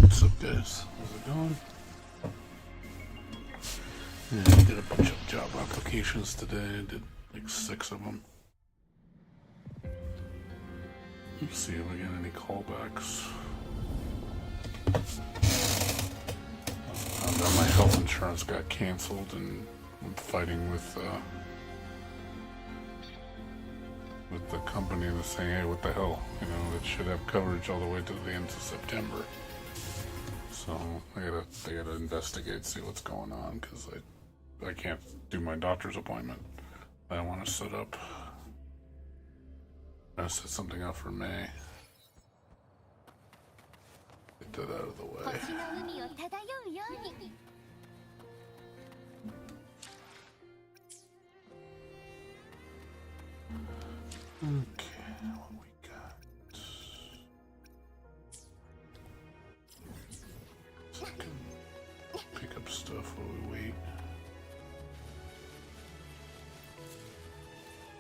What's up, guys? How's it going? Yeah, I did a bunch of job applications today. I did like 6 of them. Let's see if I get any callbacks. My health insurance got canceled, and I'm fighting with the company that's saying, "Hey, what the hell? You know, it should have coverage all the way to the end of September." So I gotta investigate, see what's going on, because I can't do my doctor's appointment. I want to set up. I set something up for May. Get that out of the way. Okay, what we got? So I can pick up stuff while we wait.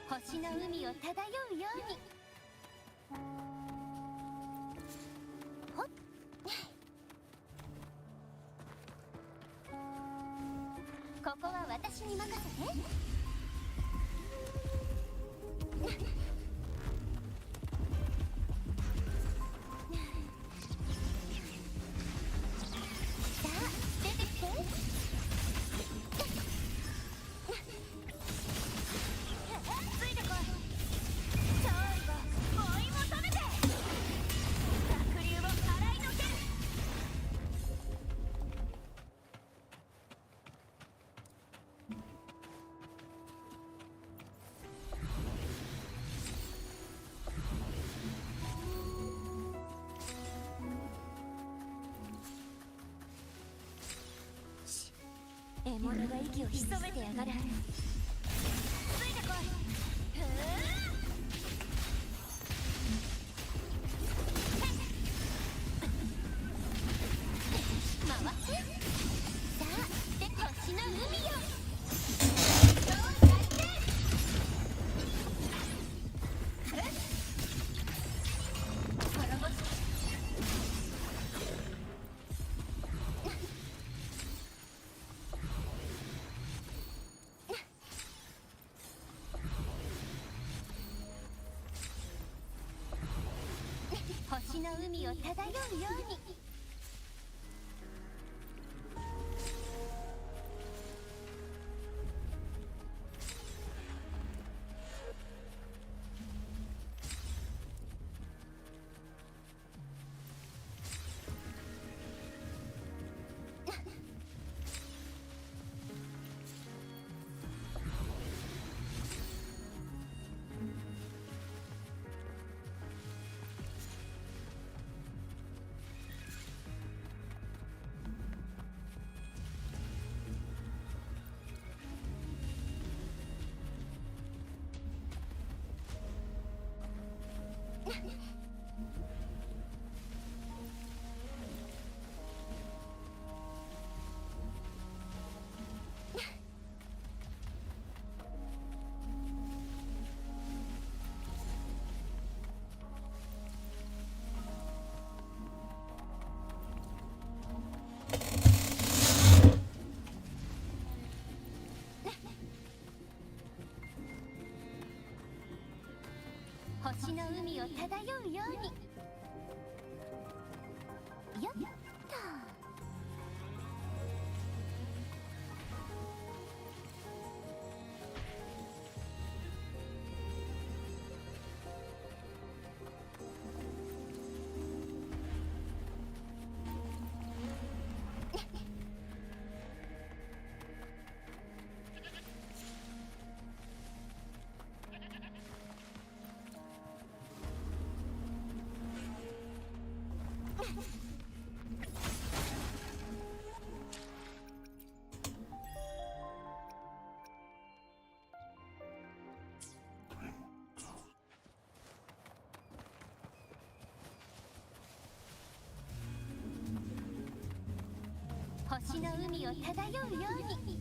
星の海を漂うように。ほっ。ここは私に任せて。さあ、出てきて。 獲物が息を潜めてやがる。ついてこい。回って。さあ、で星の海よ。 星の海を漂うように。 Okay, 星の海を漂うように。よっと。星の海を漂うように。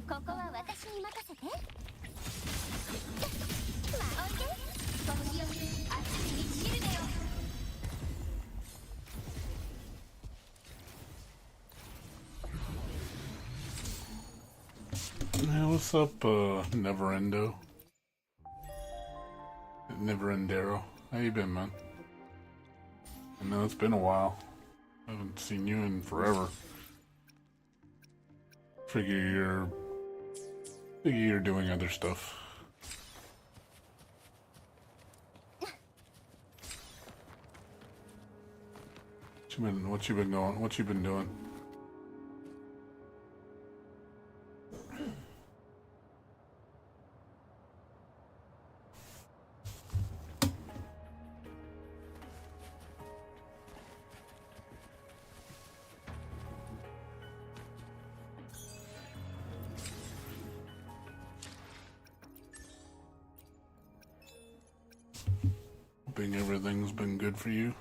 ここは私に任せて。まあ、おいで。星よ、あっちにシルデよ。Hey, what's up, Neverendo? Neverendero. How you been, man? I know it's been a while. I haven't seen you in forever. Figure you're doing other stuff. What you been doing? Hoping everything's been good for you.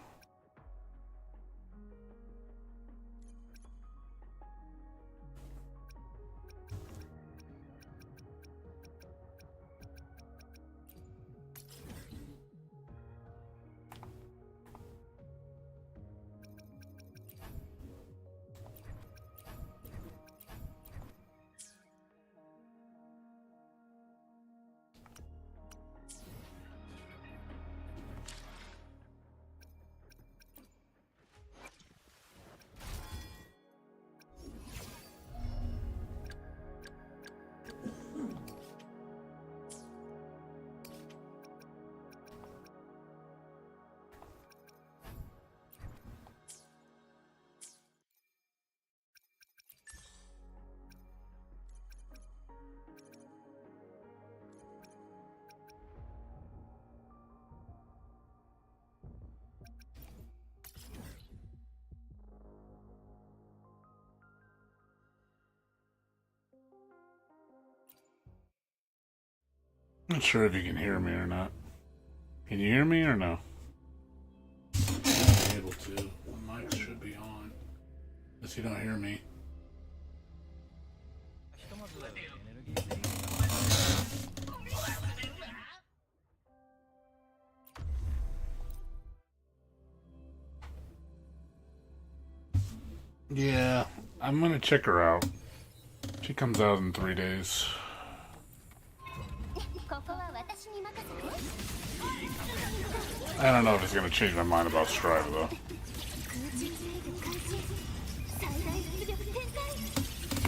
Not sure if you can hear me or not. Can you hear me or no? I'm able to. The mic should be on. Unless you don't hear me. Yeah, I'm gonna check her out. She comes out in 3 days. I don't know if it's gonna change my mind about Strive though.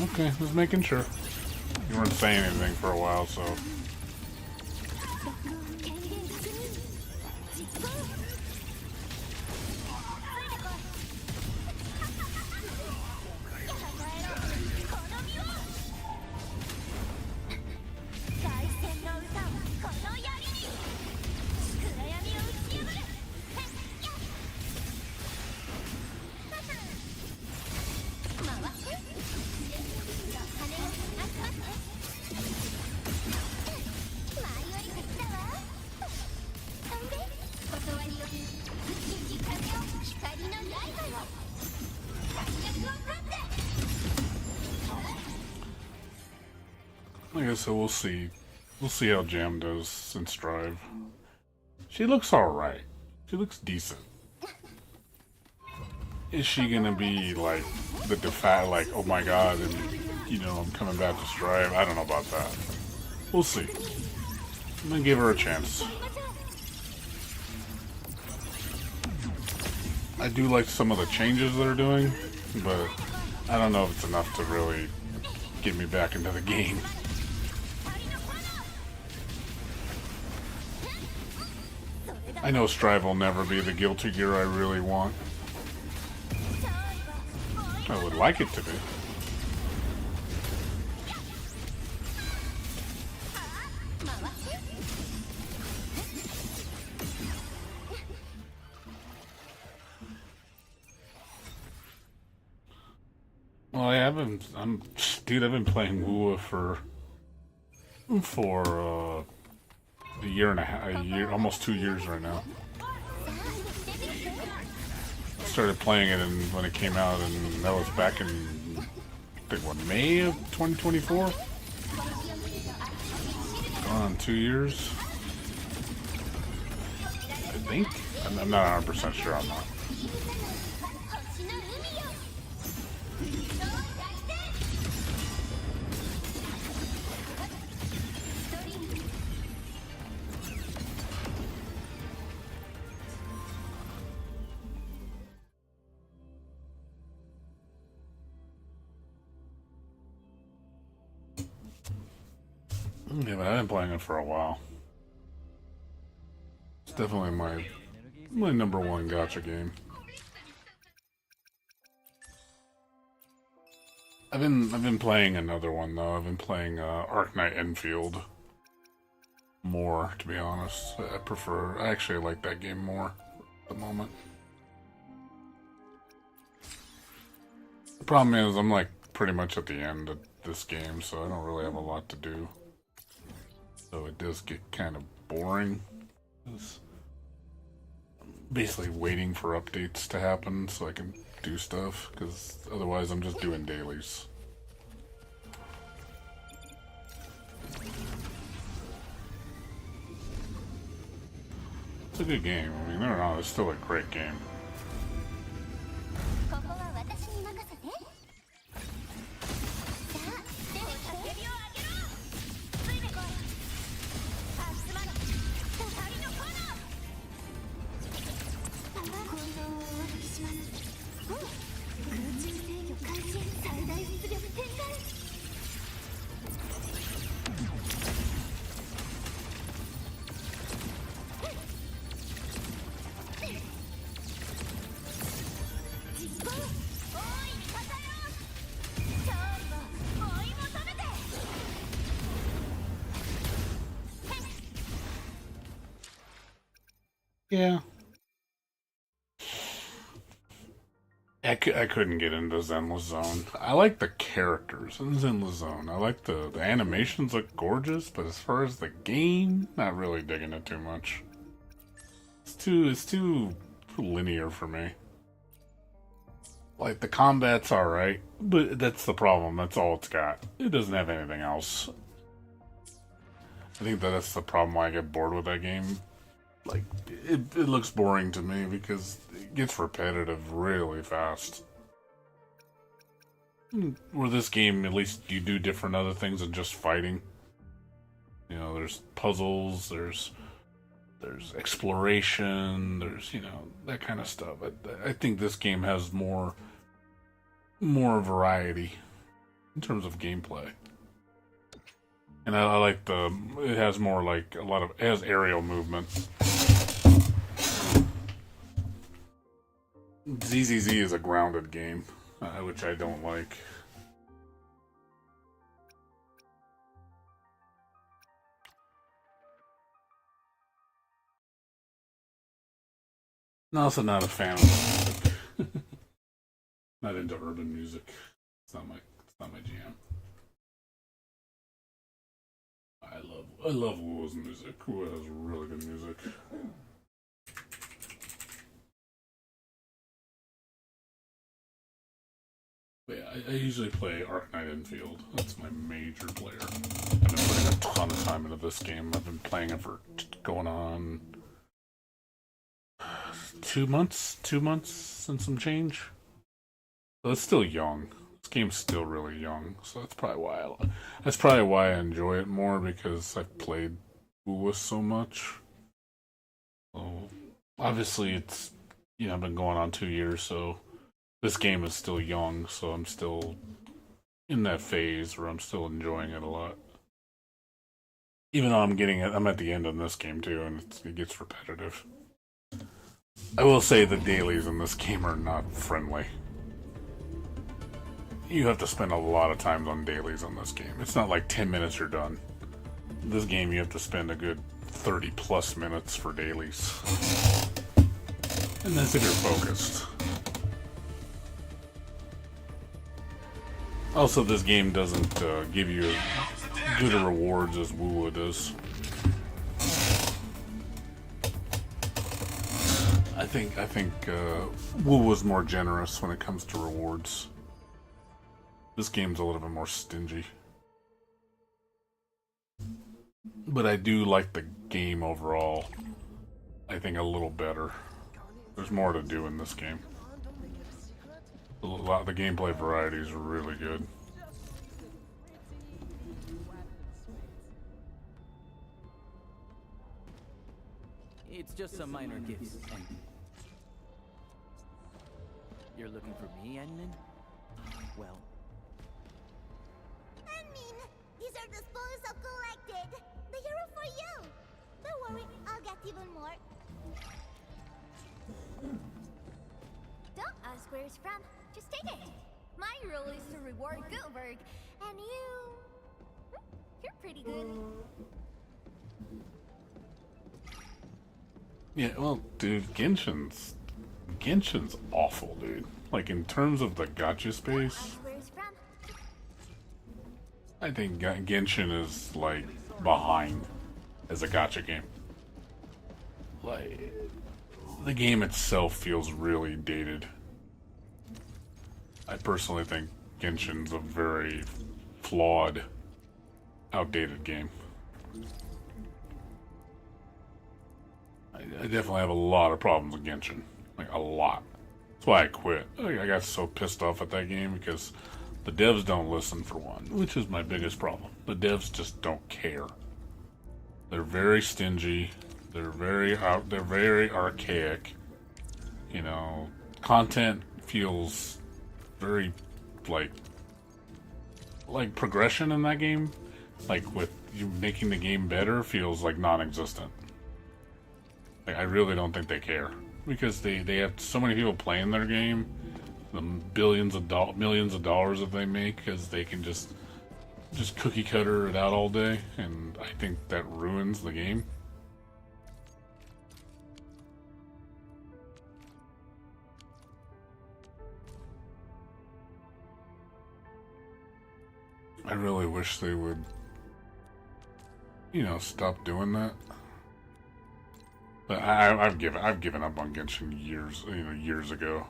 Okay, just making sure. You weren't saying anything for a while, so. I guess so. We'll see. We'll see how Jam does since Strive. She looks alright. She looks decent. Is she gonna be like the like, oh my god, and you know, I'm coming back to Strive? I don't know about that. We'll see. I'm gonna give her a chance. I do like some of the changes they're doing, but I don't know if it's enough to really get me back into the game. I know Strive will never be the Guilty Gear I really want. I would like it to be. Well, I've been playing WUA for a year and a year, almost 2 years right now. Started playing it when it came out, and that was back in, I think, what, May of 2024? Gone on 2 years, I think. I'm not 100% sure on that. Yeah, but I've been playing it for a while. It's definitely my #1 gacha game. I've been playing another one though. I've been playing Arknight Endfield more, to be honest. I actually like that game more at the moment. The problem is I'm like pretty much at the end of this game, so I don't really have a lot to do. So it does get kind of boring. It's basically waiting for updates to happen so I can do stuff, because otherwise I'm just doing dailies. It's a good game. I mean, no, it's still a great game. Yeah. I couldn't get into Zenless Zone. I like the characters in Zenless Zone. I like the animations look gorgeous, but as far as the game, not really digging it too much. It's too linear for me. Like, the combat's alright, but that's the problem. That's all it's got. It doesn't have anything else. I think that's the problem why I get bored with that game. Like, it looks boring to me because it gets repetitive really fast. Where this game, at least you do different other things than just fighting. You know, there's puzzles, there's exploration, there's, you know, that kind of stuff. I think this game has more variety in terms of gameplay. And I like it has more like it has aerial movement. ZZZ is a grounded game, which I don't like. I'm also not a fan of music. Not into urban music. It's not my jam. I love Wu's music. Wu has really good music. But yeah, I usually play Arknight Endfield. That's my major player. I've been putting a ton of time into this game. I've been playing it for going on 2 months and some change. So it's still young. This game's still really young, so that's probably why I enjoy it more, because I've played woo us so much. So obviously, it's been going on 2 years, so this game is still young. So I'm still in that phase where I'm still enjoying it a lot. Even though I'm at the end of this game too, and it gets repetitive. I will say the dailies in this game are not friendly. You have to spend a lot of time on dailies on this game. It's not like 10 minutes you're done. This game you have to spend a good 30 plus minutes for dailies. And that's if you're focused. Also, this game doesn't give you good rewards as Woowa does. I think Woowa's more generous when it comes to rewards. This game's a little bit more stingy. But I do like the game overall. I think a little better. There's more to do in this game. The gameplay variety is really good. It's just some minor gifts, and you're looking for me, Enmin? Well, Enmin, these are the spoils I've collected. The hero for you. Don't worry, I'll get even more. Don't ask where it's from. Just take it. My role is to reward good work, and you're pretty good. Yeah, well, dude, Genshin's awful, dude. Like, in terms of the gacha space, Ask where it's from. I think Genshin is, like, behind as a gacha game. Like, the game itself feels really dated. I personally think Genshin's a very flawed, outdated game. I definitely have a lot of problems with Genshin. Like, a lot. That's why I quit. I got so pissed off at that game because the devs don't listen, for one, which is my biggest problem. The devs just don't care. They're very stingy. They're very archaic. You know, content feels very like progression in that game. Like, with you making the game better feels like non-existent. Like, I really don't think they care because they have so many people playing their game, the millions of dollars that they make because they can just cookie cutter it out all day, and I think that ruins the game. I really wish they would, stop doing that. But I've given up on Genshin years ago.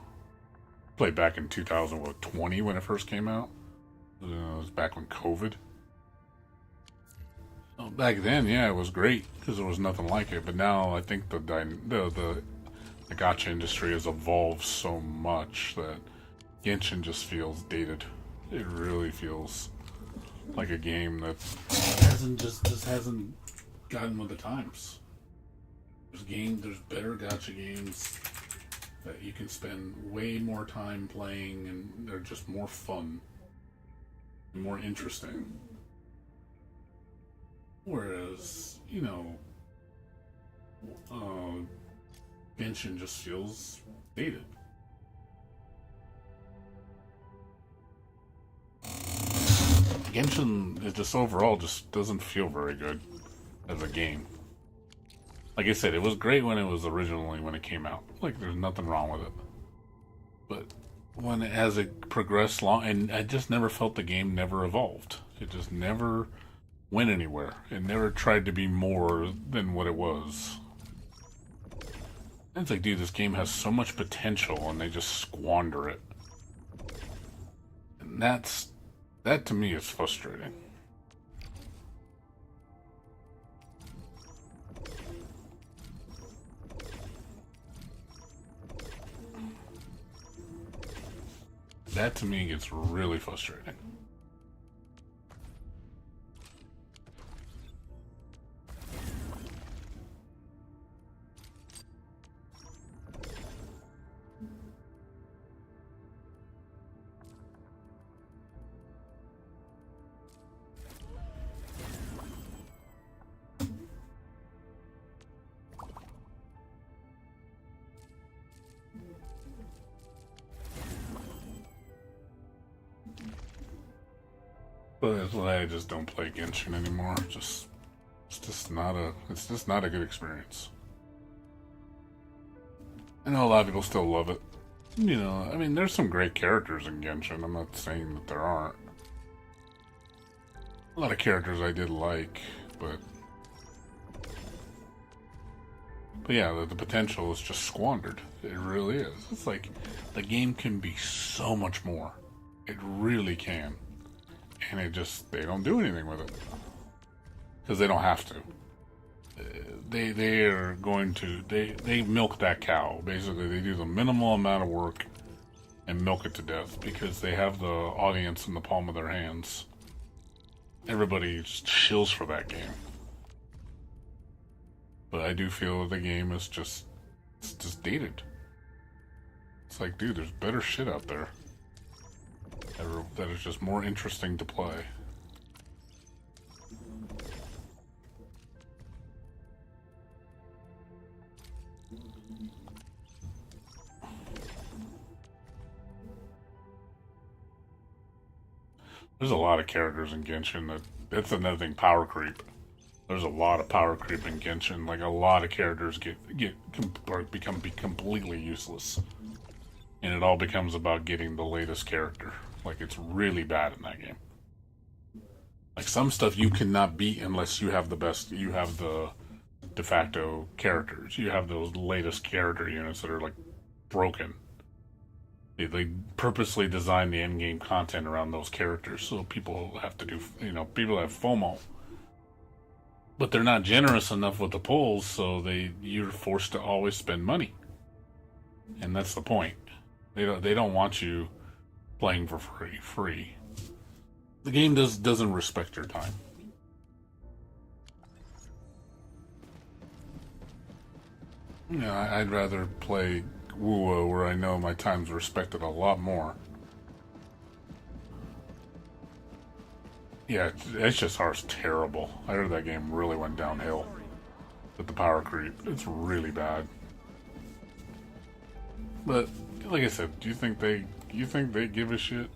Played back in 2020 when it first came out. It was back when COVID. Well, back then, yeah, it was great because there was nothing like it. But now I think the gacha industry has evolved so much that Genshin just feels dated. It really feels like a game that hasn't gotten with the times. There's better gacha games that you can spend way more time playing, and they're just more fun and more interesting. Whereas, Genshin just feels dated. Genshin is just overall just doesn't feel very good as a game. Like I said, it was great when it came out. Like, there's nothing wrong with it. But as it progressed and I just never felt the game never evolved. It just never went anywhere. It never tried to be more than what it was. And it's like, dude, this game has so much potential and they just squander it. And that to me is frustrating. That to me gets really frustrating. But that's why I just don't play Genshin anymore. It's just not a good experience. I know a lot of people still love it. You know, I mean, there's some great characters in Genshin. I'm not saying that there aren't. A lot of characters I did like, but yeah, the potential is just squandered. It really is. It's like the game can be so much more. It really can, and they don't do anything with it because they don't have to. They are going to they milk that cow. Basically, they do the minimal amount of work and milk it to death because they have the audience in the palm of their hands. Everybody just chills for that game. But I do feel the game is it's just dated. It's like, dude, there's better shit out there that is just more interesting to play. There's a lot of characters in Genshin that's another thing, power creep. There's a lot of power creep in Genshin. Like, a lot of characters become completely useless. And it all becomes about getting the latest character. Like, it's really bad in that game. Like, some stuff you cannot beat unless you have the de facto characters. You have those latest character units that are, like, broken. They purposely design the in-game content around those characters, so people have to people have FOMO. But they're not generous enough with the pulls, so you're forced to always spend money. And that's the point. They don't want you playing for free. The game doesn't respect your time. I'd rather play WoWo where I know my time's respected a lot more. Yeah, HSR's terrible. I heard that game really went downhill with the power creep. It's really bad. But like I said, do you think they give a shit?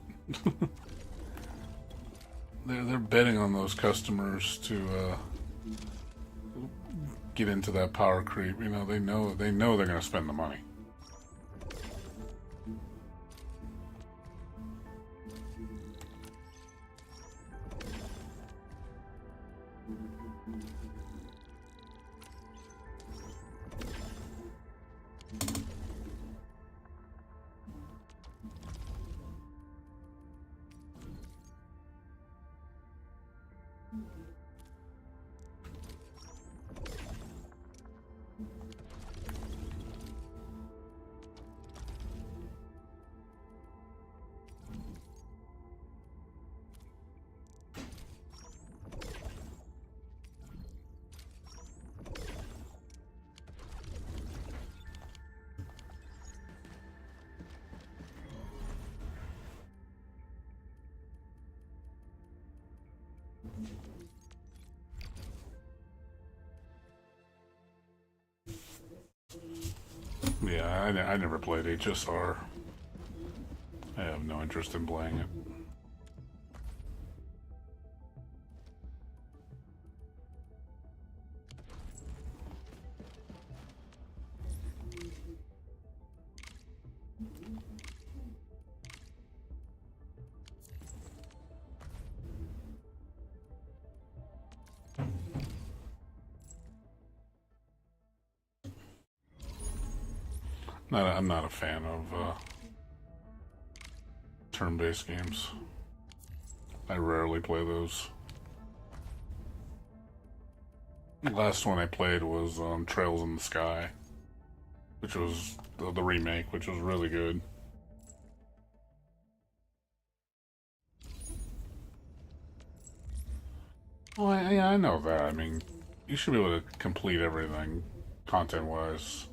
They're betting on those customers to get into that power creep. You know, they know they're going to spend the money. Yeah, I never played HSR. I have no interest in playing it. I'm not a fan of turn-based games. I rarely play those. The last one I played was Trails in the Sky, which was the remake, which was really good. Well, I know that. I mean, you should be able to complete everything, content-wise,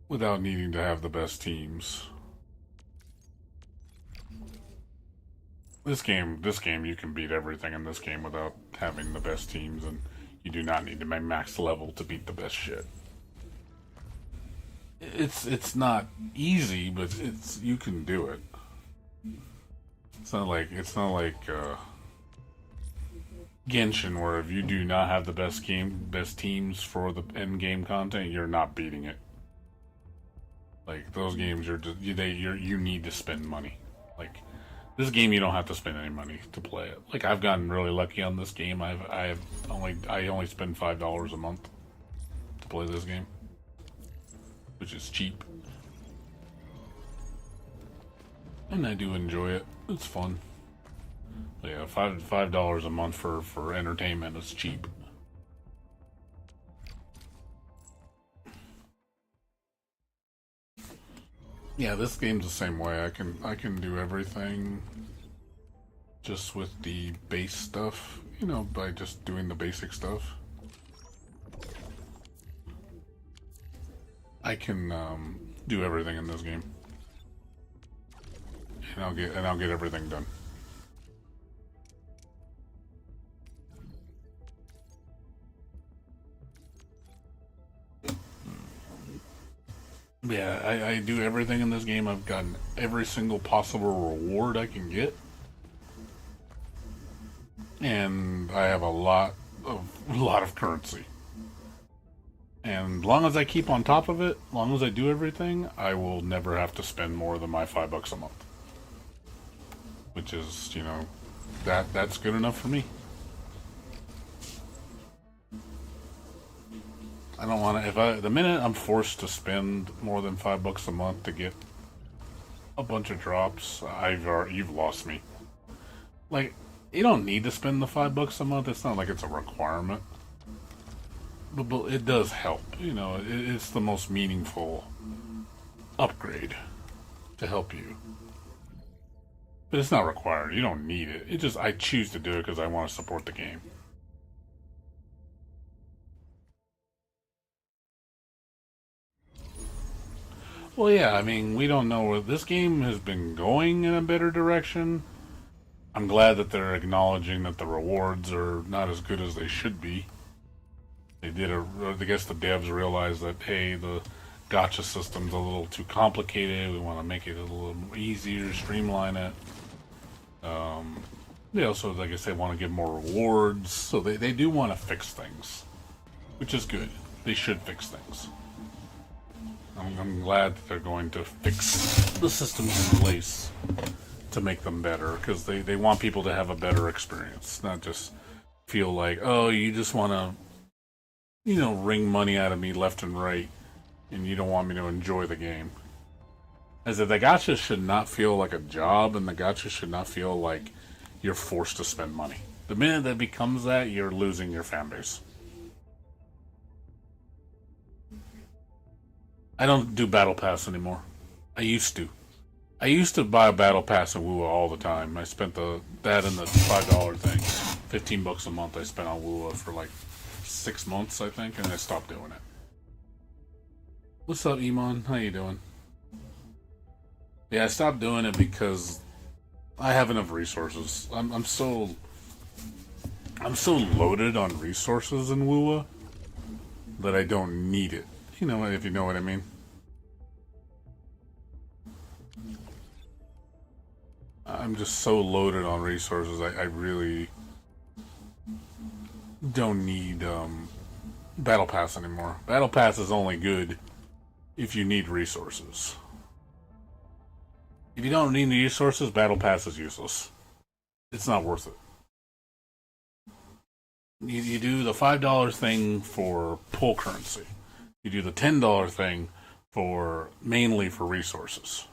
without needing to have the best teams. This game, you can beat everything in this game without having the best teams, and you do not need to be max level to beat the best shit. It's not easy, but you can do it. It's not like Genshin, where if you do not have the best teams for the end game content, you're not beating it. Like those games, you need to spend money. Like this game, you don't have to spend any money to play it. Like I've gotten really lucky on this game. I only spend $5 a month to play this game, which is cheap, and I do enjoy it. It's fun. But yeah, $5 a month for entertainment is cheap. Yeah, this game's the same way. I can do everything just with the base stuff, you know, by just doing the basic stuff. I can do everything in this game, and I'll get everything done. Yeah, I do everything in this game. I've gotten every single possible reward I can get, and I have a lot of currency. And as long as I keep on top of it, as long as I do everything, I will never have to spend more than my $5 a month. Which is, you know, that's good enough for me. I don't want to. The minute I'm forced to spend more than $5 a month to get a bunch of drops, you've lost me. Like, you don't need to spend the $5 a month. It's not like it's a requirement, but it does help. You know, it's the most meaningful upgrade to help you. But it's not required. You don't need it. I choose to do it because I want to support the game. Well, yeah, I mean, we don't know where this game has been going in a better direction. I'm glad that they're acknowledging that the rewards are not as good as they should be. I guess the devs realized that, hey, the gacha system's a little too complicated. We want to make it a little easier, streamline it. They also, like I said, want to give more rewards. So they do want to fix things, which is good. They should fix things. I'm glad that they're going to fix the systems in place to make them better, because they want people to have a better experience, not just feel like, oh, you just want to, you know, wring money out of me left and right, and you don't want me to enjoy the game. As if the gacha should not feel like a job, and the gacha should not feel like you're forced to spend money. The minute that becomes that, you're losing your fan base. I don't do Battle Pass anymore. I used to. I used to buy a Battle Pass in WUA all the time. I spent that and the $5 thing. $15 a month I spent on WUA for like 6 months, I think, and I stopped doing it. What's up, Iman? How you doing? Yeah, I stopped doing it because I have enough resources. I'm so loaded on resources in WUA that I don't need it. You know, if you know what I mean. I'm just so loaded on resources, I really don't need Battle Pass anymore. Battle Pass is only good if you need resources. If you don't need the resources, Battle Pass is useless. It's not worth it. You do the $5 thing for pull currency. You do the $10 thing mainly for resources.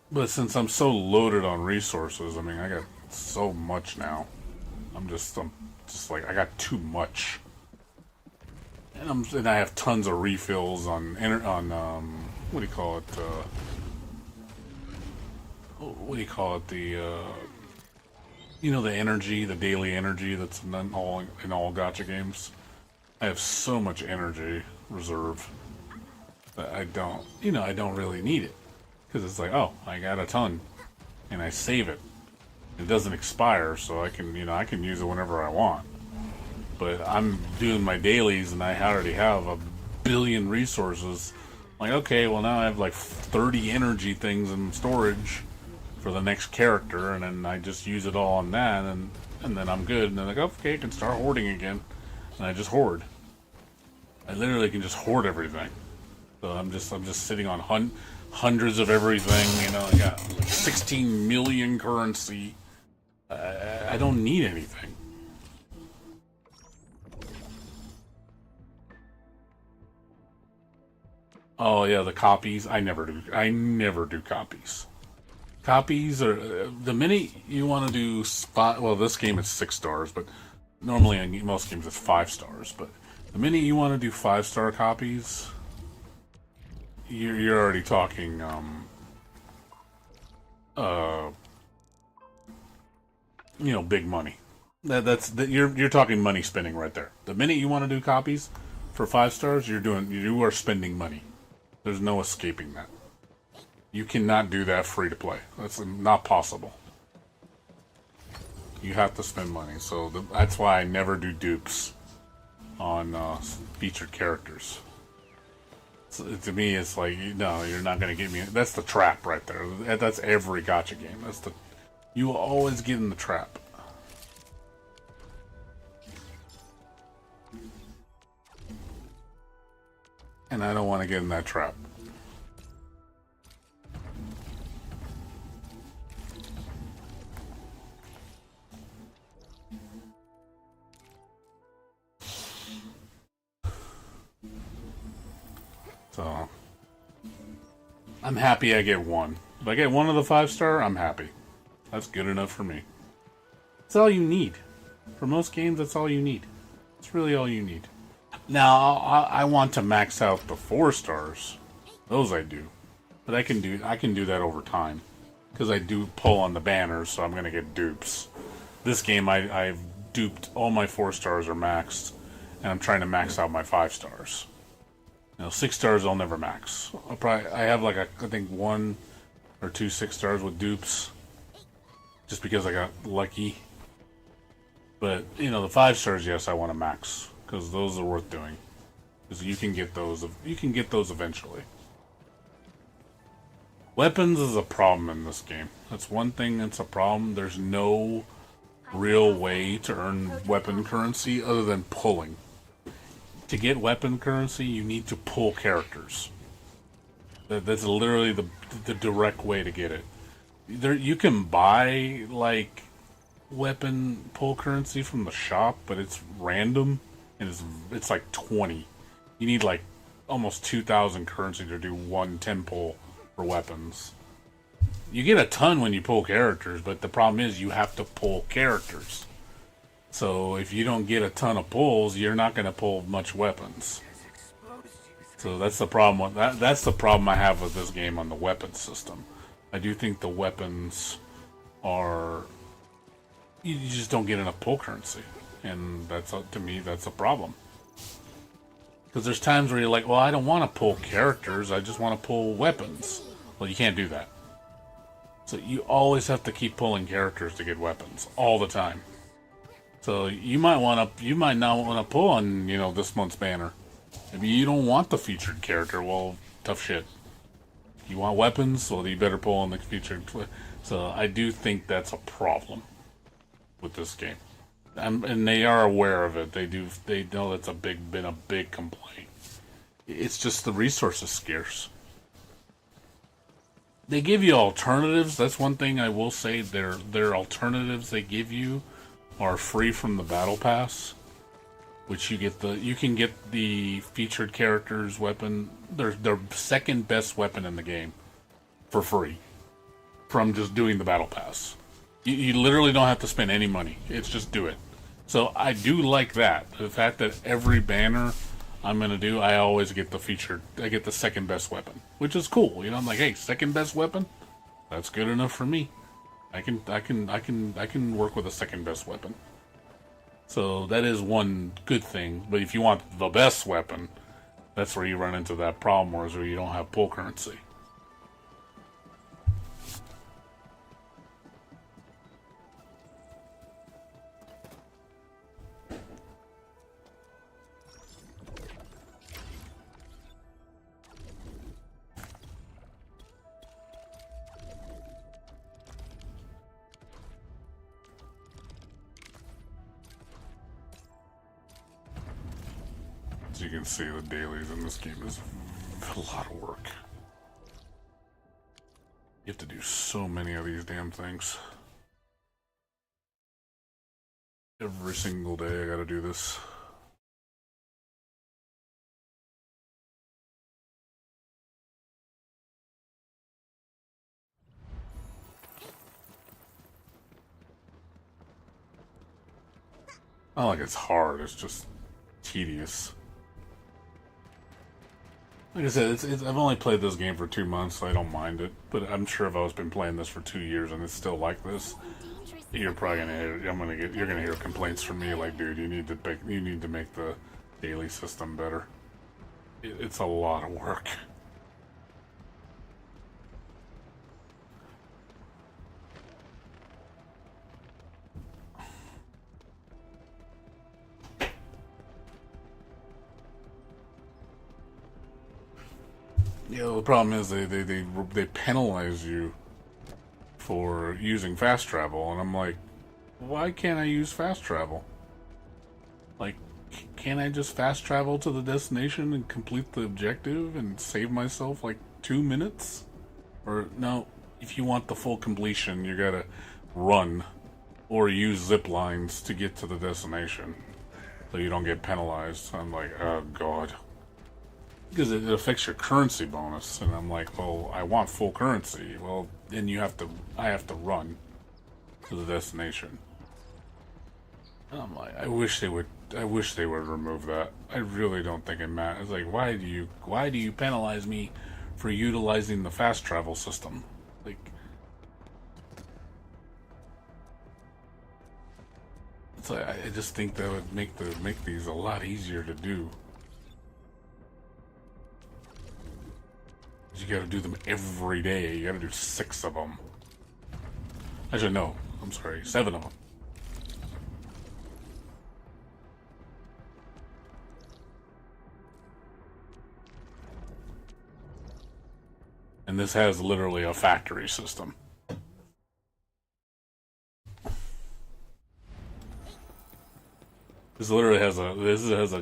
But since I'm so loaded on resources, I mean, I got so much now. I'm just like, I got too much. And I have tons of refills on what do you call it? What do you call it? You know, the energy, the daily energy that's in all gacha games. I have so much energy reserve that I don't really need it, because it's like, oh, I got a ton, and I save it. It doesn't expire, so I can use it whenever I want. But I'm doing my dailies, and I already have 1 billion resources. Like, okay, well now I have like 30 energy things in storage for the next character, and then I just use it all on that, and then I'm good. And then like, okay, I can start hoarding again, and I just hoard. I literally can just hoard everything. So I'm just sitting on hundreds of everything. You know, I got like 16 million currency. I don't need anything. Oh yeah, the copies. I never do copies. Copies are the minute you want to do spot. Well, this game is 6 stars, but normally in most games it's 5 stars. But the minute you want to do 5-star copies, you're already talking you know, big money. You're talking money spending right there. The minute you want to do copies for 5 stars, you are spending money. There's no escaping that. You cannot do that free to play. That's not possible. You have to spend money. So that's why I never do dupes on featured characters. So, to me, it's like, no, you're not going to get me. That's the trap right there. That's every gacha game. You will always get in the trap. And I don't want to get in that trap. So, I'm happy I get one. If I get one of the 5-star, I'm happy. That's good enough for me. That's all you need. For most games, that's all you need. It's really all you need. Now, I want to max out the 4 stars. Those I do. But I can do that over time. Because I do pull on the banners, so I'm going to get dupes. This game, I've duped. All my 4 stars are maxed. And I'm trying to max out my 5 stars. You know, 6 stars I'll never max. I have like I think 1 or 2 6 stars with dupes. Just because I got lucky. But, you know, the 5 stars, yes, I want to max. Because those are worth doing. Because you can get those eventually. Weapons is a problem in this game. That's one thing that's a problem. There's no real way to earn weapon currency other than pulling. To get weapon currency, you need to pull characters. That's literally the direct way to get it. You can buy, like, weapon pull currency from the shop, but it's random. And it's like 20. You need like almost 2,000 currency to do 1 10 pull for weapons. You get a ton when you pull characters, but the problem is you have to pull characters. So if you don't get a ton of pulls, you're not going to pull much weapons. So that's the problem. That's the problem I have with this game on the weapon system. I do think the weapons are... You just don't get enough pull currency. And to me, that's a problem. Because there's times where you're like, well, I don't want to pull characters, I just want to pull weapons. Well, you can't do that. So you always have to keep pulling characters to get weapons. All the time. So you might not want to pull on, you know, this month's banner. Maybe you don't want the featured character. Well, tough shit. You want weapons? Well, you better pull on the featured. So I do think that's a problem with this game. And they are aware of it. They know that's been a big complaint. It's just the resource is scarce. They give you alternatives. That's one thing I will say. Their alternatives they give you are free from the battle pass, which you can get the featured characters weapon. Their second best weapon in the game for free from just doing the battle pass. You literally don't have to spend any money. It's just do it. So I do like that. The fact that every banner I'm gonna do, I always get the featured. I get the second best weapon, which is cool. You know, I'm like, hey, second best weapon, that's good enough for me. I can work with a second best weapon. So that is one good thing. But if you want the best weapon, that's where you run into that problem, where you don't have pull currency. As you can see, the dailies in this game is a lot of work. You have to do so many of these damn things. Every single day I gotta do this. Not like it's hard, it's just tedious. Like I said, I've only played this game for 2 months, so I don't mind it. But I'm sure if I was been playing this for 2 years and it's still like this, you're probably gonna hear. You're gonna hear complaints from me like, dude, you need to make the daily system better. It's a lot of work. Yeah, the problem is they penalize you for using fast travel, and I'm like, why can't I use fast travel? Like, can't I just fast travel to the destination and complete the objective and save myself like 2 minutes? Or no, if you want the full completion, you gotta run or use zip lines to get to the destination so you don't get penalized. I'm like, oh god. Because it affects your currency bonus, and I'm like, well, I want full currency. Well, then I have to run to the destination. And I'm like, I wish they would remove that. I really don't think it matters. Like, why do you penalize me for utilizing the fast travel system? Like, it's like, I just think that would make these a lot easier to do. You gotta do them every day. You gotta do 6 of them. Actually, no. I'm sorry. 7 of them. And this has literally a factory system. This literally has a literal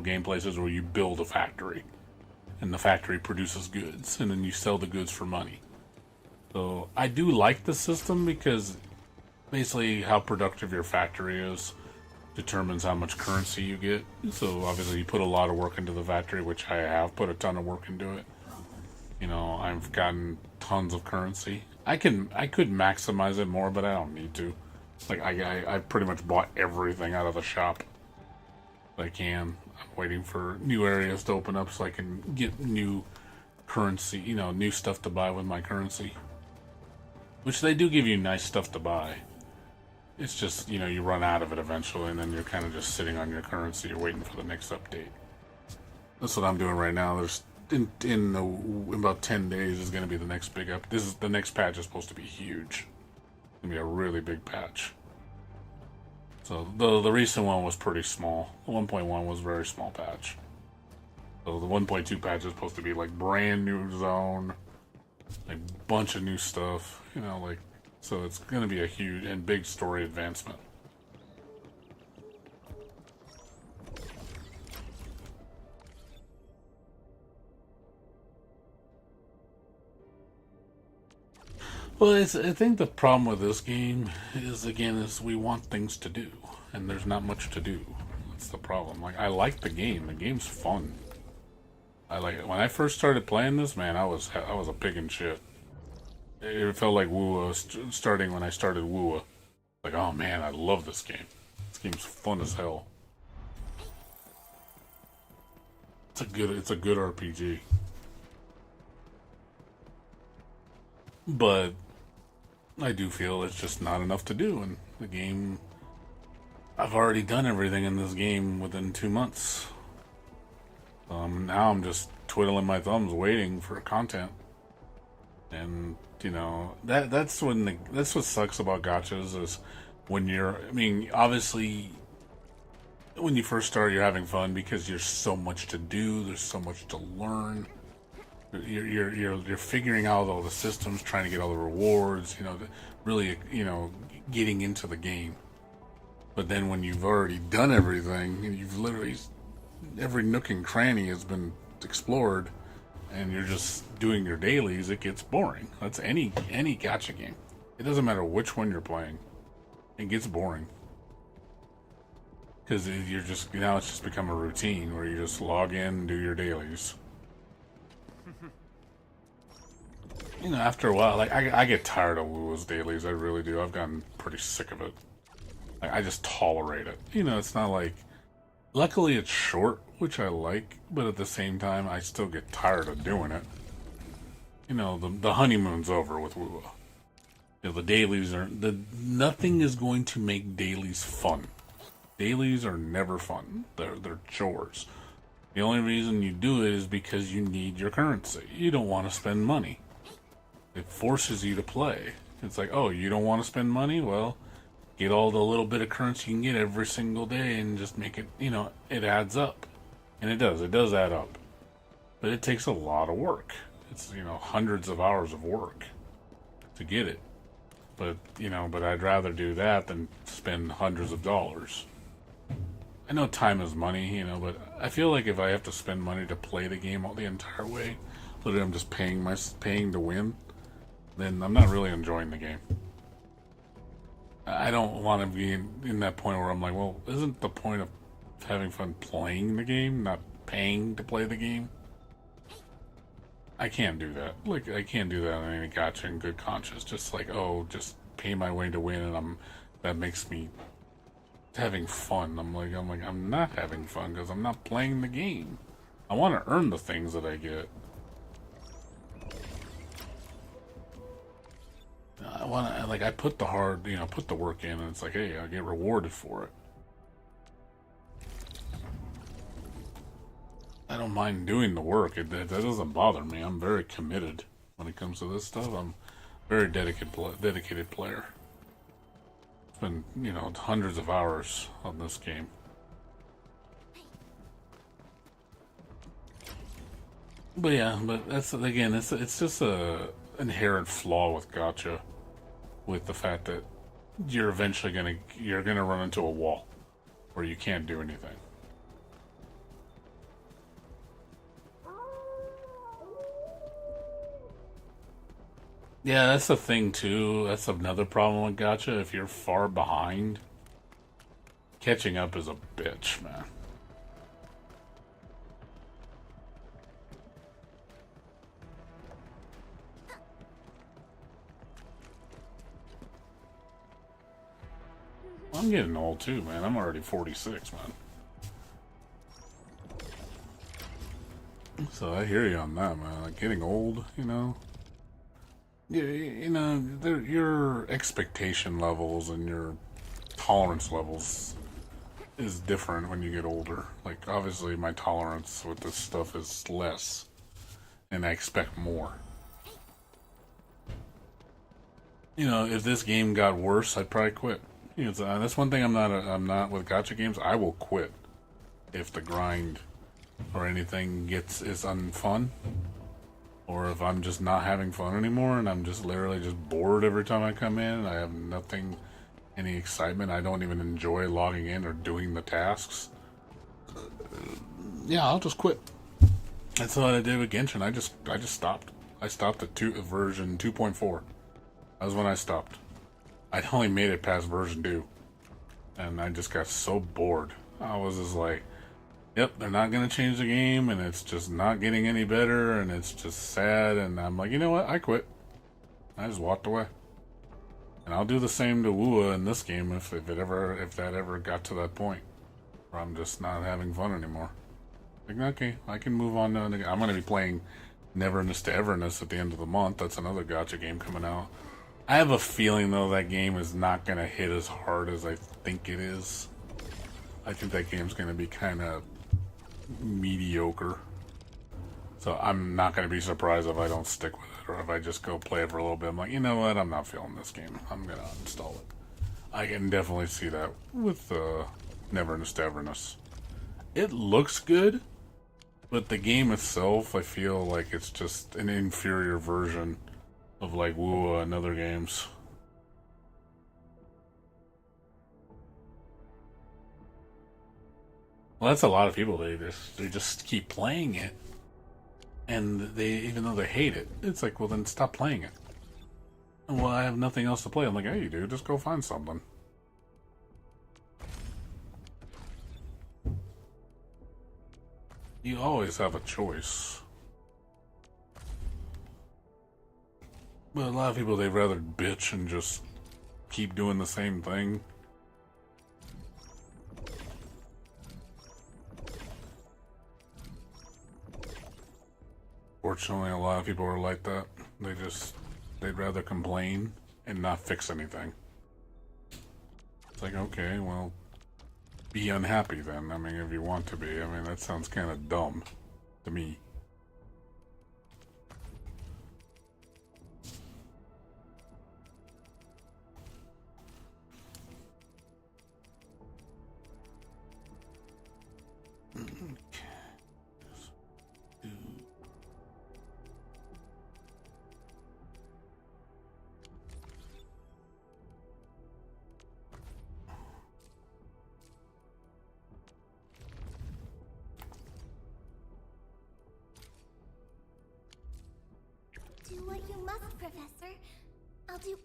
gameplay says where you build a factory. And the factory produces goods, and then you sell the goods for money. So I do like the system because basically how productive your factory is determines how much currency you get. So obviously you put a lot of work into the factory, which I have put a ton of work into it. You know, I've gotten tons of currency. I could maximize it more, but I don't need to. Like I pretty much bought everything out of the shop that I can. I'm waiting for new areas to open up so I can get new currency, you know, new stuff to buy with my currency. Which they do give you nice stuff to buy. It's just, you know, you run out of it eventually and then you're kind of just sitting on your currency. You're waiting for the next update. That's what I'm doing right now. There's in about 10 days is going to be the next big up. The next patch is supposed to be huge. It's going to be a really big patch. So the recent one was pretty small. The 1.1 was a very small patch. So the 1.2 patch is supposed to be like brand new zone, like bunch of new stuff, you know, like, so it's going to be a huge and big story advancement. Well, I think the problem with this game is, again, is we want things to do, and there's not much to do. That's the problem. Like, I like the game. The game's fun. I like it. When I first started playing this, man, I was a pig in shit. It felt like WoA starting when I started WoA. Like, oh man, I love this game. This game's fun as hell. It's a good RPG. But I do feel it's just not enough to do, and the game, I've already done everything in this game within 2 months. Now I'm just twiddling my thumbs waiting for content. And, you know, that's what sucks about gachas is when I mean, obviously, when you first start, you're having fun because there's so much to do, there's so much to learn. You're figuring out all the systems, trying to get all the rewards, you know, really, you know, getting into the game. But then when you've already done everything, and you've literally, every nook and cranny has been explored, and you're just doing your dailies, it gets boring. That's any gacha game. It doesn't matter which one you're playing. It gets boring. Because you're just, now it's just become a routine where you just log in and do your dailies. You know, after a while, like, I get tired of Wuo's dailies, I really do. I've gotten pretty sick of it. Like, I just tolerate it. You know, it's not like, luckily it's short, which I like, but at the same time, I still get tired of doing it. You know, the honeymoon's over with Wuo. You know, the dailies are, nothing is going to make dailies fun. Dailies are never fun. They're chores. The only reason you do it is because you need your currency. You don't want to spend money. It forces you to play. It's like, oh, you don't want to spend money? Well, get all the little bit of currency you can get every single day and just make it, you know, it adds up. And it does add up. But it takes a lot of work. It's, you know, hundreds of hours of work to get it. But, you know, but I'd rather do that than spend hundreds of dollars. I know time is money, you know, but I feel like if I have to spend money to play the game all the entire way, literally I'm just paying to win, then I'm not really enjoying the game. I don't want to be in that point where I'm like, well, isn't the point of having fun playing the game, not paying to play the game? I can't do that. Like, I can't do that on any gacha in good conscience. Just like, oh, just pay my way to win, and that makes me having fun. I'm not having fun because I'm not playing the game. I want to earn the things that I get. I want to, like, I put the put the work in, and it's like, hey, I get rewarded for it. I don't mind doing the work. That doesn't bother me. I'm very committed when it comes to this stuff. I'm a very dedicated player. It's been, you know, hundreds of hours on this game. But yeah, but that's, again, it's just a inherent flaw with gacha, with the fact that you're eventually gonna run into a wall where you can't do anything. Yeah, that's the thing too. That's another problem with gacha. If you're far behind, catching up is a bitch, man. I'm getting old too, man. I'm already 46, man. So I hear you on that, man. Like, getting old, you know. You know, your expectation levels and your tolerance levels is different when you get older. Like, obviously my tolerance with this stuff is less, and I expect more. You know, if this game got worse, I'd probably quit. You know, that's one thing I'm not with gacha games. I will quit if the grind or anything is unfun. Or if I'm just not having fun anymore and I'm just literally just bored every time I come in, I have nothing, any excitement, I don't even enjoy logging in or doing the tasks. Yeah, I'll just quit. That's what I did with Genshin. I just stopped. I stopped at version 2.4. That was when I stopped. I'd only made it past version 2. And I just got so bored. I was just like, yep, they're not going to change the game, and it's just not getting any better, and it's just sad, and I'm like, you know what, I quit. I just walked away. And I'll do the same to Wuo in this game if that ever got to that point where I'm just not having fun anymore. Like, okay, I can move on to I'm going to be playing Neverness to Everness at the end of the month. That's another gacha game coming out. I have a feeling, though, that game is not going to hit as hard as I think it is. I think that game's going to be kind of mediocre. So I'm not going to be surprised if I don't stick with it, or if I just go play it for a little bit. I'm like, you know what, I'm not feeling this game. I'm going to uninstall it. I can definitely see that with Neverness to Everness. It looks good, but the game itself, I feel like it's just an inferior version of like Wuo and other games. Well, that's a lot of people. They just keep playing it, and they even though they hate it, it's like, well, then stop playing it. Well, I have nothing else to play. I'm like, hey, you do. Just go find something. You always have a choice. But a lot of people, they'd rather bitch and just keep doing the same thing. Fortunately, a lot of people are like that. They'd rather complain and not fix anything. It's like, okay, well, be unhappy then. I mean, if you want to be. I mean, that sounds kind of dumb to me. Do what you must, Professor. I'll do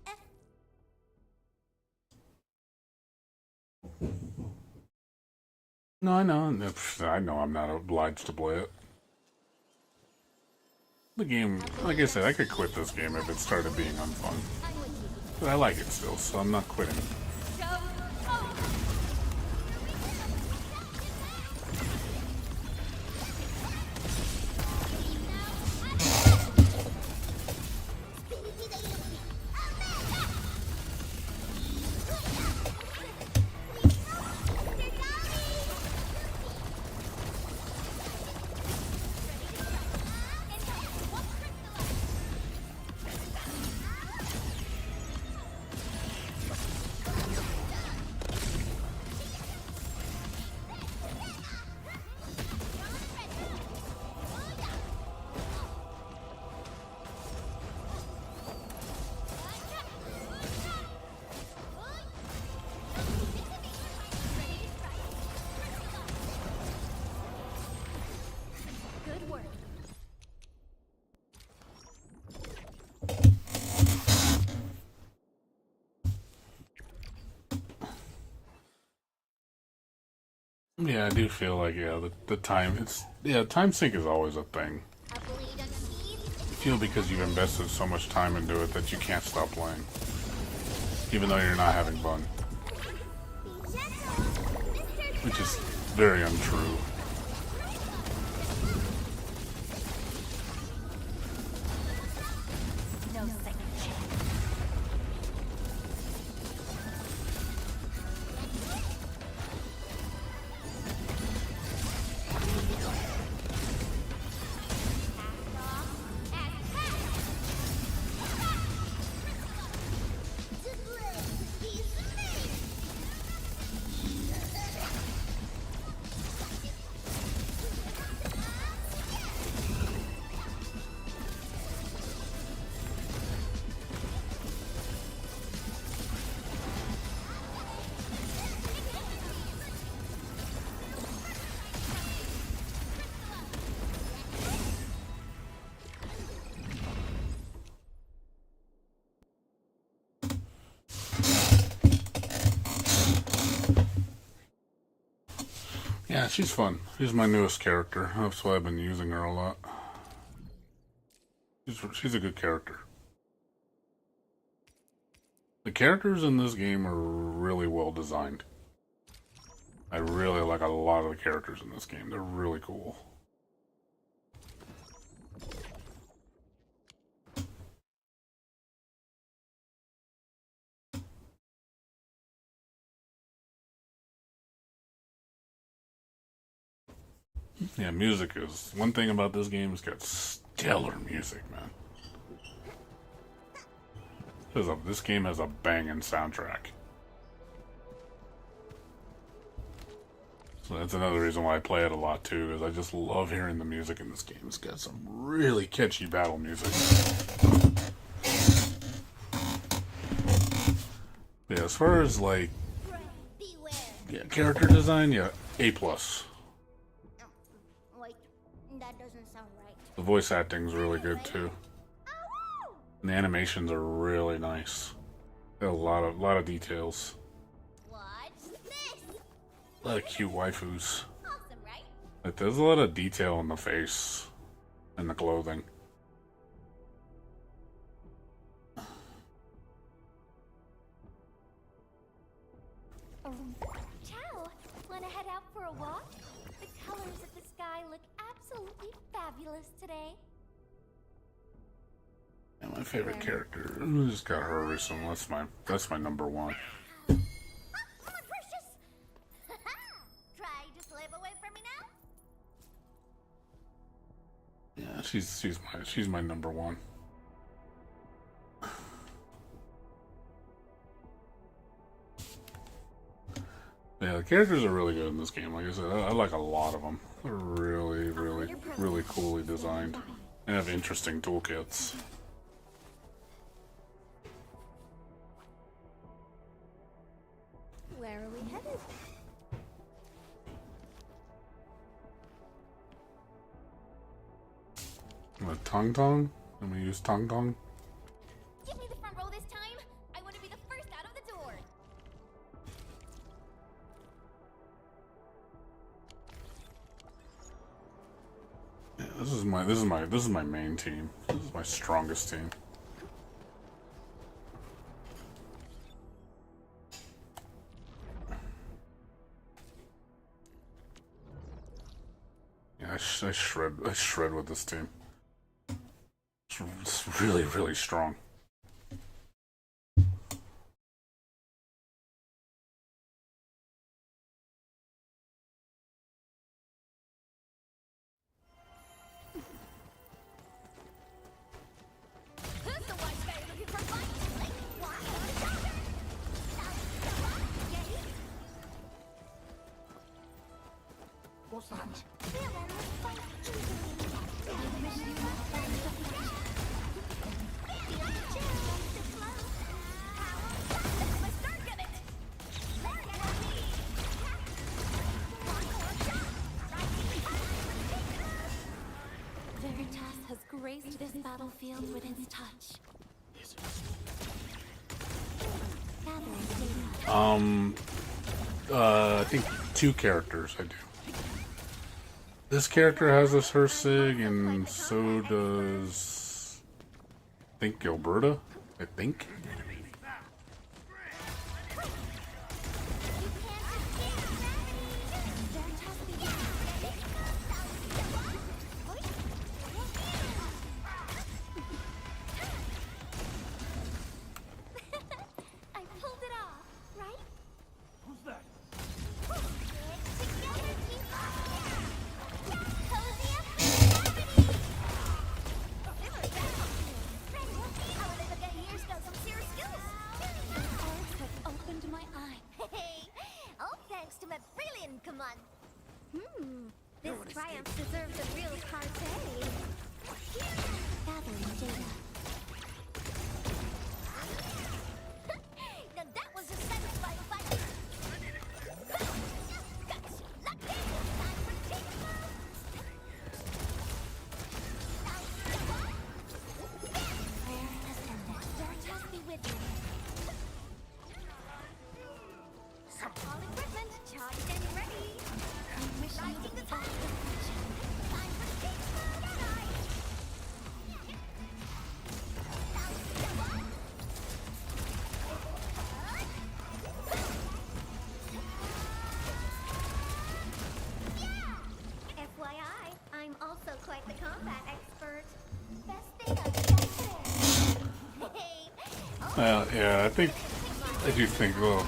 No, I know. I know I'm not obliged to play it. The game, like I said, I could quit this game if it started being unfun. But I like it still, so I'm not quitting. good work. Yeah, I do feel like, yeah, the time, time sink is always a thing. You feel because you've invested so much time into it that you can't stop playing. Even though you're not having fun. Which is very untrue. No second chance. Yeah, she's fun. She's my newest character. That's why I've been using her a lot. She's a good character. The characters in this game are really well designed. I really like a lot of the characters in this game. They're really cool. Yeah, music is one thing about this game. It's got stellar music, man. This game has a banging soundtrack. So that's another reason why I play it a lot too, because I just love hearing the music in this game. It's got some really catchy battle music. Yeah, as far as like, yeah, character design, yeah, A+. That doesn't sound right. The voice acting's really good too. And the animations are really nice. Got a lot of details. What's this? A lot of cute waifus. Awesome, right? Like, there's a lot of detail in the face and the clothing. Ciao. Wanna head out for a walk? The colors of the sky look absolutely fabulous today. Yeah, my favorite character. I just got her recently. That's my number one. Oh, my precious! Try to slip away from me now? Yeah, she's my number one. Yeah, the characters are really good in this game. Like I said, I like a lot of them. They're really coolly designed and have interesting toolkits. Where are we headed? What, Tong Tong? Let me use Tong Tong. Give me the front row this time. I want to be the first out of the door. Yeah, this is my main team. This is my strongest team. Yeah, I shred with this team. It's really strong. Who's the wise guy looking for fun? Like, why on the counter? What's that? Veritas has graced this battlefield with its touch. I think 2 characters I do. This character has this her sig, and so does I think Gilberta. I think. I pulled it off, right? Who's that? Opened my eye. Hey, all thanks to my brilliant command. This triumph deserves a real party. Gathering data. Now that was a satisfying fight. Veritas be with you. All equipment charged and ready. Lighting the top. Time for stage mode and FYI, I'm also quite the combat expert. Best thing I've ever said. Hey, Yeah, I do think. Well,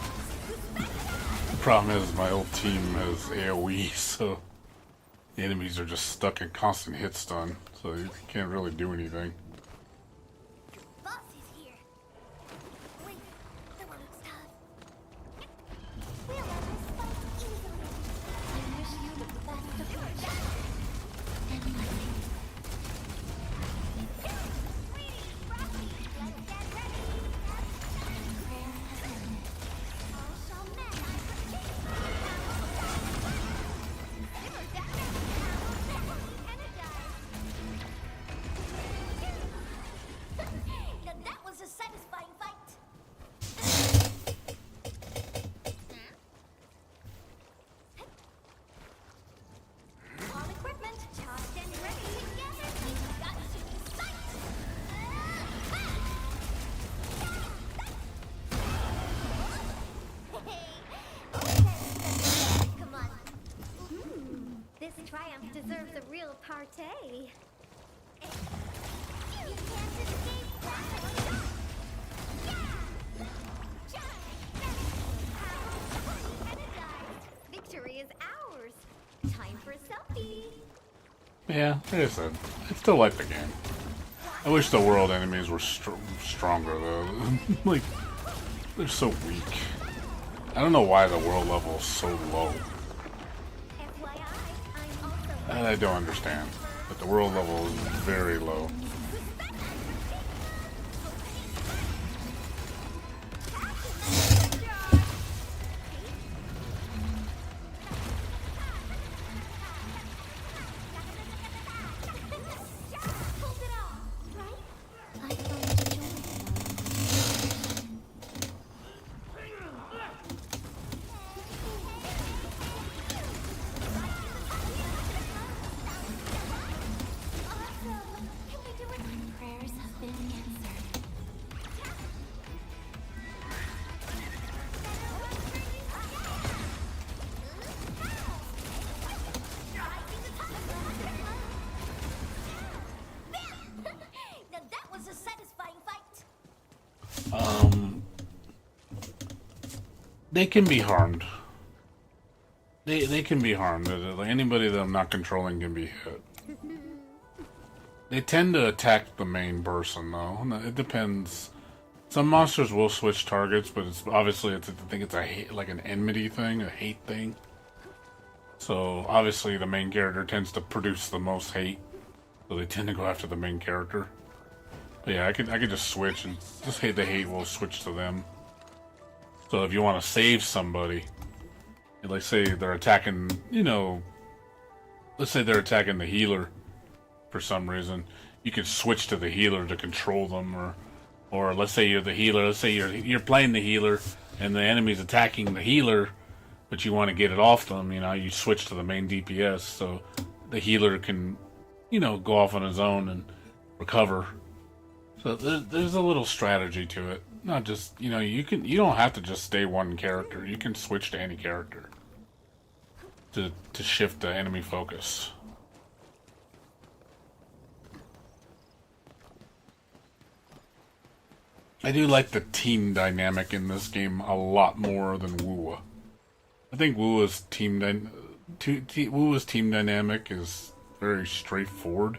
the problem is my old team has AOE, so the enemies are just stuck in constant hit stun, so you can't really do anything. boss is here. Wait, the one looks tough. We'll let this fight easily. I wish you the best of fortune. And luck. Sweetie, Frosty, let's get ready. Prayer has ended. All shall men I protect. Simmer down. Energize. triumph deserves a real party. You can't escape that. Victory is ours. Time for a selfie. Yeah, like I said, I still like the game. I wish the world enemies were stronger though. Like, they're so weak. I don't know why the world level is so low. FYI, I'm also I don't understand. But the world level is very low. pulled it off, right? I thought you awesome. Can we do it? My prayers have been answered. Now that was a satisfying fight. They can be harmed. They can be harmed. Like anybody that I'm not controlling can be hit. They tend to attack the main person though. It depends. Some monsters will switch targets, but it's obviously I think it's a hate, like an enmity thing, a hate thing. So obviously the main character tends to produce the most hate, so they tend to go after the main character. But yeah, I could just switch and just hate the hate will switch to them. So if you want to save somebody, like say they're attacking, let's say they're attacking the healer for some reason, you could switch to the healer to control them, or let's say you're the healer. Let's say you're playing the healer and the enemy's attacking the healer, but you want to get it off them. You switch to the main DPS so the healer can, go off on his own and recover. So there's a little strategy to it. Not just you don't have to just stay one character. You can switch to any character to shift the enemy focus. I do like the team dynamic in this game a lot more than Wuwa. I think Wuwa's team dynamic is very straightforward.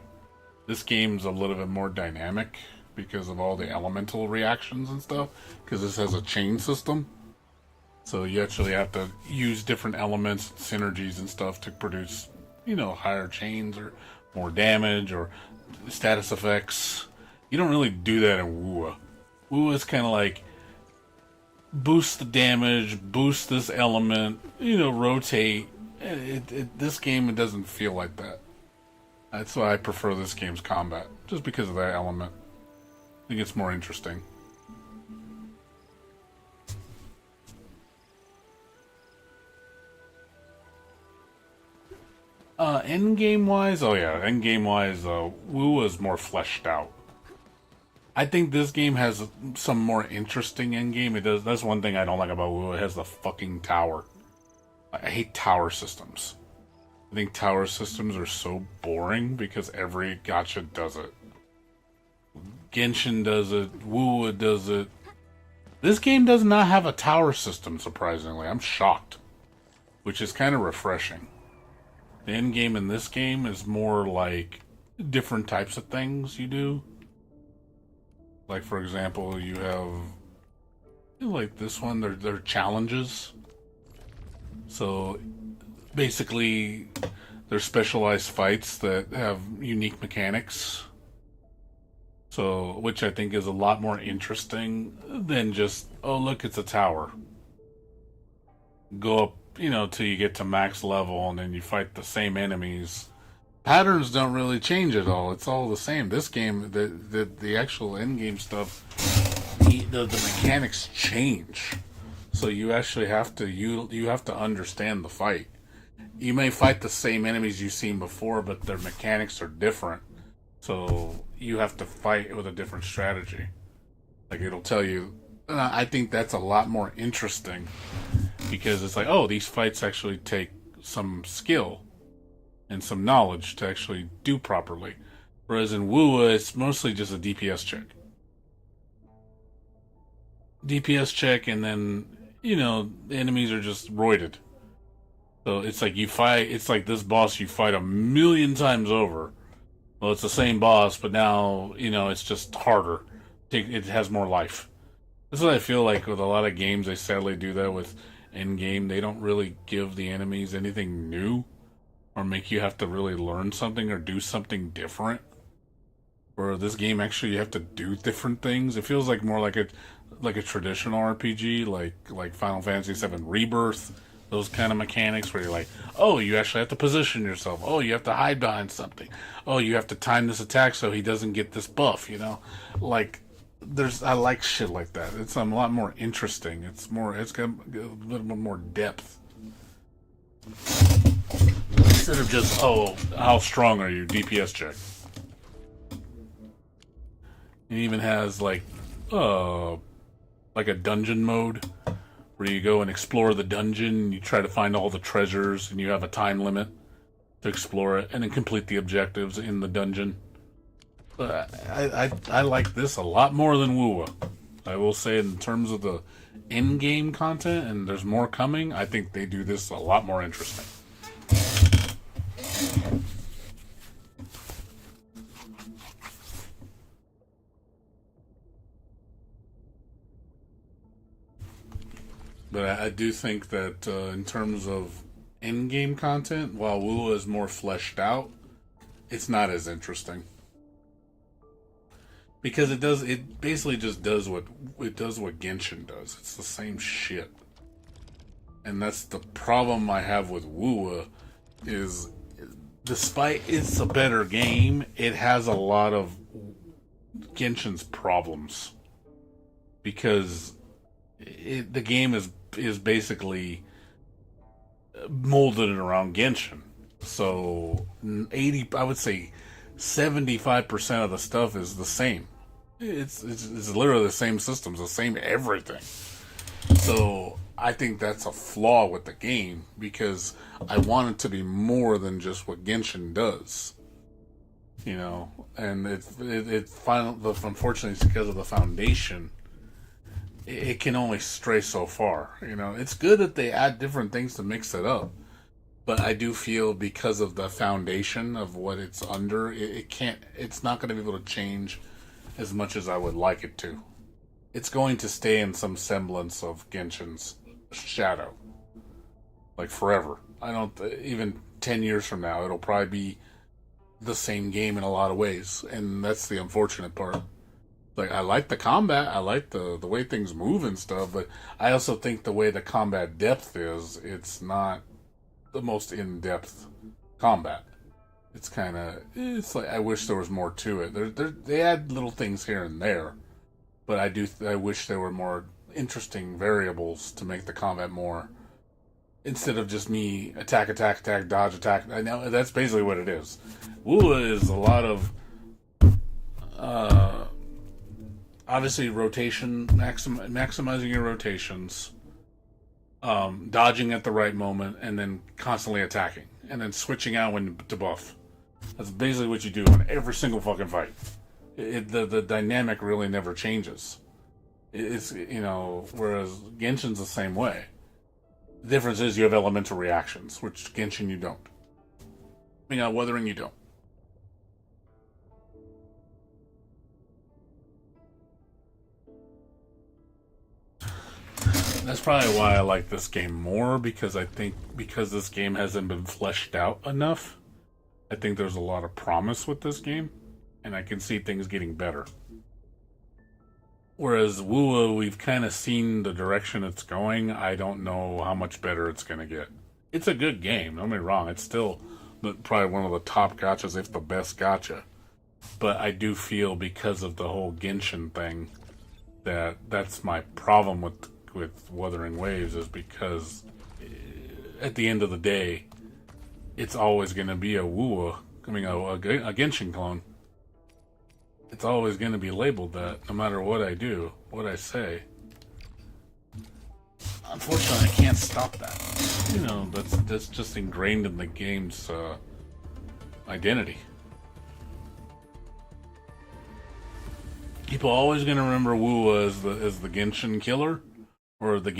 This game's a little bit more dynamic because of all the elemental reactions and stuff, because this has a chain system. So you actually have to use different elements, synergies and stuff to produce, higher chains or more damage or status effects. You don't really do that in Wuwa. Wuwa is kind of like boost the damage, boost this element, rotate. This game, it doesn't feel like that. That's why I prefer this game's combat, just because of that element. I think it's more interesting. Endgame wise, Wu is more fleshed out. I think this game has some more interesting endgame. It does. That's one thing I don't like about Wu. It has the fucking tower. I hate tower systems. I think tower systems are so boring because every gacha does it. Genshin does it. Wu does it. This game does not have a tower system, surprisingly. I'm shocked. Which is kind of refreshing. The end game in this game is more like different types of things you do. Like, for example, you have, like this one, they're challenges. So, basically, they're specialized fights that have unique mechanics. So, which I think is a lot more interesting than just, oh, look, it's a tower. Go up, till you get to max level, and then you fight the same enemies. Patterns don't really change at all. It's all the same. This game, the actual end game stuff, the mechanics change. So you actually have to you have to understand the fight. You may fight the same enemies you've seen before, but their mechanics are different. So you have to fight with a different strategy. Like it'll tell you. I think that's a lot more interesting because it's like, oh, these fights actually take some skill. and some knowledge to actually do properly. Whereas in Wuwa, it's mostly just a DPS check. DPS check, and then, you know, the enemies are just roided. So it's like you fight, it's like this boss you fight a million times over. Well, it's the same boss, but now, you know, it's just harder. It has more life. That's what I feel like with a lot of games. They sadly do that with endgame. They don't really give the enemies anything new or make you have to really learn something or do something different. Where this game, actually, you have to do different things. It feels like more like a traditional RPG, like Final Fantasy VII Rebirth. Those kind of mechanics where you're like, oh, you actually have to position yourself. Oh, you have to hide behind something. Oh, you have to time this attack so he doesn't get this buff, you know? Like, I like shit like that. It's a lot more interesting. It's got a little bit more depth. Instead of just, oh, how strong are you? DPS check. It even has, like a dungeon mode where you go and explore the dungeon, and you try to find all the treasures, and you have a time limit to explore it, and then complete the objectives in the dungeon. But I like this a lot more than Wuwa. I will say, in terms of the in-game content, and there's more coming, I think they do this a lot more interesting. But I do think that in terms of in-game content, while Wuwa is more fleshed out, it's not as interesting. Because it basically just does what Genshin does. It's the same shit. And that's the problem I have with Wuwa, is despite it's a better game, it has a lot of Genshin's problems. Because the game is basically molded around Genshin. So I would say 75% of the stuff is the same. It's literally the same systems, the same everything. So I think that's a flaw with the game, because I want it to be more than just what Genshin does. You know, and unfortunately, it's because of the foundation. It can only stray so far. You know, it's good that they add different things to mix it up, but I do feel because of the foundation of what it's under, it's not going to be able to change as much as I would like it to. It's going to stay in some semblance of Genshin's shadow, like forever. Even 10 years from now, it'll probably be the same game in a lot of ways, and that's the unfortunate part. Like, I like the combat, I like the way things move and stuff, but I also think the way the combat depth is, it's not the most in-depth combat. It's like, I wish there was more to it. They add little things here and there, but I wish there were more interesting variables to make the combat more, instead of just me attack, dodge, attack. I know that's basically what it is. Wuwa is a lot of obviously rotation, maximizing your rotations, dodging at the right moment, and then constantly attacking, and then switching out when to buff. That's basically what you do in every single fucking fight. The dynamic really never changes. It's, you know, whereas Genshin's the same way. The difference is you have elemental reactions, which Genshin you don't. Wuthering you don't. That's probably why I like this game more, because I think because this game hasn't been fleshed out enough, I think there's a lot of promise with this game, and I can see things getting better. Whereas Wuwa, we've kind of seen the direction it's going. I don't know how much better it's going to get. It's a good game, don't get me wrong. It's still probably one of the top gachas, if the best gacha. But I do feel, because of the whole Genshin thing, that's my problem with Wuthering Waves, is because at the end of the day, it's always going to be a Genshin clone. It's always going to be labeled that, no matter what I do, what I say. Unfortunately, I can't stop that. You know, that's just ingrained in the game's identity. People are always going to remember Wuwa as the Genshin killer, or the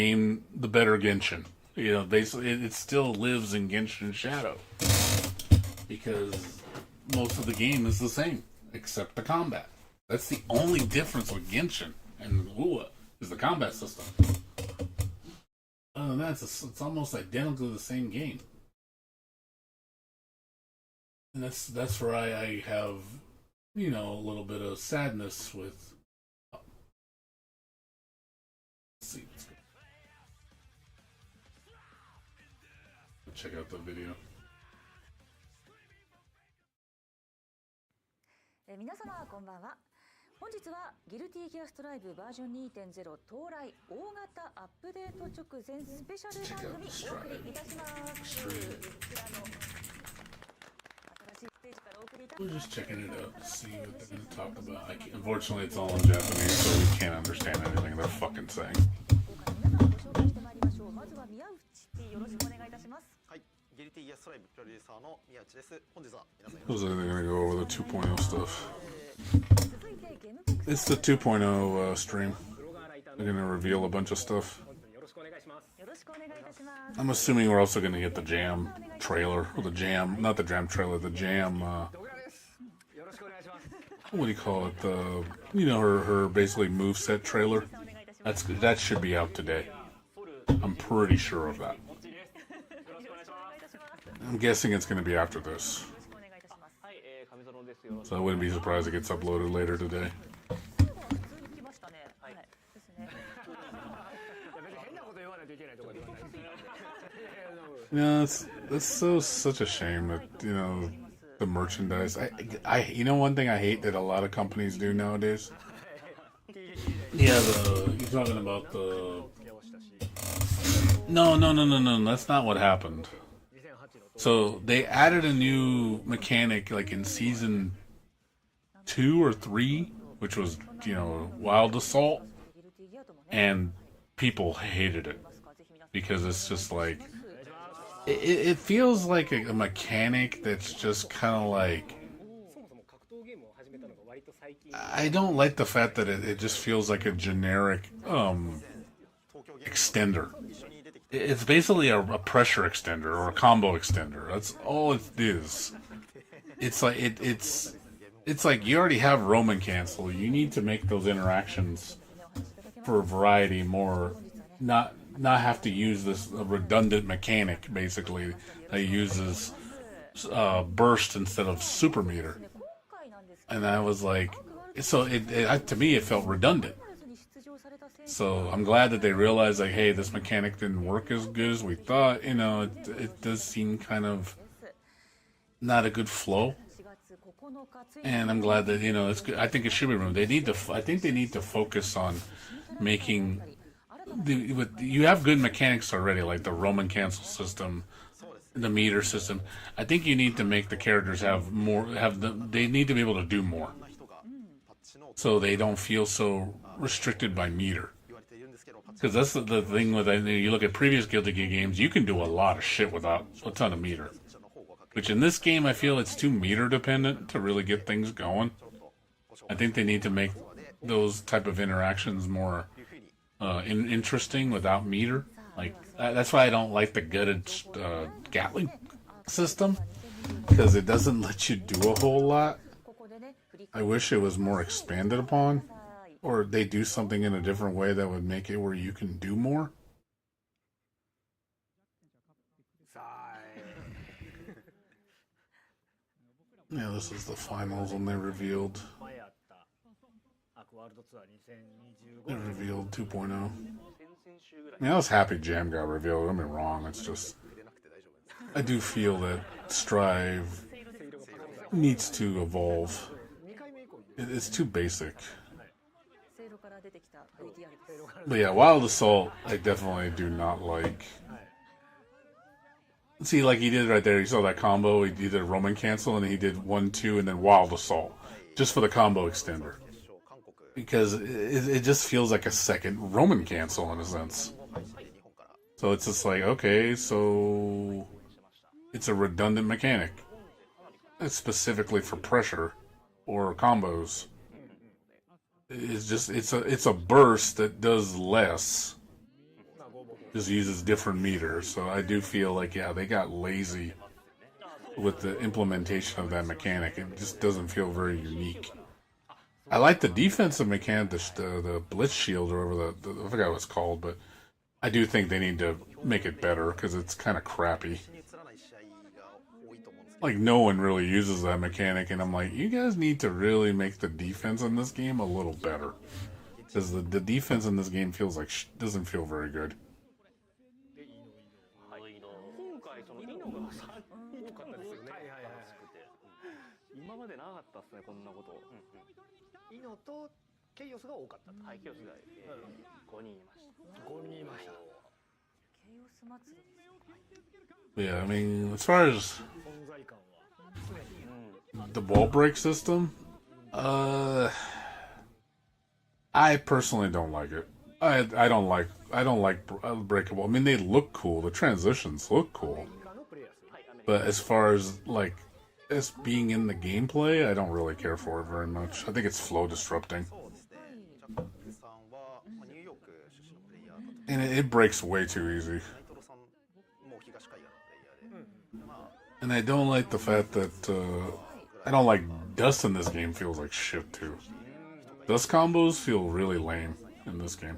better Genshin. You know, basically, it still lives in Genshin Shadow because most of the game is the same, except the combat. That's the only difference with Genshin and Wuwa is the combat system. Other than that, it's almost identical to the same game, and that's where I have, you know, a little bit of sadness with. Let's see. Check out the video. 皆様こんばんは。本日はギルティギアストライブバージョン 2.0 到来大型アップデート直前スペシャル番組お送りいたします。こちらの新しいステージからお送りいたします。 We're just checking it out to see what they're going to talk about. Unfortunately, it's all in Japanese, so we can't understand anything they're fucking saying. 皆さんご紹介してまいりましょう。まずは宮内よろしくお願いいたします。はい。ギルティギアストライブプロデューサーの宮内です。本日は皆さん Looks like they're going to go over the 2.0 stuff. It's the 2.0 stream. They're going to reveal a bunch of stuff. I'm assuming we're also going to get the Jam trailer, or the Jam, not the Jam trailer, the Jam, what do you call it? The, you know, her basically moveset trailer. That should be out today. I'm pretty sure of that. I'm guessing it's going to be after this. So I wouldn't be surprised it gets uploaded later today. You know, it's such a shame that, you know, the merchandise. You know, one thing I hate that a lot of companies do nowadays. Yeah, you're talking about the. No. That's not what happened. So they added a new mechanic like in season 2 or 3, which was, you know, Wild Assault, and people hated it because it's just like it feels like a mechanic that's just kind of like. I don't like the fact that it just feels like a generic extender. It's basically a pressure extender or a combo extender. That's all it is. It's like it's like you already have Roman cancel. You need to make those interactions for variety more, not have to use this redundant mechanic basically that uses burst instead of super meter. And I was like, so to me it felt redundant. So I'm glad that they realized, like, hey, this mechanic didn't work as good as we thought. You know, it does seem kind of not a good flow. And I'm glad that, you know, it's good. I think it should be removed. I think they need to focus on making you have good mechanics already, like the Roman cancel system, the meter system. I think you need to make the characters have more. They need to be able to do more, so they don't feel so restricted by meter. Because that's the thing with, you look at previous Guilty Gear games, you can do a lot of shit without a ton of meter. Which in this game, I feel it's too meter dependent to really get things going. I think they need to make those type of interactions more interesting without meter. Like that's why I don't like the gutted Gatling system, because it doesn't let you do a whole lot. I wish it was more expanded upon. Or they do something in a different way that would make it where you can do more. Yeah, this is the finals when they revealed. They revealed 2.0. I mean, I was happy Jam got revealed. Don't get me wrong. It's just, I do feel that Strive needs to evolve. It's too basic. But yeah, Wild Assault, I definitely do not like. See, like he did right there, you saw that combo, he did a Roman cancel, and he did 1-2, and then Wild Assault, just for the combo extender. Because it just feels like a second Roman cancel in a sense. So it's just like, okay, so it's a redundant mechanic. specifically for pressure or combos. It's just it's a burst that does less. Just uses different meters. So I do feel like they got lazy with the implementation of that mechanic. It just doesn't feel very unique. I like the defensive mechanic, the blitz shield or whatever I forgot what it's called, but I do think they need to make it better because it's kind of crappy. Like, no one really uses that mechanic, and I'm like, you guys need to really make the defense in this game a little better. Because the defense in this game feels like doesn't feel very good. 今までなかったっすね、こんなこと。イノとケイオスが多かった。はい、ケイオスが5人いました。5人いました。ケイオス祭りですか。 Yeah, I mean, as far as the wall break system, I personally don't like it. I don't like breakable. I mean, they look cool. The transitions look cool, but as far as like as being in the gameplay, I don't really care for it very much. I think it's flow disrupting, and it breaks way too easy. And I don't like the fact that I don't like dust in this game. Feels like shit too. Dust combos feel really lame in this game.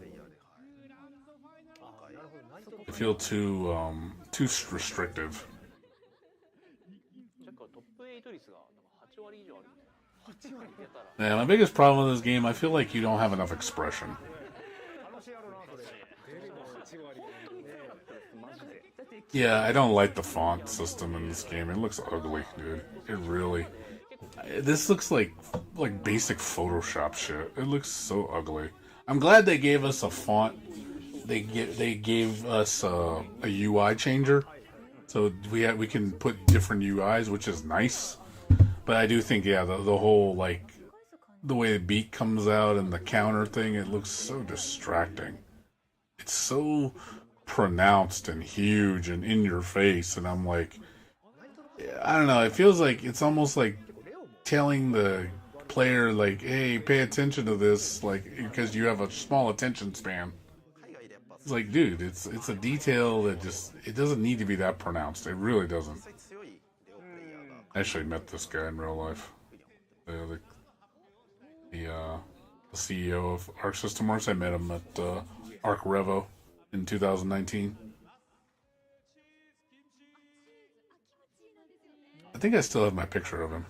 They feel too restrictive. Yeah, my biggest problem with this game, I feel like you don't have enough expression. Yeah, I don't like the font system in this game. It looks ugly, dude. It really. This looks like basic Photoshop shit. It looks so ugly. I'm glad they gave us a font. They gave us a UI changer, so we can put different UIs, which is nice. But I do think the whole like the way the beat comes out and the counter thing, it looks so distracting. It's so pronounced and huge and in your face, and I'm like, I don't know. It feels like it's almost like telling the player like, hey, pay attention to this, like, because you have a small attention span. It's like, dude, it's a detail that it doesn't need to be that pronounced. It really doesn't. I actually met this guy in real life. The CEO of Arc System Works. I met him at Arc Revo in 2019. I think I still have my picture of him.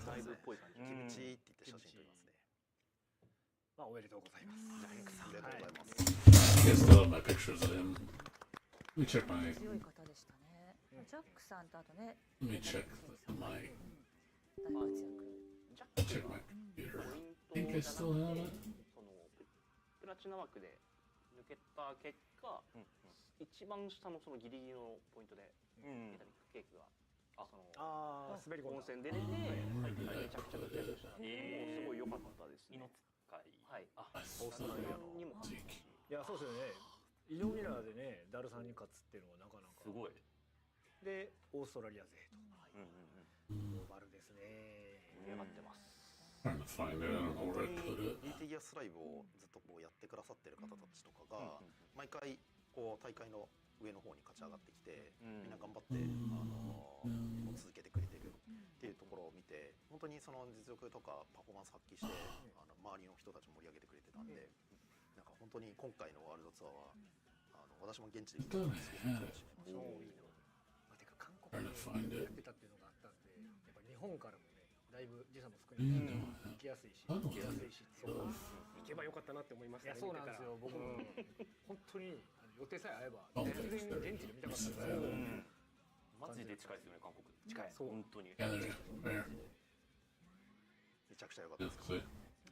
I still have my pictures of him. Let me check my. Let me check my. Check my computer. I think I still have it. プラチナ枠で抜けた結果、一番下のそのギリギリのポイントでメタリックケーキが滑り込んだ温泉で出てめちゃくちゃ活躍した。すごい良かったですね。はい。オーストラリアのにも。いやそうですよね。イオミラーでねダルさんに勝つっていうのはなかなかすごい。でオーストラリア勢と。グローバルですね。盛り上がってます。Trying to find it. I don't know where I put it. イーティギアスライブをずっとこうやってくださってる方たちとかが毎回こう大会の上の方に勝ち上がってきてみんな頑張って続けてくれてるっていうところを見て本当にその実力とかパフォーマンス発揮して周りの人たち盛り上げてくれてたんでなんか本当に今回のワールドツアーは私も現地で見てたんですけど韓国でやってたっていうのがあったんでやっぱ日本からもだいぶ時差も少ないので行きやすいし行けばよかったなって思いましたね。そうなんですよ。僕も本当に予定さえ合えば全然現地で見たかったですよ。マジで近いですよね韓国。近い。本当に。めちゃくちゃ良かったです。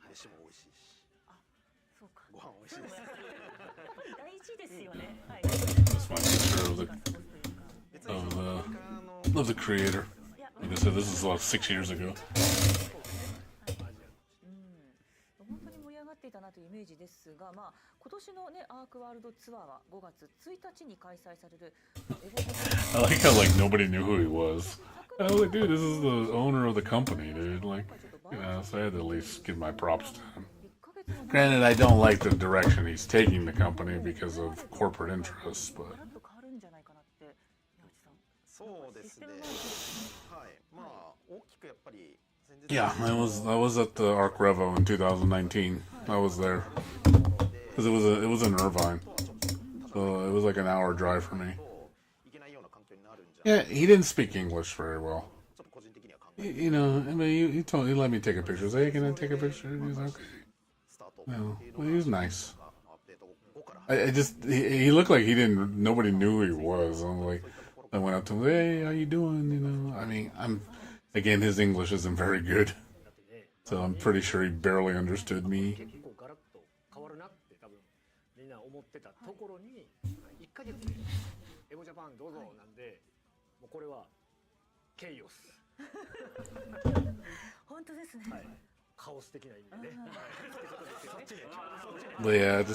飯も美味しいし。あ、そうか。ご飯美味しいです。大事ですよね。はい。 That's my picture of the creator. Like I said, this is like 6 years ago. 本当に盛り上がっていたなというイメージですが、まあ今年のねアークワールドツアーは5月1日に開催される。I like how like nobody knew who he was. I was like, dude, this is the owner of the company, dude. Like, so I had to at least give my props to him. Granted, I don't like the direction he's taking the company because of corporate interests, but そうですね。はい。まあ大きくやっぱり前日 yeah, I was at the Arc Revo in 2019. I was there because it was in Irvine, so it was like an hour drive for me. いけないような環境になるんじゃ Yeah, he didn't speak English very well. ちょっと個人的には考 You know, I mean, he let me take a picture. He said, hey, can I take a picture? And he's like, okay. スタート No, well, he was nice. アップデート5から I just he looked like nobody knew who he was. I'm like, I went up to him, hey, how you doing? You know, I mean, again, his English isn't very good, so I'm pretty sure he barely understood me. 結構ガラッと変わるなって多分みんな思ってたところに1ヶ月でエゴジャパンどうぞなんでもうこれはケイオス本当ですね。カオス的な意味でね。そっちね。 But yeah,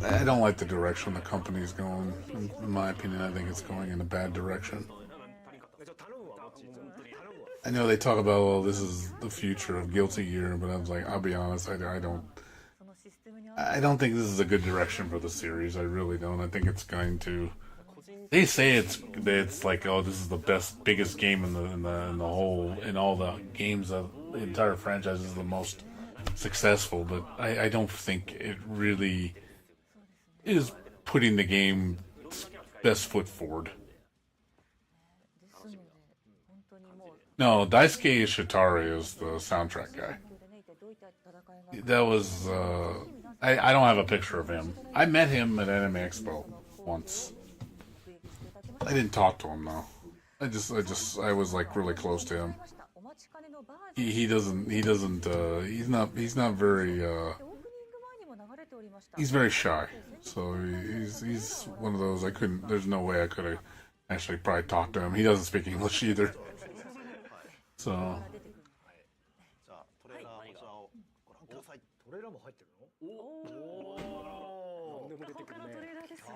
I don't like the direction the company's going. In my opinion, I think it's going in a bad direction. ちょっと頼むわこっち。頼むわ。 I know they talk about, well, this is the future of Guilty Gear, but I was like, I'll be honest, I don't. そのシステムに I don't think this is a good direction for the series. I really don't. I think it's going to. They say it's like, oh, this is the biggest game in all the games of the entire franchise is the most successful, but I don't think it really is putting the game's best foot forward. ですので本当にもう No, Daisuke Ishitari is the soundtrack guy. でね一体どういった戦いが That was I don't have a picture of him. I met him at Anime Expo once. I didn't talk to him though. I was like really close to him. お待ちかねのバージョン He's not very オープニング前にも流れておりました he's very shy. So he's one of those there's no way I could have actually probably talked to him. He doesn't speak English either. So じゃあトレーラーこちらをご覧ください。トレーラーも入ってるの？おお。何でも出てくるね。トレーラーですよ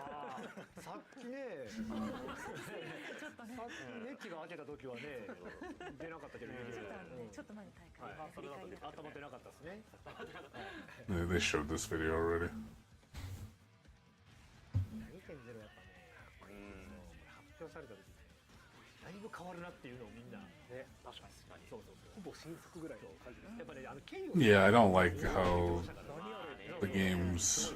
さっきね。ちょっとねさっきネッチが開けた時はね出なかったけどね。ちょっと前の大会はい。振り返りだ頭出なかったですね。 they showed this video already. 2.0やっぱね。これ発表された時ね。だいぶ変わるなっていうのをみんなね。確かに。そうそうそう。ほぼ新作ぐらいの感じです。やっぱねケイオス Yeah, I don't like how the game's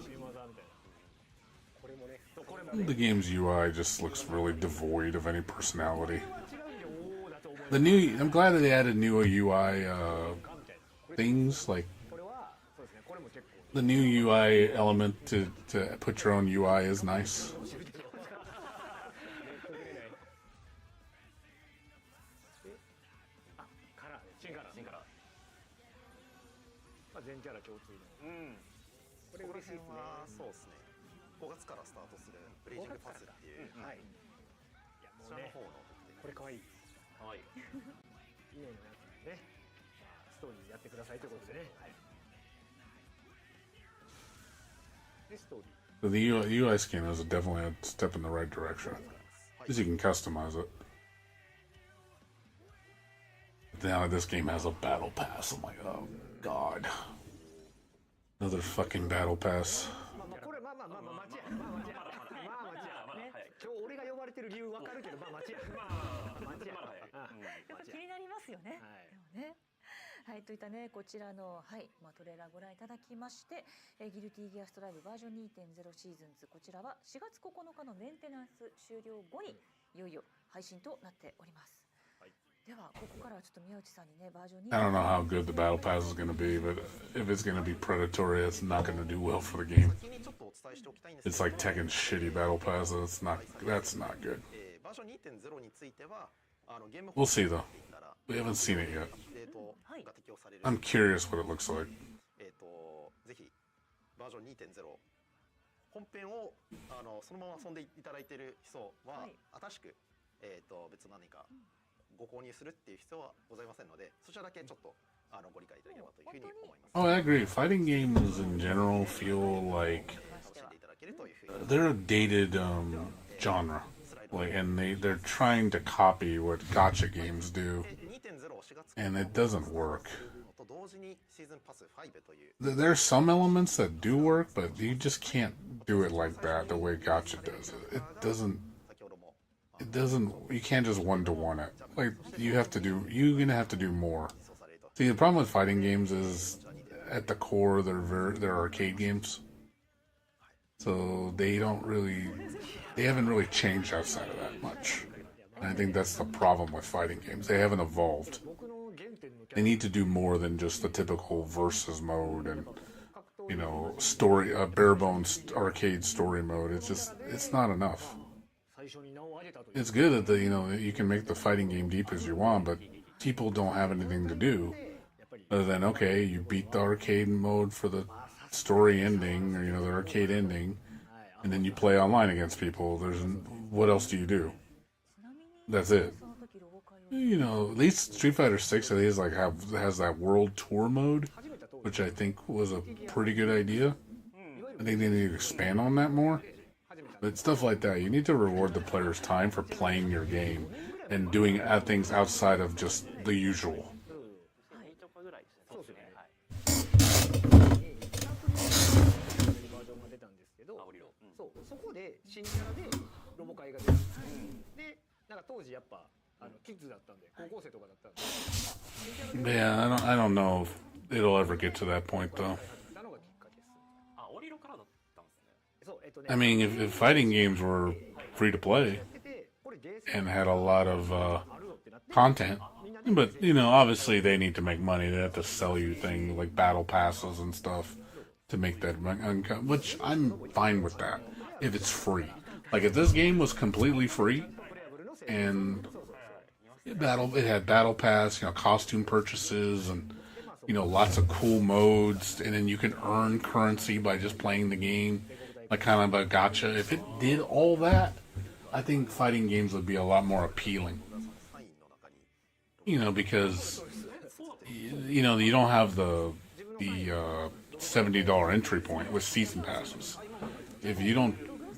これもね。これも the game's UI just looks really devoid of any personality. 違うんでおおだと思います。 I'm glad that they added new UI things like これはそうですね。これも結構 the new UI element to put your own UI is nice. カラーね。新カラー。まあ全キャラ共通の。これこの嬉しいですね。辺はそうですね。5月からスタートするブレイジングパスっていう、はい。いやもうねこちらの方のこれ可愛い。可愛いイネのやつね。ストーリーやってくださいということでね。はい。でストーリー。 The UI skin is definitely a step in the right direction. At least you can customize it. Now this game has a battle pass. I'm like, oh god. Another fucking battle pass. まあこれまあ待ちや。まあ待ちや。ね。今日俺が呼ばれてる理由わかるけどまあ待ちや。待ちや。やっぱ気になりますよね、はいでもねはいといったねこちらのトレーラーご覧いただきましてギルティギアストライブバージョン 2.0 シーズン2こちらは4月9日のメンテナンス終了後にいよいよ配信となっております、ではここからはちょっと宮内さんにねバージョン I don't know how good the battle pass is going to be, but if it's going to be predatory, it's not going to do well for the game. 先にちょっとお伝えしておきたいんです It's like Tekken's shitty battle pass. That's not good. バージョン 2.0 についてはゲーム We'll see though. から We haven't seen it yet. アップデートが適用される I'm curious what it looks like. ぜひバージョン 2.0 本編をそのまま遊んでいただいている人は、新しく、別の何かご購入するっていう必要はございませんので、そちらだけちょっとご理解いただければというふうに思います。 Oh, I agree. Fighting games in general feel like 楽しんでいただけるというふうに they're a dated genre. スライ Like, and they're trying to copy what gacha games do, 2.0 を4月 and it doesn't work. と同時にシーズンパス5という There's some elements that do work, but you just can't do it like that the way gacha does it. It doesn't. 先ほども It doesn't. You can't just one-to-one it. Like, you're gonna have to do more. See, the problem with fighting games is, at the core, they're arcade games. So they haven't really changed outside of that much. And I think that's the problem with fighting games. They haven't evolved. 僕の原点のキャ They need to do more than just the typical versus mode and, story, bare bones arcade story mode. It's not enough. 最初に名を挙げたという It's good that you can make the fighting game deep as you want, but people don't have anything to do other than, okay, you beat the arcade mode for the story ending or the arcade ending, and then you play online against people. What else do you do? That's it. At least Street Fighter 6 at least has that world tour mode, which I think was a pretty good idea. I think they need to expand on that more. But stuff like that, you need to reward the player's time for playing your game and doing things outside of just the usual. とかぐらいですね。はい。バージョンが出たんですけど、そこで新キャラでロボ会が出たんですで、なんか当時やっぱキッズだったんで、高校生とかだったんで、 Yeah, I don't know if it'll ever get to that point though. たのがきっかけです。あ、オリロからだったんですね。そう、I mean, if fighting games were free to play これゲーセン and had a lot of あるよってなって、 content, but obviously they need to make money. They have to sell you things like battle passes and stuff to make that, which I'm fine with that if it's free. Like if this game was completely free and it had battle pass, costume purchases and lots of cool modes, and then you can earn currency by just playing the game, like kind of a gacha. If it did all that, I think fighting games would be a lot more appealing. Because you don't have the $70 entry point with season passes. If you don't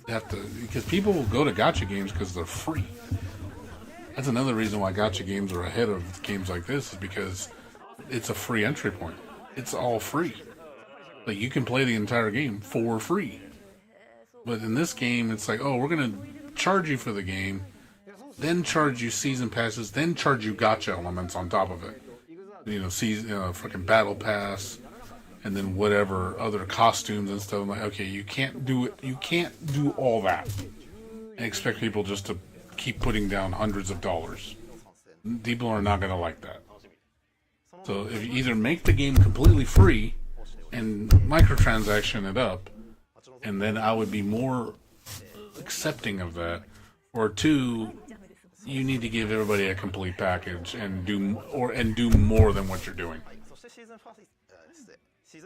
have to, because people will go to gacha games because they're free. That's another reason why gacha games are ahead of games like this, is because it's a free entry point. It's all free. Like you can play the entire game for free. But in this game, it's like, oh, we're gonna charge you for the game, then charge you season passes, then charge you gacha elements on top of it. Fucking battle pass, and then whatever other costumes and stuff. I'm like, okay, you can't do it. You can't do all that and expect people just to keep putting down hundreds of dollars. People are not gonna like that. So if you either make the game completely free and microtransaction it up, and then I would be more accepting of that, or two, you need to give everybody a complete package and do more than what you're doing. そしてシーズン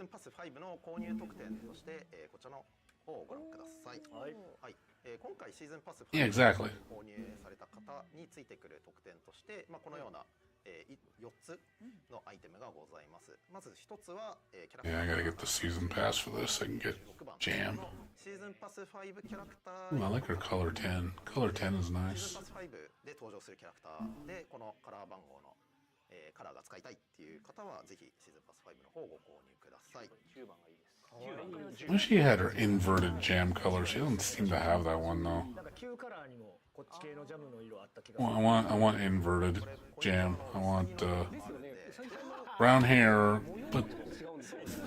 パス5の購入特典として、こちらの方をご覧ください。はい。今回シーズンパス5 Yeah, exactly. 購入された方についてくる特典として、このような4つのアイテムがございます。まず1つはキャラクター Yeah, I gotta get the season pass for this. I can get Jam. シーズンパス5キャラクタ Ooh, ー I like her color 10. Color 10 is シーズン nice. パス5で登場するキャラクターでこのカラー番号の、カラーが使いたいっていう方はぜひシーズンパス5の方をご購入ください。 10番がいいです。10番がいいです。 I wish she had her inverted Jam color. She doesn't seem to have that one though. なんか旧カラーにもこっち系のジャムの色あった気が Well, I want inverted Jam. I want brown hair, but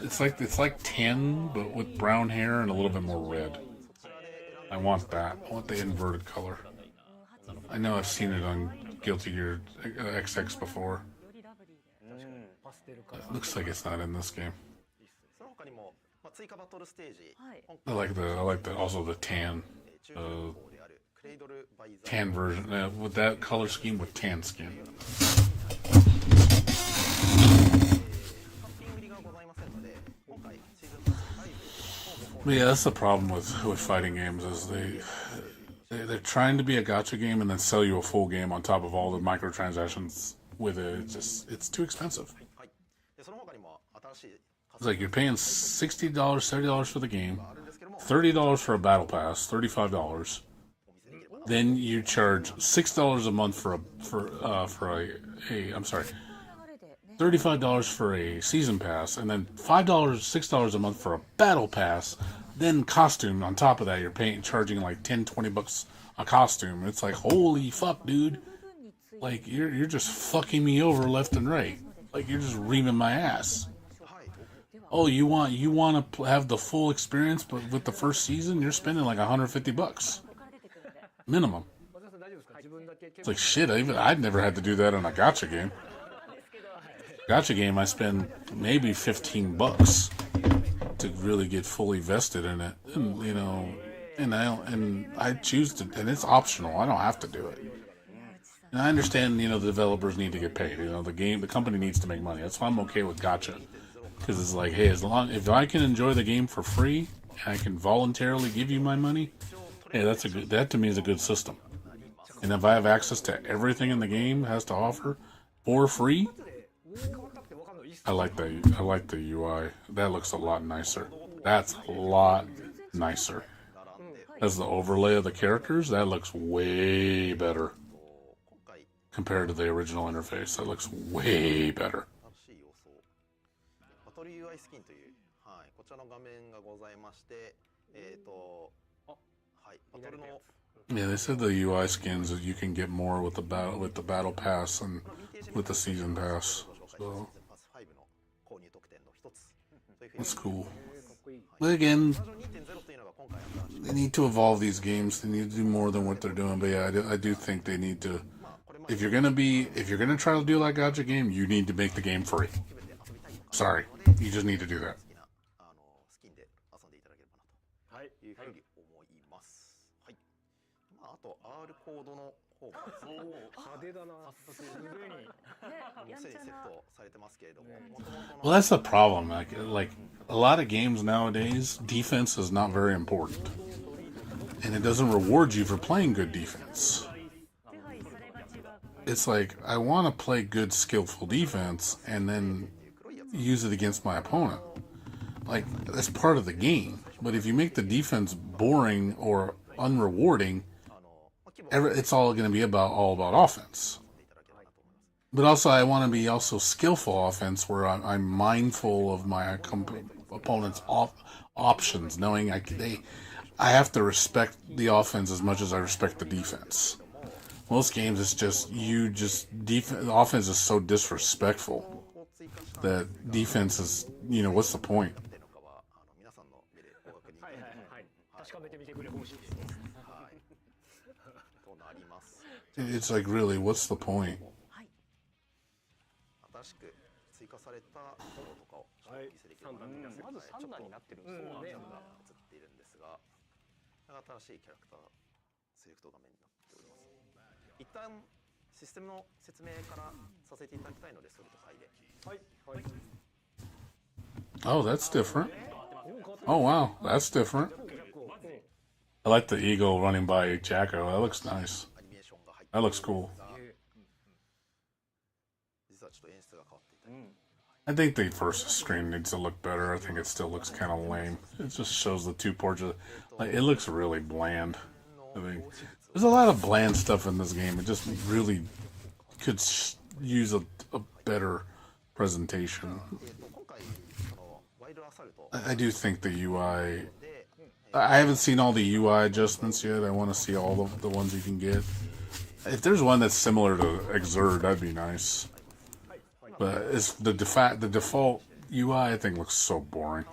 it's like 10, but with brown hair and a little bit more red. I want that. I want the inverted color. I know I've seen it on Guilty Gear XX before. It looks like it's not in this game. その他にも、追加バトルステージ、 I like also the tan, 中級方であるクレイドルバイザー tan version with that color scheme with tan skin. ピン売りがございませんので、今回シーズンパス5 But yeah, that's the problem with fighting games is they're trying to be a gacha game and then sell you a full game on top of all the microtransactions with it. It's too expensive. はい。でその他にも新しい It's like you're paying $60, $70 for the game, $30 for a battle pass, $35, then you charge $6 a month for I'm sorry, $35 for a season pass, and then $6 a month for a battle pass. Then costume on top of that, you're charging like $10-20 a costume. It's like, holy fuck, dude! Like you're just fucking me over left and right. Like you're just reaming my ass. Oh, you want to have the full experience, but with the first season, you're spending like $150 minimum. It's like shit. I'd never had to do that in a gacha game. Gacha game, I spend maybe $15 to really get fully vested in it, and, you know, and I choose to, and it's optional. I don't have to do it. And I understand, you know, the developers need to get paid. You know, the company needs to make money. That's why I'm okay with gacha, because it's like, hey, if I can enjoy the game for free, and I can voluntarily give you my money, hey, that to me is a good system. And if I have access to everything in the game has to offer for free, I like the UI. That looks a lot nicer. That's a lot nicer. As the overlay of the characters, that looks way better compared to the original interface. That looks way better. バトル UI スキンという、はい、こちらの画面がございまして、はい、バトルの Yeah, they said the UI skins that you can get more with the battle pass and with the season pass. So that's cool. But again, they need to evolve these games. They need to do more than what they're doing. But yeah, I do think they need to. If you're gonna try to do like gacha game, you need to make the game free. Sorry, you just need to do that. スキンで遊んでいただければなというふうに思います。はい。まああと R コードの方もですね。派手だな。すごいに。もうすでにセットされてますけれども、元々の Well, that's the problem. Like a lot of games nowadays, defense is not very important, and it doesn't reward you for playing good defense. It's like I want to play good, skillful defense, and then use it against my opponent. Like that's part of the game. But if you make the defense boring or unrewarding, it's all going to be all about offense. But also, I want to be also skillful offense, where I'm mindful of my opponent's options, knowing I have to respect the offense as much as I respect the defense. Most games, it's just the offense is so disrespectful that defense is, you know, what's the point? It's like, really, what's the point? 新しく追加されたところとかをちょっとお見せできればなと思います。まず3段になってるんですよ。ね、映っているんですが、新しいキャラクターセレクト画面になっております。一旦システムの説明からさせていただきたいので、それと書いて。はいはい。 Oh, that's different. Oh, wow, that's different. I like the eagle running by Jacko. That looks nice. That looks cool. I think the first screen needs to look better. I think it still looks kind of lame. It just shows the two ports. Like, it looks really bland. I think there's a lot of bland stuff in this game. It just really could use a better presentation. I do think the UI... I haven't seen all the UI adjustments yet. I want to see all of the ones you can get. If there's one that's similar to Exert, that'd be nice. But it's the default UI, I think, looks so boring.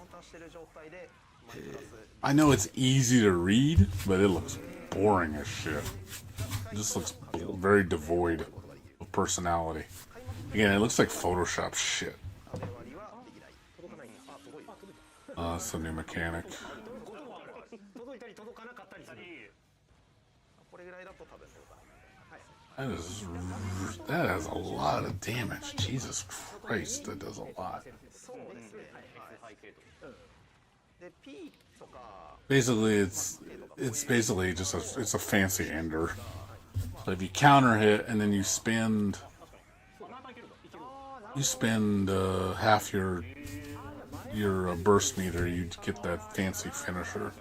I know it's easy to read, but it looks boring as shit. It just looks very devoid of personality. Again, it looks like Photoshop shit. That's a new mechanic. That has a lot of damage. Jesus Christ, that does a lot. Basically, it's basically just a fancy ender. But if you counter hit and then you spend half your burst meter, you get that fancy finisher.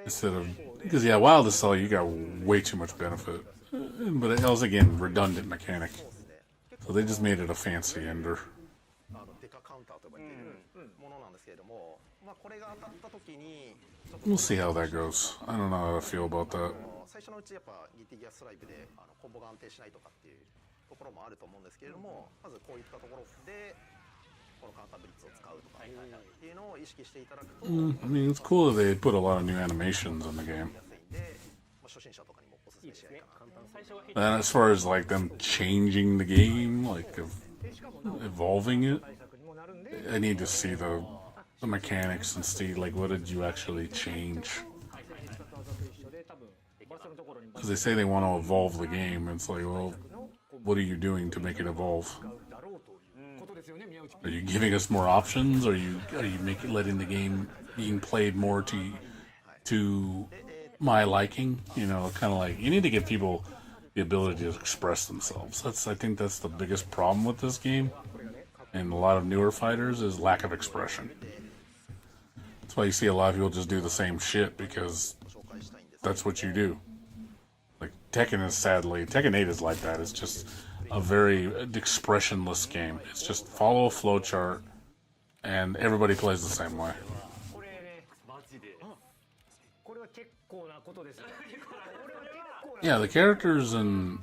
Instead of Because yeah, Wild Assault, you got way too much benefit, but it was again redundant mechanic. So they just made it a fancy ender. デカカウンターと呼ばれているものなんですけれども、まあこれが当たった時に We'll see how that goes. I don't know how I feel about that. 最初のうちやっぱギティギアスライブでコンボが安定しないとかっていうところもあると思うんですけれども、まずこういったところでこのカウンターブリッツを使うとかっていうのを意識していただくと、 I mean, it's cool that they put a lot of new animations in the game. 安いんで、まあ初心者とかにもおすすめしないかな。 And as far as like them changing the game, like evolving it, I need to see the mechanics and see like what did you actually change. Because they say they want to evolve the game. It's like, well, what are you doing to make it evolve? Are you giving us more options? Are you letting the game being played more to my liking? You know, kind of like you need to give people the ability to express themselves. I think that's the biggest problem with this game, and a lot of newer fighters is lack of expression. That's why you see a lot of people just do the same shit because that's what you do. Like Tekken is Tekken 8 is like that. It's just a very expressionless game. It's just follow a flowchart, and everybody plays the same way. Yeah, the characters in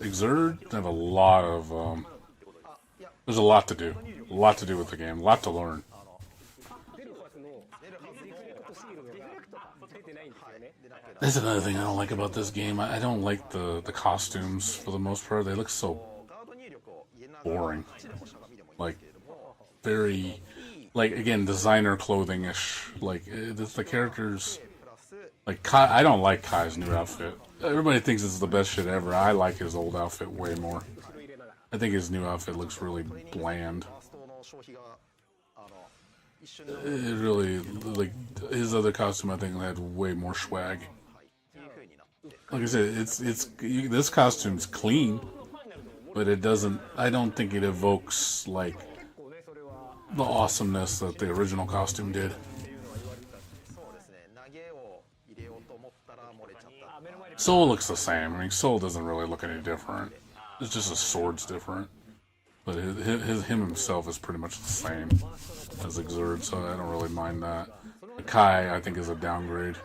Exurd have a lot of there's a lot to do with the game, a lot to learn. That's another thing I don't like about this game. I don't like the costumes for the most part. They look so boring. Like, very, like, again, designer clothing-ish. Like, the characters, like, Kai, I don't like Kai's new outfit. Everybody thinks it's the best shit ever. I like his old outfit way more. I think his new outfit looks really bland. It really, like, his other costume, I think, had way more swag. Like I said, this costume's clean, but it doesn't, I don't think it evokes, like, the awesomeness that the original costume did. Soul looks the same. I mean, Soul doesn't really look any different. It's just his sword's different. But him himself is pretty much the same as Exurd, so I don't really mind that. Kai, I think, is a downgrade.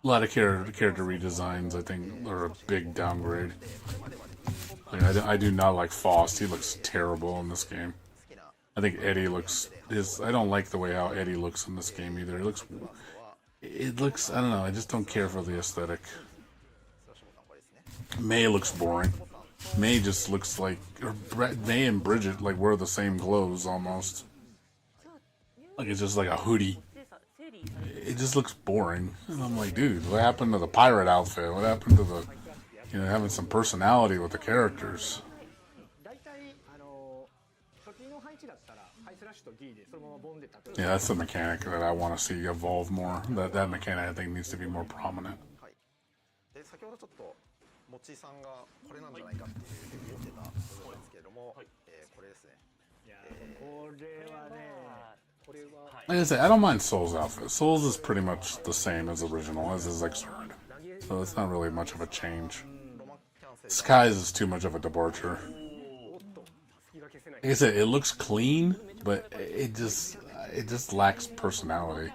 A lot of character redesigns, I think, are a big downgrade. Like, I do not like Faust. He looks terrible in this game. I think Eddie looks... I don't like the way how Eddie looks in this game either. It looks... I don't know. I just don't care for the aesthetic. May looks boring. May just looks like... May and Bridget, like, wear the same clothes, almost. Like, it's just like a hoodie. It just looks boring. And I'm like, dude, what happened to the pirate outfit? What happened to the... You know, having some personality with the characters? Yeah, that's the mechanic that I want to see evolve more. That mechanic, I think, needs to be more prominent. もちさんがこれなんじゃないかって言ってた部分ですけれども、これですね。Like I said, I don't mind Soul's outfit. Soul's is pretty much the same as original, as his Exurd. So it's not really much of a change. Sky's is too much of a departure. Like I said, it looks clean, but it just lacks personality.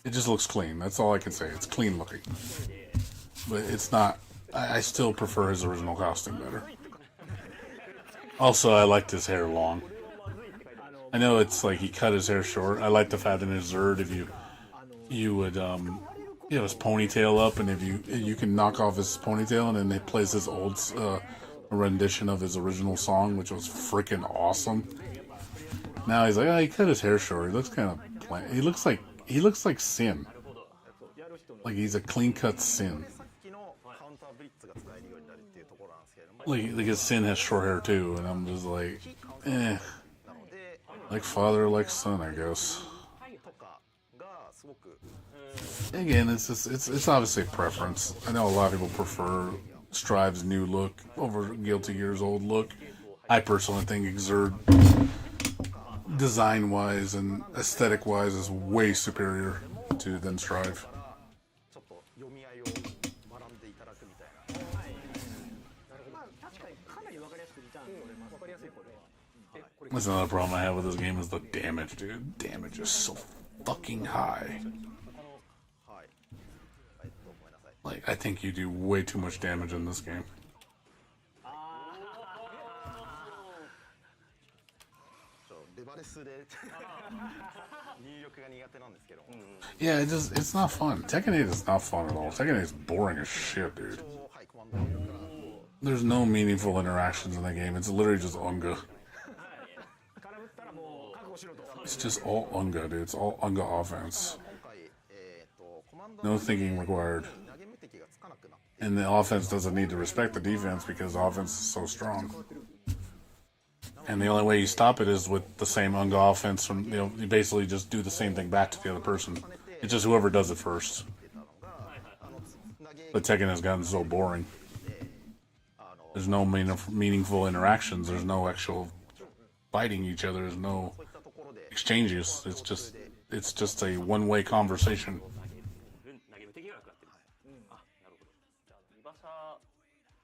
It just looks clean. That's all I can say. It's clean looking. But it's not... I still prefer his original costume better. Also, I liked his hair long. I know it's like he cut his hair short. I like the fact that in his Zerd, if you would you know, his ponytail up, and if you can knock off his ponytail, and then he plays his old rendition of his original song, which was freaking awesome. Now he's like, oh, he cut his hair short. He looks kind of plain. He looks like Sin. Like he's a clean cut Sin. Like his Sin has short hair too, and I'm just like, eh. Like father, like son, I guess. Again, it's obviously a preference. I know a lot of people prefer Strive's new look over Guilty Gear's old look. I personally think Exurd design-wise and aesthetic-wise is way superior to than Strive. ちょっと読み合いを学んでいただくみたいな。まあ確かにかなり分かりやすくリターン取れます。分かりやすいこれは。これ That's another problem I have with this game is the damage, dude. Damage is so fucking high. はい。ごめんなさい。 Like, I think you do way too much damage in this game. レバレスで入力が苦手なんですけども。 Yeah, it's not fun. Tekken 8 is not fun at all. Tekken 8 is boring as shit, dude. はい、コマンド入力から。 There's no meaningful interactions in that game. It's literally just Unga. 空振ったらもう覚悟しろと。 It's just all Unga, dude. It's all Unga offense. 今回コマンド No thinking required. 投げ目的がつかなくなって。 And the offense doesn't need to respect the defense because the offense is so strong. And the only way you stop it is with the same Unga offense. From you basically just do the same thing back to the other person. It's just whoever does it first. But Tekken has gotten so boring. There's no meaningful interactions. There's no actual fighting each other. There's no exchanges. It's just a one-way conversation. 投げ目的が楽になってる。あ、なるほど。じゃあリバサー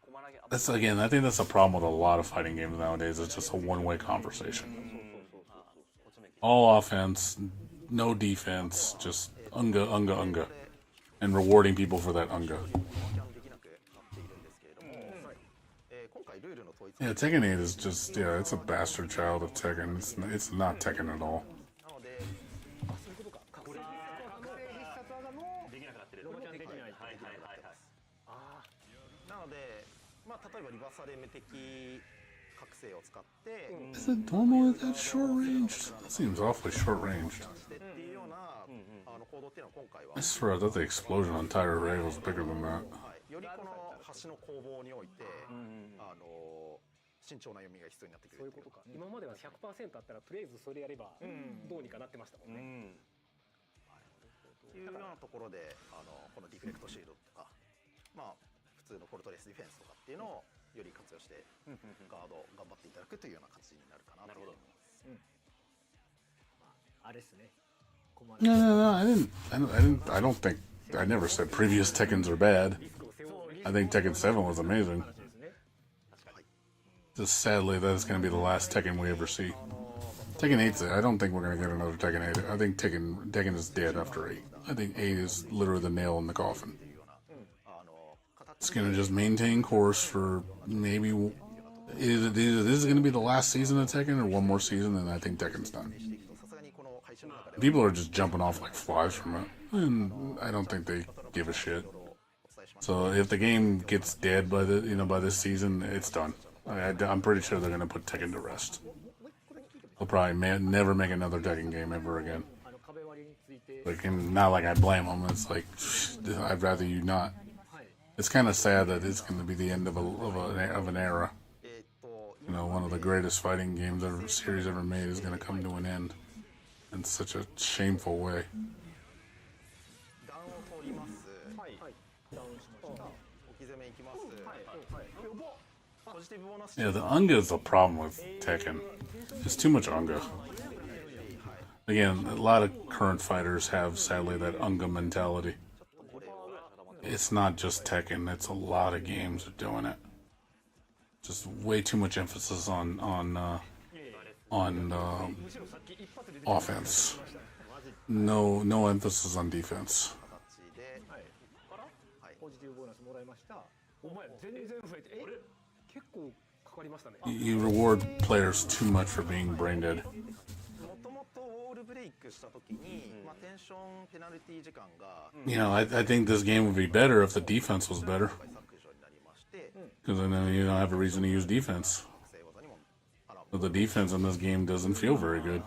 駒投げ That's again, I think that's a problem with a lot of fighting games nowadays. It's just a one-way conversation. All offense, no defense, just Unga, Unga, Unga. And rewarding people for that Unga. できなくなっているんですけれども、今回ルールの統一 Yeah, Tekken 8 is just, yeah, it's a bastard child of Tekken. It's not Tekken at all. なので、そういうことか。覚醒必殺技もできなくなってる。ロボちゃんできない。はいはいはいはい。あなので、まあ例えばリバサレメ的覚醒を使って、 Is it normally that short ranged? That seems awfully short ranged. してっていうような行動っていうのは今回は、 I swear I thought the explosion on Tyre Ray was bigger than that. はい、よりこの橋の攻防において、慎重な読みが必要になってくる。そういうことか。今までは 100% あったらとりあえずそれやればどうにかなってましたもんね。っていうようなところでこのディフレクトシールドとか、まあ普通のフォルトレスディフェンスとかっていうのをより活用してガードを頑張っていただくというような形になるかなと思います。あれですね。 No, no, no. I don't think. I never said previous Tekkens are bad. I think Tekken 7 was amazing. Just sadly, that is going to be the last Tekken we ever see. Tekken 8, I don't think we're going to get another Tekken 8. I think Tekken is dead after 8. I think 8 is literally the nail in the coffin. It's going to just maintain course for maybe... Either this is going to be the last season of Tekken or one more season, and I think Tekken's done. People are just jumping off like flies from it, and I don't think they give a shit. So if the game gets dead by by this season, it's done. I'm pretty sure they're gonna put Tekken to rest. They'll probably never make another Tekken game ever again. Like, and not like I blame them. It's like I'd rather you not. It's kind of sad that it's gonna be the end of an era. You know, one of the greatest fighting games series ever made is gonna come to an end. In such a shameful way. Yeah, the Unga is the problem with Tekken. There's too much Unga. Again, a lot of current fighters have, sadly, that Unga mentality. It's not just Tekken, it's a lot of games are doing it. Just way too much emphasis on offense. No emphasis on defense. You reward players too much for being brain dead. You know, I think this game would be better if the defense was better. Because then you don't have a reason to use defense. But the defense in this game doesn't feel very good.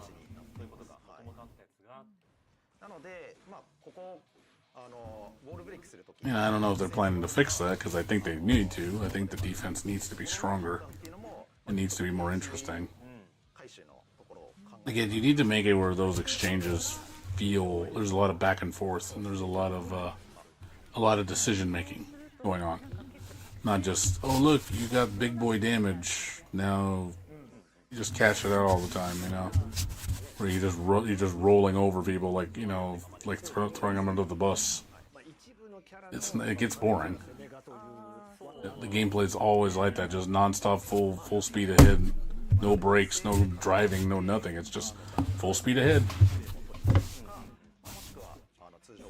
Yeah, I don't know if they're planning to fix that, because I think they need to. I think the defense needs to be stronger. It needs to be more interesting. Again, you need to make it where those exchanges feel there's a lot of back and forth, and there's a lot of decision making going on. Not just, oh look, you got big boy damage. Now You just catch it out all the time, you know. Where you're just rolling over people like, you know, like throwing them under the bus. It gets boring. The gameplay's always like that, just non-stop, full speed ahead, no brakes, no driving, no nothing. It's just full speed ahead.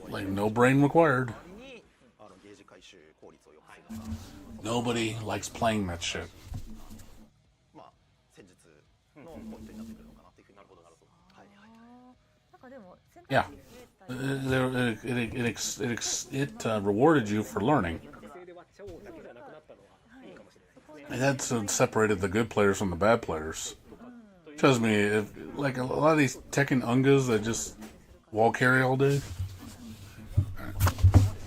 Like no brain required. Nobody likes playing that shit. Yeah, it rewarded you for learning. And that's separated the good players from the bad players. Trust me, if like a lot of these Tekken Ungas that just wall carry all day.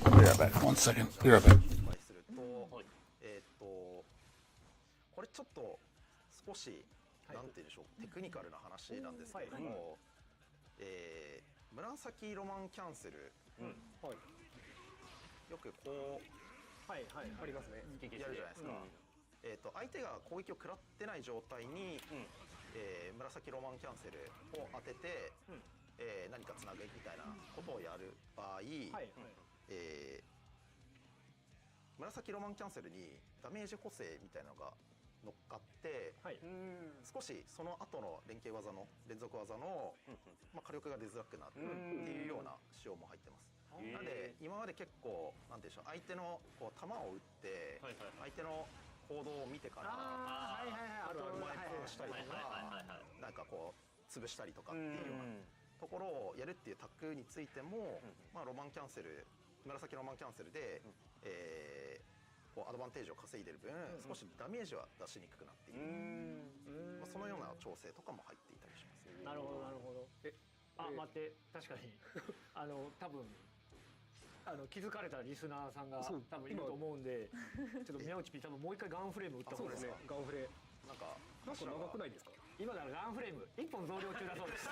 Be right back. 1 second. Be right back. これちょっと少しなんて言うんでしょう、テクニカルな話なんですけれども、紫ロマンキャンセル、よくこう、はいはいありますね。やるじゃないですか。相手が攻撃を食らってない状態に、紫ロマンキャンセルを当てて、何かつなげみたいなことをやる場合、紫ロマンキャンセルにダメージ補正みたいなのが乗っかって、少しその後の連続技の、火力が出づらくなるっていうような仕様も入ってます。なので今まで結構なんていうんでしょう、相手のこう弾を打って相手の行動を見てからあと前こうしたりとかなんかこう潰したりとかっていうようなところをやるっていうタックについても、ロマンキャンセル、紫ロマンキャンセルで、こうアドバンテージを稼いでる分、少しダメージは出しにくくなっている、そのような調整とかも入っていたりします。なるほどなるほど。待って確かに多分気づかれたリスナーさんが多分いると思うんで、ちょっと宮内 P 多分もう一回ガンフレーム打った方がいいですね。ガンフレなんか長くないですか？今からガンフレーム1本増量中だそうです。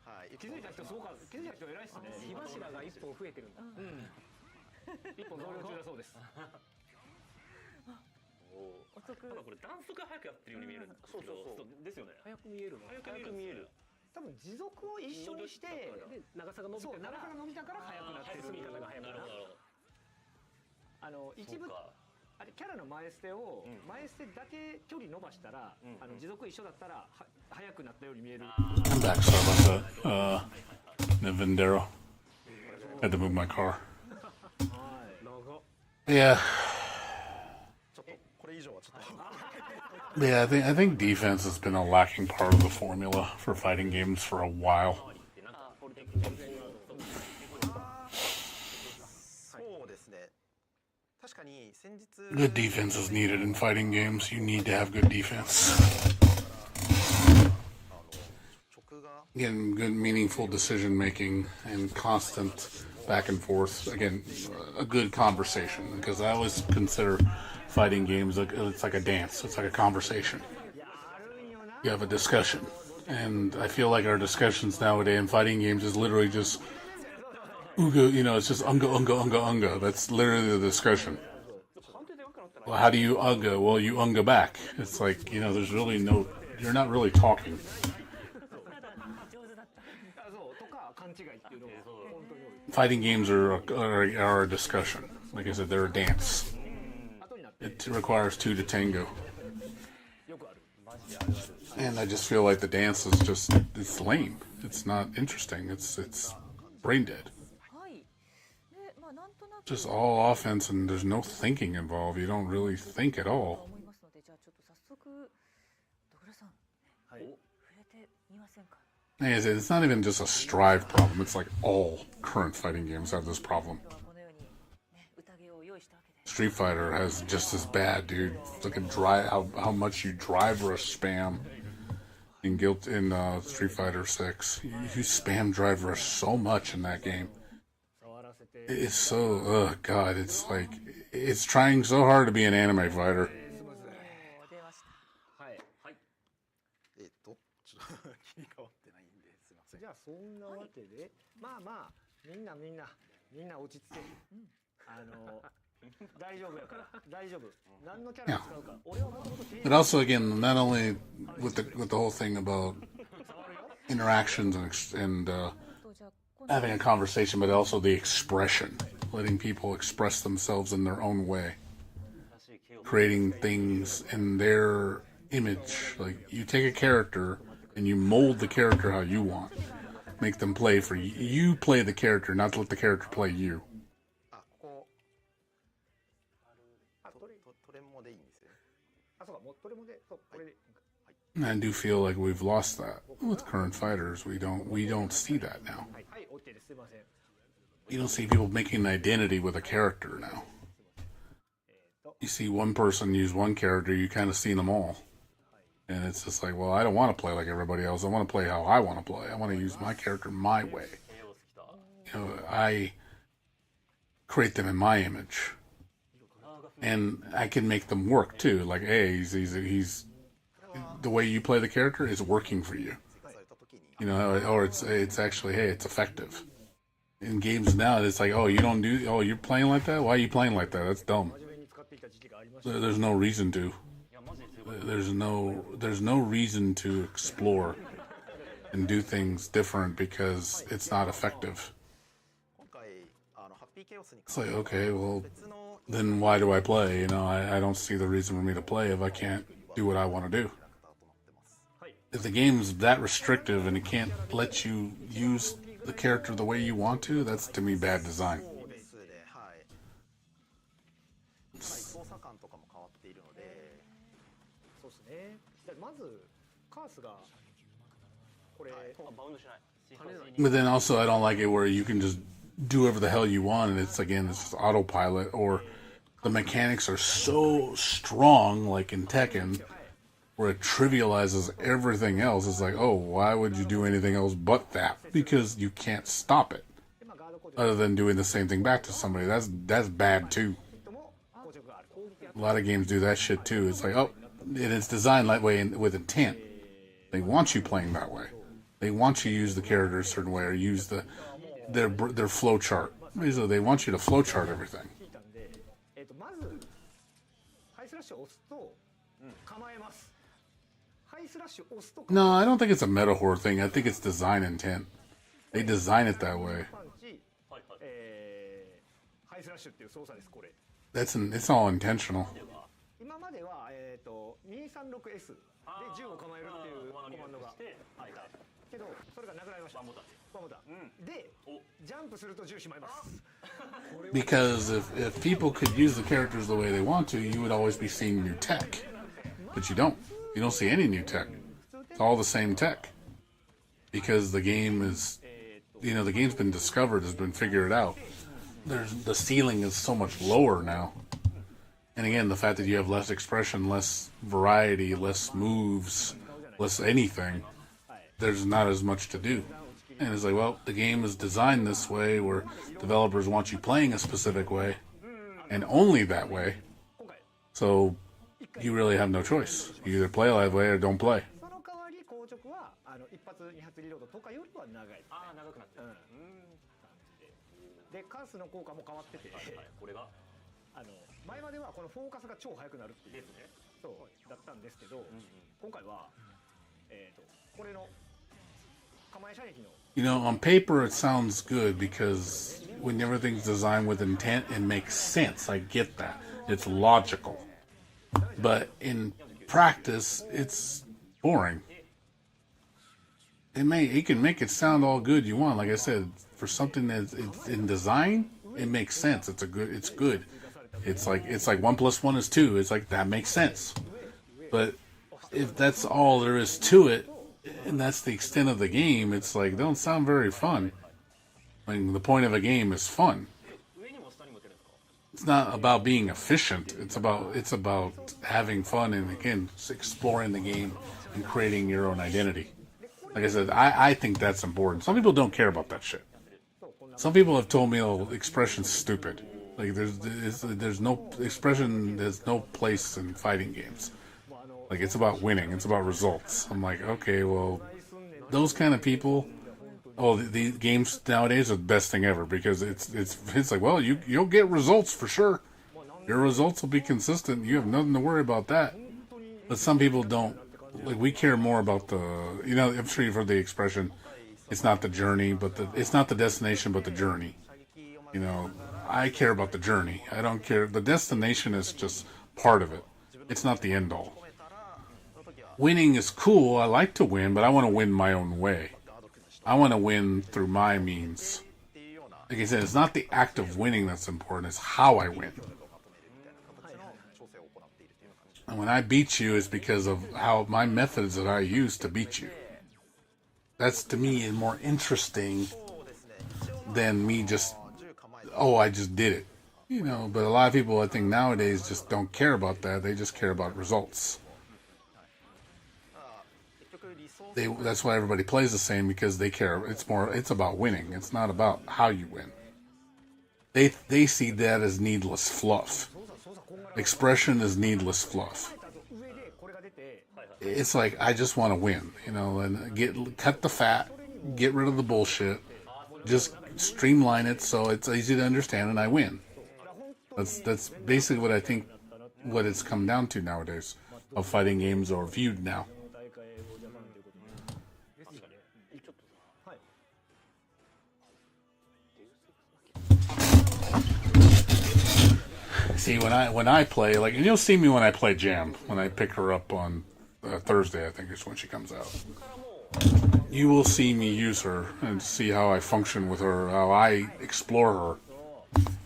はい、気づいた人すごかった。気づいた人偉いっすね。火柱が1本増えてるんだ。1本増量中だそうです。お得。ただこれ弾速が速くやってるように見えるんですけど、そうですよね。速く見えるの。速く見える。多分持続を一緒にしてで長さが伸びたから速くなってる。進み方が速くなる。一部あれキャラの前捨てを前捨てだけ距離伸ばしたら持続一緒だったら速くなったように見える。I'm back. Sorry about that. Navindero. Had to move my car. Yeah. Yeah, I think defense has been a lacking part of the formula for fighting games for a while. Good defense is needed in fighting games. You need to have good defense. Again, good meaningful decision making and constant back and forth. Again, a good conversation, because I always consider fighting games, it's like a dance. It's like a conversation. You have a discussion. And I feel like our discussions nowadays in fighting games is literally just Uga, you know, it's just unga. That's literally the discussion. Well, how do you unga? Well, you unga back. It's like, you know, there's really no, you're not really talking. Fighting games are a discussion. Like I said, they're a dance. It requires two to tango. And I just feel like the dance is just, it's lame. It's not interesting. It's brain dead. Just all offense and there's no thinking involved. You don't really think at all. It's not even just a Strive problem. It's like all current fighting games have this problem. Street Fighter has just as bad, dude. Look at how much you drive rush spam in Street Fighter 6. You spam drive rush so much in that game. It's so, oh god, it's like, it's trying so hard to be an anime fighter. じゃあそんなわけで、まあみんな落ち着け。大丈夫やから大丈夫何のキャラ使うか俺はもともと But also, again, not only with the whole thing about interactions and having a conversation, but also the expression, letting people express themselves in their own way, creating things in their image. Like you take a character and you mold the character how you want, make them play for you. You play the character, not let the character play you. あここトレモでいいんですよね。あそうかもうトレモでそうこれで And I do feel like we've lost that with current fighters. We don't see that now. はいはい OK ですすいません You don't see people making an identity with a character now. You see one person use one character, you kind of see them all. And it's just like, well, I don't want to play like everybody else. I want to play how I want to play. I want to use my character my way. You know, I create them in my image. And I can make them work too. Like, hey, he's the way you play the character is working for you. You know, or it's actually, hey, it's effective. In games now, it's like, oh, you're playing like that? Why are you playing like that? That's dumb. 真面目に使っていた時期がありました There's no reason to. There's no reason to explore and do things different because it's not effective. 今回ハッピーケオスに It's like, okay, well, 別の then why do I play? You know, I don't see the reason for me to play if I can't do what I want to do. キャラクターとなってます。 If the game's that restrictive and it can't let you use the character the way you want to, that's to me bad design. そうですねはい。操作感とかも変わっているので。そうですねでまずカースがこれあバウンドしない But then also, I don't like it where you can just do whatever the hell you want, and it's just autopilot, or the mechanics are so strong, like in Tekken, where it trivializes everything else. It's like, oh, why would you do anything else but that? Because you can't stop it, でまあガードコー other than doing the same thing back to somebody. That's bad too. ドも硬直がある攻撃 A lot of games do that shit too. It's like, oh, and it's designed that way with intent. They want you playing that way. They want you to use the character a certain way or use their flow chart. Basically, they want you to flow chart everything. 聞いたんでまずハイスラッシュを押すと構えますハイスラッシュ押すと No, I don't think it's a meta horror thing. I think it's design intent. They design it that way. パンチハイスラッシュっていう操作ですこれ It's all intentional. 今までは236S で銃を構えるっていうコマンドがけどそれがなくなりましたワンボタンでジャンプすると銃しまいます Because if people could use the characters the way they want to, you would always be seeing new tech. But you don't. You don't see any new tech. It's all the same tech. Because the game is, the game's been discovered, has been figured out. The ceiling is so much lower now. And again, the fact that you have less expression, less variety, less moves, less anything, there's not as much to do. And it's like, well, the game is designed this way where developers want you playing a specific way and only that way. So you really have no choice. You either play that way or don't play. その代わり硬直は一発二発リロードとかよりは長いああ長くなってるでカースの効果も変わっててこれが前まではこのフォーカスが超速くなるっていうそうだったんですけど今回はこれの構え射撃の On paper it sounds good because when everything's designed with intent, it makes sense. I get that. It's logical. But in practice, it's boring. It can make it sound all good you want. Like I said, for something that's in design, it makes sense. It's good. It's like 1 + 1 is 2. It's like that makes sense. But if that's all there is to it, and that's the extent of the game, it's like, they don't sound very fun. I mean, the point of a game is fun. It's not about being efficient. It's about having fun and, again, exploring the game and creating your own identity. Like I said, I think that's important. Some people don't care about that shit. Some people have told me, oh, expression's stupid. Like, there's no expression, there's no place in fighting games. Like, it's about winning. It's about results. I'm like, okay, well, those kind of people. Oh, the games nowadays are the best thing ever because it's like, well, you'll get results for sure. Your results will be consistent. You have nothing to worry about that. But some people don't. Like, we care more about the, you know, I'm sure you've heard the expression, it's not the journey, but it's not the destination, but the journey. You know, I care about the journey. I don't care. The destination is just part of it. It's not the end all. Winning is cool. I like to win, but I want to win my own way. I want to win through my means. Like I said, it's not the act of winning that's important. It's how I win. And when I beat you, it's because of how my methods that I use to beat you. That's, to me, is more interesting than me just, oh, I just did it. You know, but a lot of people, I think, nowadays just don't care about that. They just care about results. That's why everybody plays the same, because they care. It's about winning. It's not about how you win. They see that as needless fluff. Expression is needless fluff. It's like, I just want to win, you know, and cut the fat, get rid of the bullshit, just streamline it so it's easy to understand, and I win. That's basically what I think, what it's come down to nowadays of fighting games, or viewed now. See, when I play, like, and you'll see me when I play Jam, when I pick her up on Thursday, I think is when she comes out. You will see me use her and see how I function with her, how I explore her,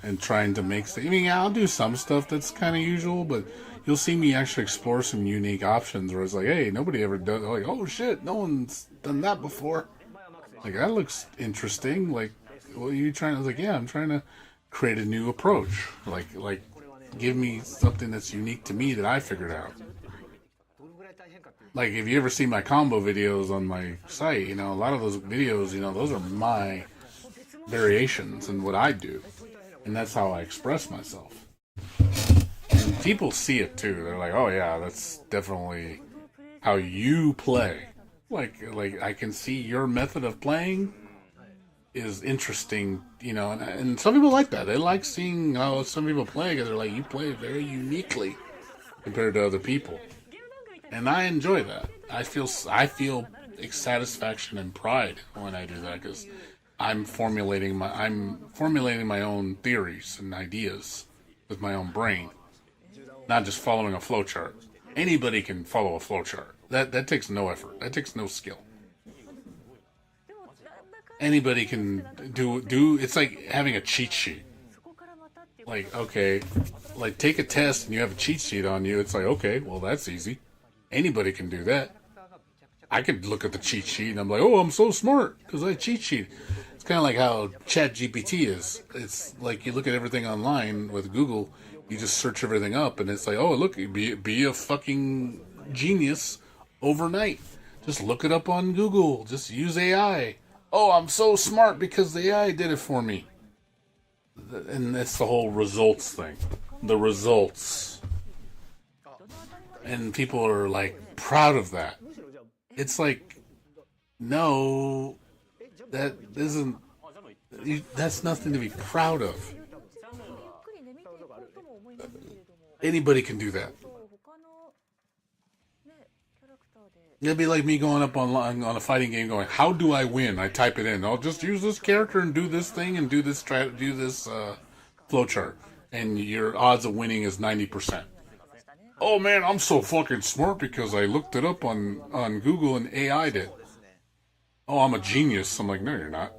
and trying to make stuff. I mean, I'll do some stuff that's kind of usual, but you'll see me actually explore some unique options where it's like, hey, nobody ever does. Like, oh shit, no one's done that before. Like, that looks interesting. Like, what are you trying to? I was like, yeah, I'm trying to create a new approach. Like, give me something that's unique to me that I figured out. Like, if you ever see my combo videos on my site, you know, a lot of those videos, you know, those are my variations and what I do. And that's how I express myself. And people see it too. They're like, oh yeah, that's definitely how you play. Like I can see your method of playing is interesting, you know, and some people like that. They like seeing how some people play, because they're like, you play very uniquely compared to other people. And I enjoy that. I feel satisfaction and pride when I do that, because I'm formulating my own theories and ideas with my own brain, not just following a flowchart. Anybody can follow a flowchart. That takes no effort. That takes no skill. Anybody can do. It's like having a cheat sheet. Like, okay, like take a test and you have a cheat sheet on you. It's like, okay, well, that's easy. Anybody can do that. I could look at the cheat sheet and I'm like, oh, I'm so smart because I cheat sheet. It's kind of like how ChatGPT is. It's like you look at everything online with Google, you just search everything up, and it's like, oh, look, be a fucking genius overnight. Just look it up on Google. Just use AI. Oh, I'm so smart because the AI did it for me. And that's the whole results thing. The results. And people are like proud of that. It's like, no, that isn't, that's nothing to be proud of. Anybody can do that. It'd be like me going up online on a fighting game going, how do I win? I type it in. I'll just use this character and do this thing and do this flowchart. And your odds of winning is 90%. Oh man, I'm so fucking smart because I looked it up on Google and AI'd it. Oh, I'm a genius. I'm like, no, you're not.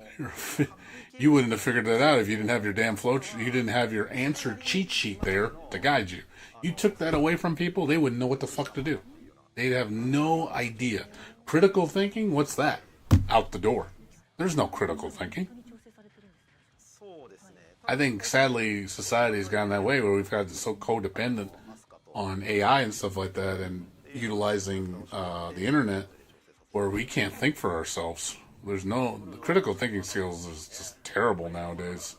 You wouldn't have figured that out if you didn't have your damn flowchart. You didn't have your answer cheat sheet there to guide you. You took that away from people, they wouldn't know what the fuck to do. They'd have no idea. Critical thinking, what's that? Out the door. There's no critical thinking. I think, sadly, society's gone that way where we've got so codependent on AI and stuff like that, and utilizing the internet, where we can't think for ourselves. The critical thinking skills is just terrible nowadays.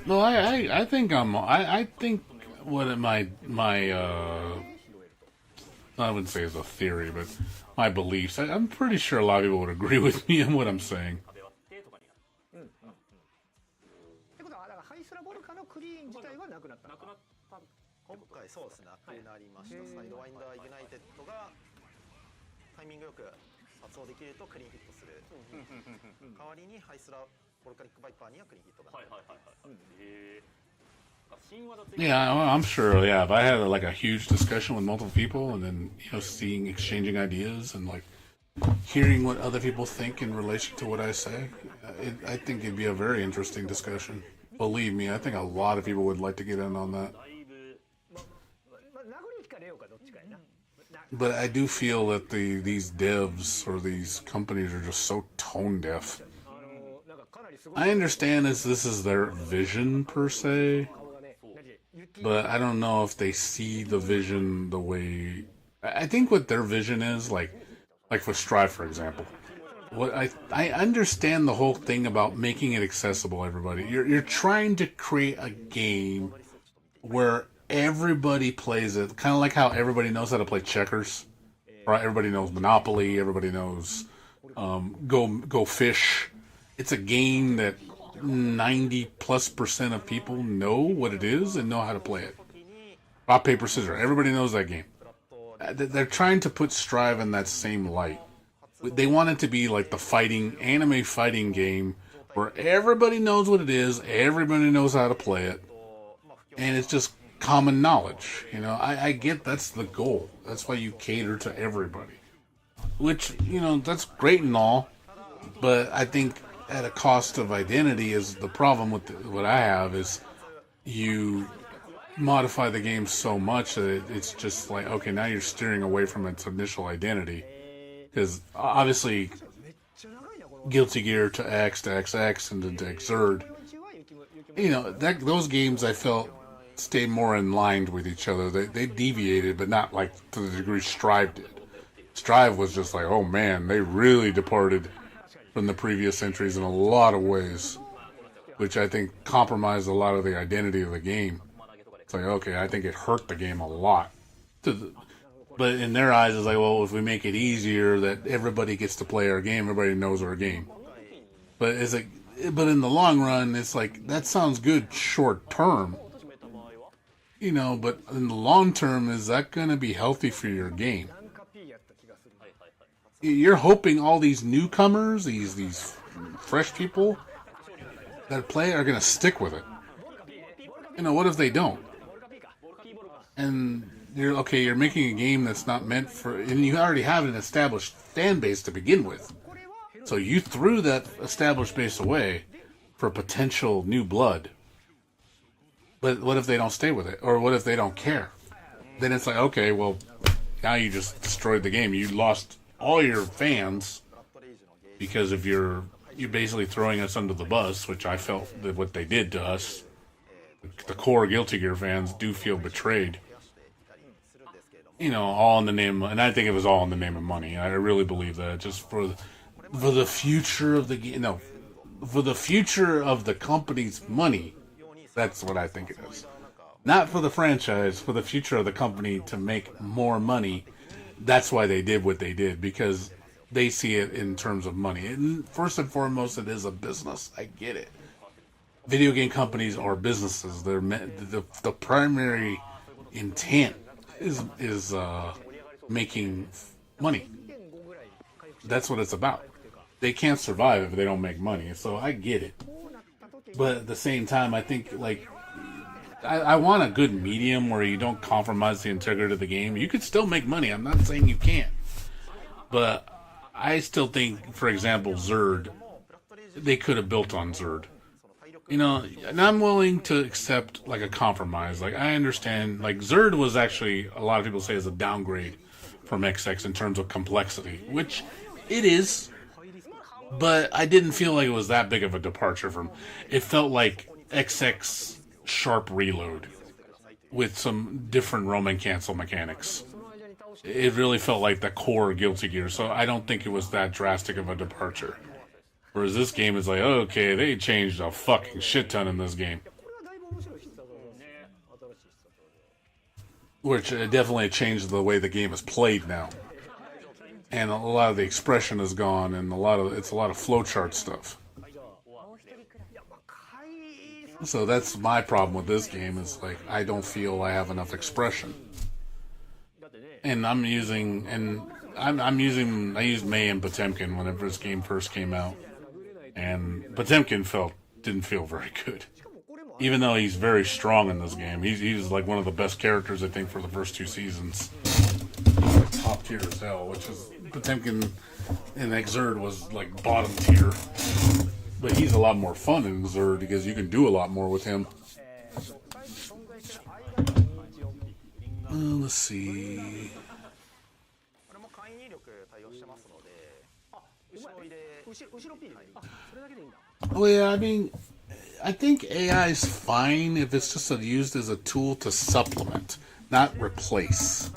No, I think I think what my I wouldn't say it's a theory, but my beliefs. I'm pretty sure a lot of people would agree with me on what I'm saying. ってことはだからハイスラボルカのクリーン自体はなくなった。なくなった今回そうですね、なくなりました。サイドワインダーイグナイテッドがタイミングよく発動できるとクリーンヒットする。代わりにハイスラボルカニックバイパーにはクリーンヒットがない。Yeah, I'm sure. Yeah, if I had like a huge discussion with multiple people, and then seeing, exchanging ideas, and like hearing what other people think in relation to what I say, I think it'd be a very interesting discussion. Believe me, I think a lot of people would like to get in on that. But I do feel that these devs or these companies are just so tone deaf. I understand this is their vision per se, but I don't know if they see the vision the way. I think what their vision is, like for Strive, for example. What I understand the whole thing about making it accessible to everybody. You're trying to create a game where everybody plays it, kind of like how everybody knows how to play checkers, right? Everybody knows Monopoly. Everybody knows Go Fish. It's a game that 90+% of people know what it is and know how to play it. Rock, paper, scissors. Everybody knows that game. They're trying to put Strive in that same light. They want it to be like the anime fighting game where everybody knows what it is, everybody knows how to play it, and it's just common knowledge. I get that's the goal. That's why you cater to everybody. Which, that's great and all, but I think at a cost of identity is the problem with what I have is you modify the game so much that it's just like, okay, now you're steering away from its initial identity. Because obviously, Guilty Gear to X to XX and then to Exerd, those games I felt stayed more in line with each other. They deviated, but not like to the degree Strive did. Strive was just like, oh man, they really departed from the previous entries in a lot of ways, which I think compromised a lot of the identity of the game. It's like, okay, I think it hurt the game a lot. But in their eyes, it's like, well, if we make it easier that everybody gets to play our game, everybody knows our game. But but in the long run, it's like, that sounds good short term. But in the long term, is that going to be healthy for your game? You're hoping all these newcomers, these fresh people that play are going to stick with it. What if they don't? And you're making a game that's not meant for, and you already have an established fan base to begin with. So you threw that established base away for potential new blood. But what if they don't stay with it? Or what if they don't care? Then it's like, okay, well, now you just destroyed the game. You lost all your fans because of you're basically throwing us under the bus, which I felt that what they did to us. The core Guilty Gear fans do feel betrayed. All in the name, and I think it was all in the name of money. I really believe that, just for the future of the game. No, for the future of the company's money. That's what I think it is. Not for the franchise, for the future of the company to make more money. That's why they did what they did, because they see it in terms of money. And first and foremost, it is a business. I get it. Video game companies are businesses. They're the primary intent is making money. That's what it's about. They can't survive if they don't make money. So I get it. But at the same time, I think I want a good medium where you don't compromise the integrity of the game. You could still make money. I'm not saying you can't. But I still think, for example, Xrd, they could have built on Xrd. And I'm willing to accept like a compromise. Like, I understand, like, Xrd was actually, a lot of people say, is a downgrade from XX in terms of complexity, which it is. But I didn't feel like it was that big of a departure from. It felt like XX Sharp Reload with some different Roman cancel mechanics. It really felt like the core Guilty Gear, so I don't think it was that drastic of a departure. Whereas this game is like, okay, they changed a fucking shit ton in this game. which definitely changed the way the game is played now. And a lot of the expression is gone, and it's a lot of flowchart stuff. So that's my problem with this game, is like I don't feel I have enough expression. And I used May and Potemkin whenever this game first came out, and Potemkin didn't feel very good, even though he's very strong in this game. He's like one of the best characters, I think, for the first 2 seasons. He's like top tier as hell, which is Potemkin in Xrd was like bottom tier, but he's a lot more fun in Xrd because you can do a lot more with him. Let's see. Well, yeah, I mean, I think AI is fine if it's just used as a tool to supplement, not replace.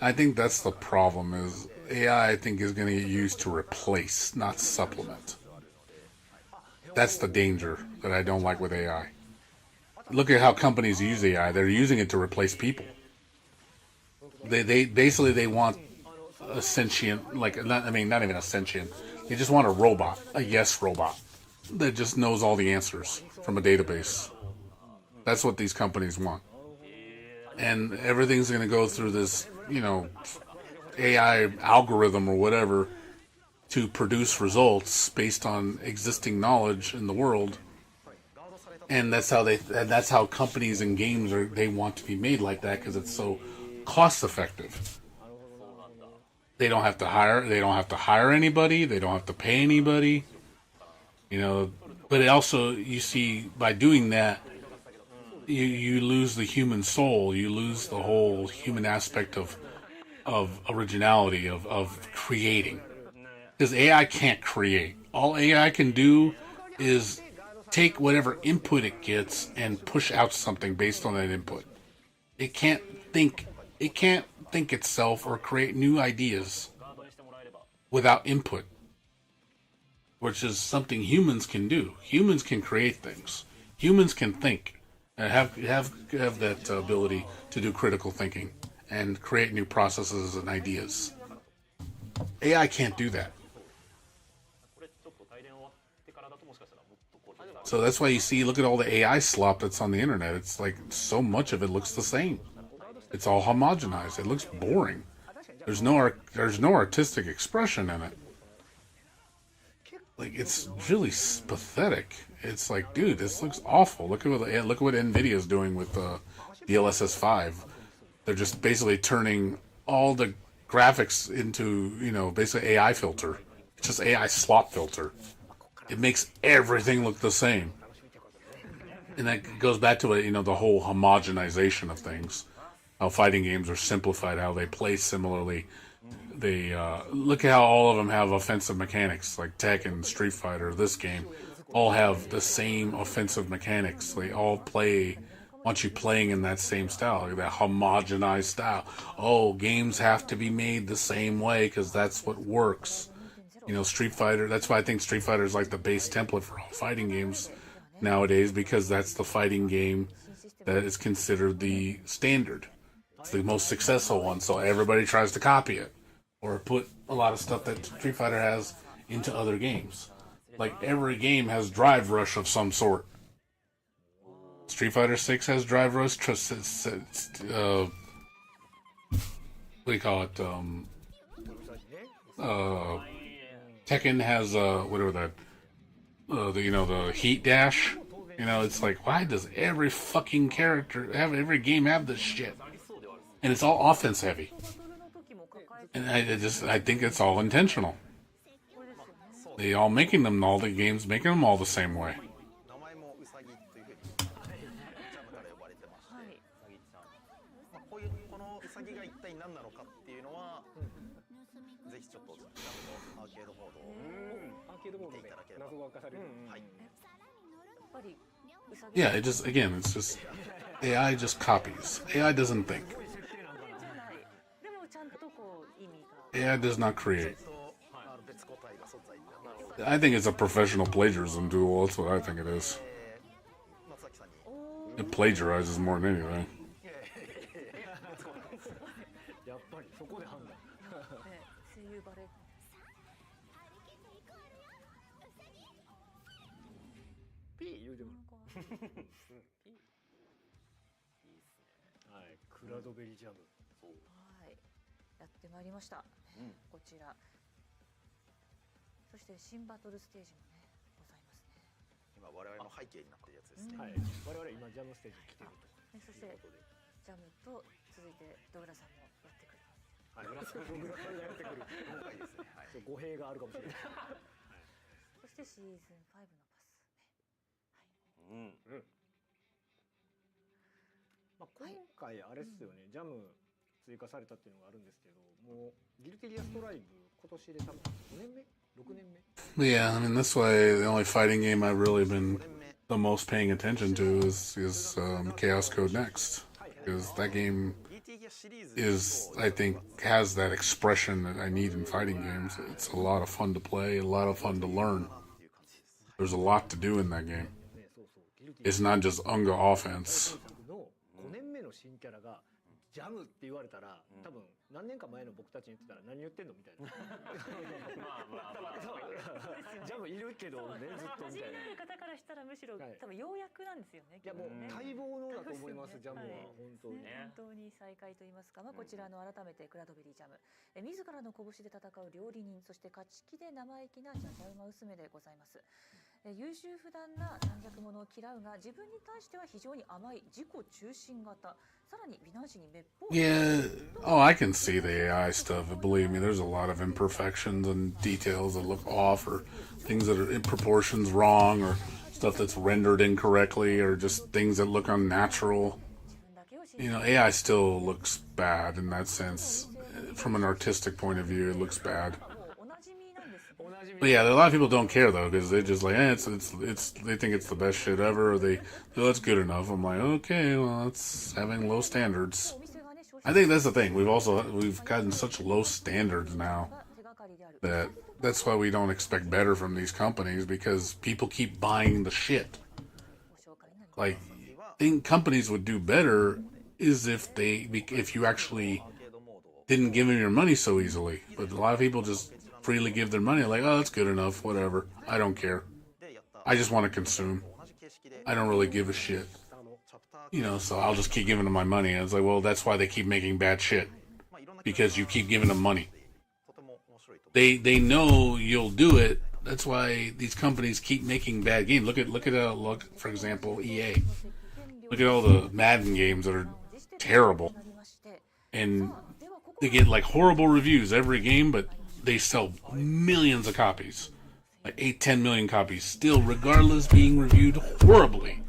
I think that's the problem, is AI, I think, is going to get used to replace, not supplement. That's the danger that I don't like with AI. Look at how companies use AI. They're using it to replace people. They basically, they want a sentient, not even a sentient. They just want a robot, a yes robot, that just knows all the answers from a database. That's what these companies want. And everything's going to go through this, AI algorithm or whatever to produce results based on existing knowledge in the world. And that's how companies and games they want to be made like that, because it's so cost effective. They don't have to hire anybody, they don't have to pay anybody. But it also, you see, by doing that, you lose the human soul, you lose the whole human aspect of originality, of creating. Because AI can't create. All AI can do is take whatever input it gets and push out something based on that input. It can't think itself or create new ideas without input, which is something humans can do. Humans can create things. Humans can think and have that ability to do critical thinking and create new processes and ideas. AI can't do that. So that's why you see, look at all the AI slop that's on the internet. It's like so much of it looks the same. It's all homogenized. It looks boring. There's no artistic expression in it. Like, it's really pathetic. It's like, dude, this looks awful. Look at what Nvidia's doing with the DLSS 5. They're just basically turning all the graphics into, basically AI filter. It's just AI slop filter. It makes everything look the same. And that goes back to it, the whole homogenization of things. How fighting games are simplified, how they play similarly. They look at how all of them have offensive mechanics, like Tekken, Street Fighter, this game, all have the same offensive mechanics. They all want you playing in that same style, that homogenized style. Oh, games have to be made the same way because that's what works. Street Fighter, that's why I think Street Fighter is like the base template for all fighting games nowadays, because that's the fighting game that is considered the standard. It's the most successful one, so everybody tries to copy it or put a lot of stuff that Street Fighter has into other games. Like, every game has Drive Rush of some sort. Street Fighter 6 has Drive Rush. What do you call it? Tekken has whatever that, the Heat Dash. It's like, why does every fucking every game have this shit? And it's all offense heavy. And I think it's all intentional. They all all the games making them all the same way. Yeah, it's just AI just copies. AI doesn't think. AI does not create. I think it's a professional plagiarism tool. That's what I think it is. It plagiarizes more than anything. いうバレエ。張り切っていこうようさぎ。ピー言うてもいいっすね。はい、クラドベリージャム。そう。はい、やってまいりました。こちら。そして新バトルステージもねございますね。今我々の背景になってるやつですね。はい、我々今ジャムステージに来ているそしてジャムと続いてドグラさんもやってくる。と。はい、グラスがやってくる。今回ですね。はい。語弊があるかもしれない。そしてシーズン5のパス。うん。まあ今回あれっすよね、ジャム追加されたっていうのがあるんですけど、もうギルティリアストライブ今年で多分5年目6年目。 Yeah, I mean, this way, the only fighting game I've really been the most paying attention to is Chaos Code Next. Because that game is, I think, has that expression that I need in fighting games. It's a lot of fun to play, a lot of fun to learn. There's a lot to do in that game. ね、そうそう、ギルティ It's not just Unga offense. の5年目の新キャラがジャムって言われたら、多分何年か前の僕たちに言ってたら何言ってんのみたいな。ジャムいるけどね、ずっとみたいな。馴染みのある方からしたらむしろ、はい多分ようやくなんですよね。いやもうね待望のだと思います、ジャムははい本当に。ね本当に再会と言いますか、まあ、こちらの改めてクラドベリージャム、自らの拳で戦う料理人、そして勝ち気で生意気なじゃじゃ馬娘でございます。優柔不断な軟弱者を嫌うが、自分に対しては非常に甘い自己中心型、さらに美男子に滅法。 Yeah, oh, I can see the AI stuff. Believe me, there's a lot of imperfections and details that look off, or things that are in proportions wrong, or stuff that's rendered incorrectly, or just things that look unnatural. You know, AI still looks bad in that sense. From an artistic point of view, it looks bad. おなじみなんですね。 But yeah, a lot of people don't care though, because they just like, it's they think it's the best shit ever. Or they, oh, that's good enough. I'm like, okay, well, that's having low standards. お店がね、消 I think that's the thing. We've gotten such low standards now 費が手がかりである。 that that's why we don't expect better from these companies, because people keep buying the shit. ご紹介になります。 Like, think companies would do better is if you actually didn't give them your money so easily. But a lot of people just freely give their money, like, oh, that's good enough, whatever. I don't care. I just want to consume. I don't really give a shit. You know, so I'll just keep giving them my money. And it's like, well, that's why they keep making bad shit. Because you keep giving them money. They know you'll do it. That's why these companies keep making bad games. Look, for example, EA. Look at all the Madden games that are terrible. And they get like horrible reviews every game, but they sell millions of copies. Like 8-10 million copies. Still, regardless, being reviewed horribly.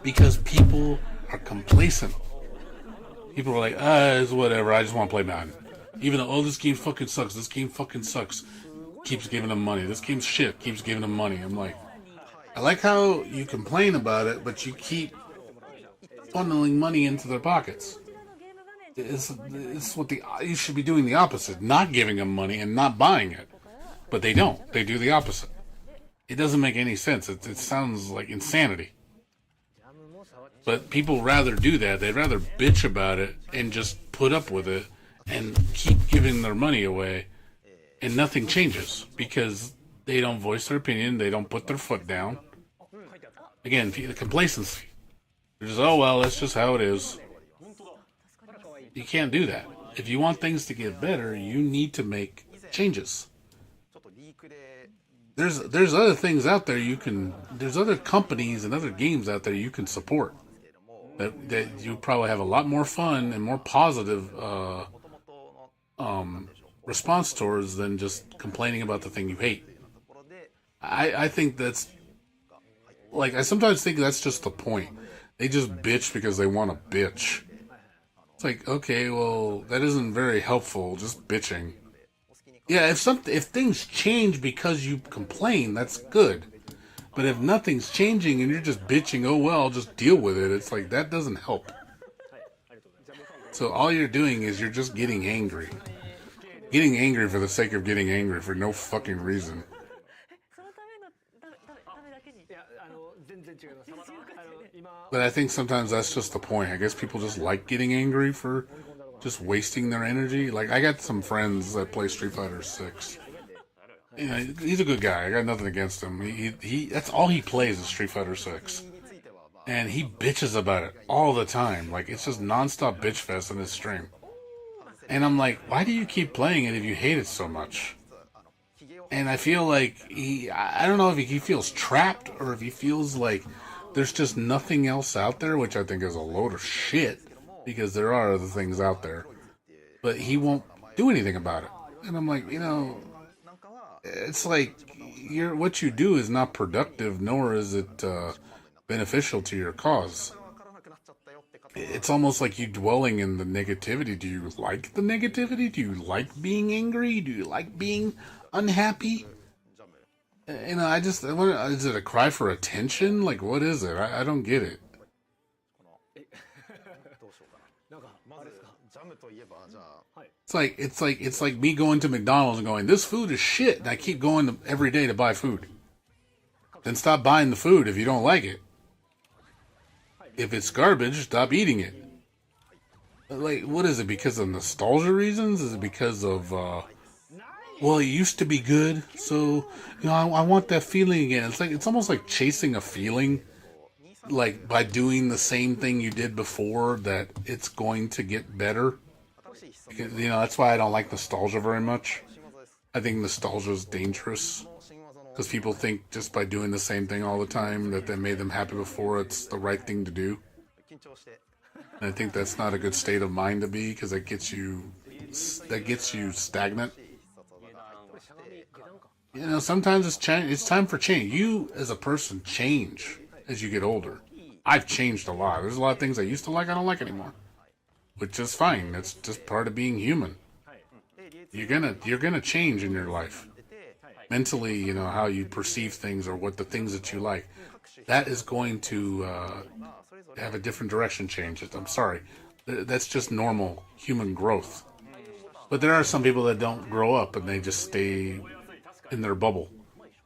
Because people are complacent. People are like, it's whatever, I just want to play Madden. Even though, oh, this game fucking sucks, keeps giving them money. This game's shit, keeps giving them money. I'm like, I like how you complain about it, but you keep funneling money into their pockets. It's what you should be doing the opposite. Not giving them money and not buying it. But they don't. They do the opposite. It doesn't make any sense. It sounds like insanity. But people rather do that. They'd rather bitch about it and just put up with it and keep giving their money away, and nothing changes because they don't voice their opinion. They don't put their foot down. Again, the complacency. They're just, oh, well, that's just how it is. You can't do that. If you want things to get better, you need to make changes. There's other things out there there's other companies and other games out there you can support that you probably have a lot more fun and more positive response towards than just complaining about the thing you hate. I think that's, like, I sometimes think that's just the point. They just bitch because they want to bitch. It's like, okay, well, that isn't very helpful, just bitching. Yeah, if things change because you complain, that's good. But if nothing's changing and you're just bitching, oh well, just deal with it. It's like, that doesn't help. So all you're doing is you're just getting angry. Getting angry for the sake of getting angry for no fucking reason. But I think sometimes that's just the point. I guess people just like getting angry for just wasting their energy. Like, I got some friends that play Street Fighter 6. You know, he's a good guy. I got nothing against him. He that's all he plays is Street Fighter 6. And he bitches about it all the time. Like, it's just nonstop bitch fest in his stream. And I'm like, why do you keep playing it if you hate it so much? And I feel like I don't know if he feels trapped or if he feels like there's just nothing else out there, which I think is a load of shit, because there are other things out there. But he won't do anything about it. And I'm like, you know, it's like what you do is not productive, nor is it beneficial to your cause. It's almost like you dwelling in the negativity. Do you like the negativity? Do you like being angry? Do you like being unhappy? You know, is it a cry for attention? Like, what is it? I don't get it. It's like me going to McDonald's and going, this food is shit, and I keep going every day to buy food. Then stop buying the food if you don't like it. If it's garbage, stop eating it. Like, what is it? Because of nostalgia reasons? Is it because of, well, it used to be good, so, you know, I want that feeling again. It's almost like chasing a feeling, like, by doing the same thing you did before, that it's going to get better. Because, you know, that's why I don't like nostalgia very much. I think nostalgia is dangerous. Because people think just by doing the same thing all the time that made them happy before, it's the right thing to do. And I think that's not a good state of mind to be, because that gets you stagnant. You know, sometimes it's time for change. You, as a person, change as you get older. I've changed a lot. There's a lot of things I used to like I don't like anymore. Which is fine. That's just part of being human. You're gonna change in your life. Mentally, you know, how you perceive things or what the things that you like, that is going to have a different direction change. I'm sorry. That's just normal human growth. But there are some people that don't grow up and they just stay in their bubble.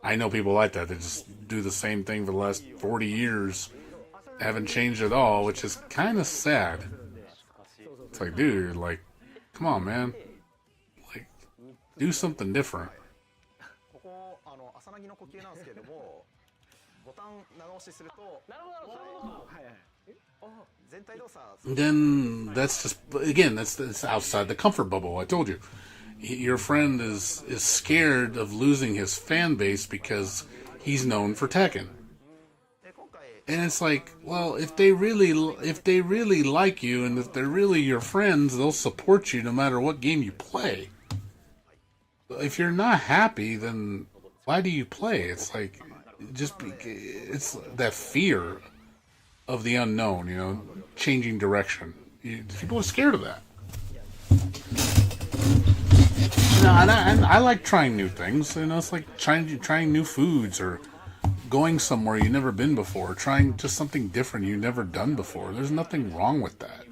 I know people like that. They just do the same thing for the last 40 years, haven't changed at all, which is kind of sad. It's like, dude, like, come on, man. Like, do something different. Then that's just, again, that's outside the comfort bubble. I told you, your friend is scared of losing his fan base because he's known for Tekken. And it's like, well, if they really like you and if they're really your friends, they'll support you no matter what game you play. If you're not happy, then why do you play? It's like, it's that fear of the unknown, you know, changing direction. People are scared of that. You know, and I like trying new things. You know, it's like trying new foods or going somewhere you've never been before, trying just something different you've never done before. There's nothing wrong with that.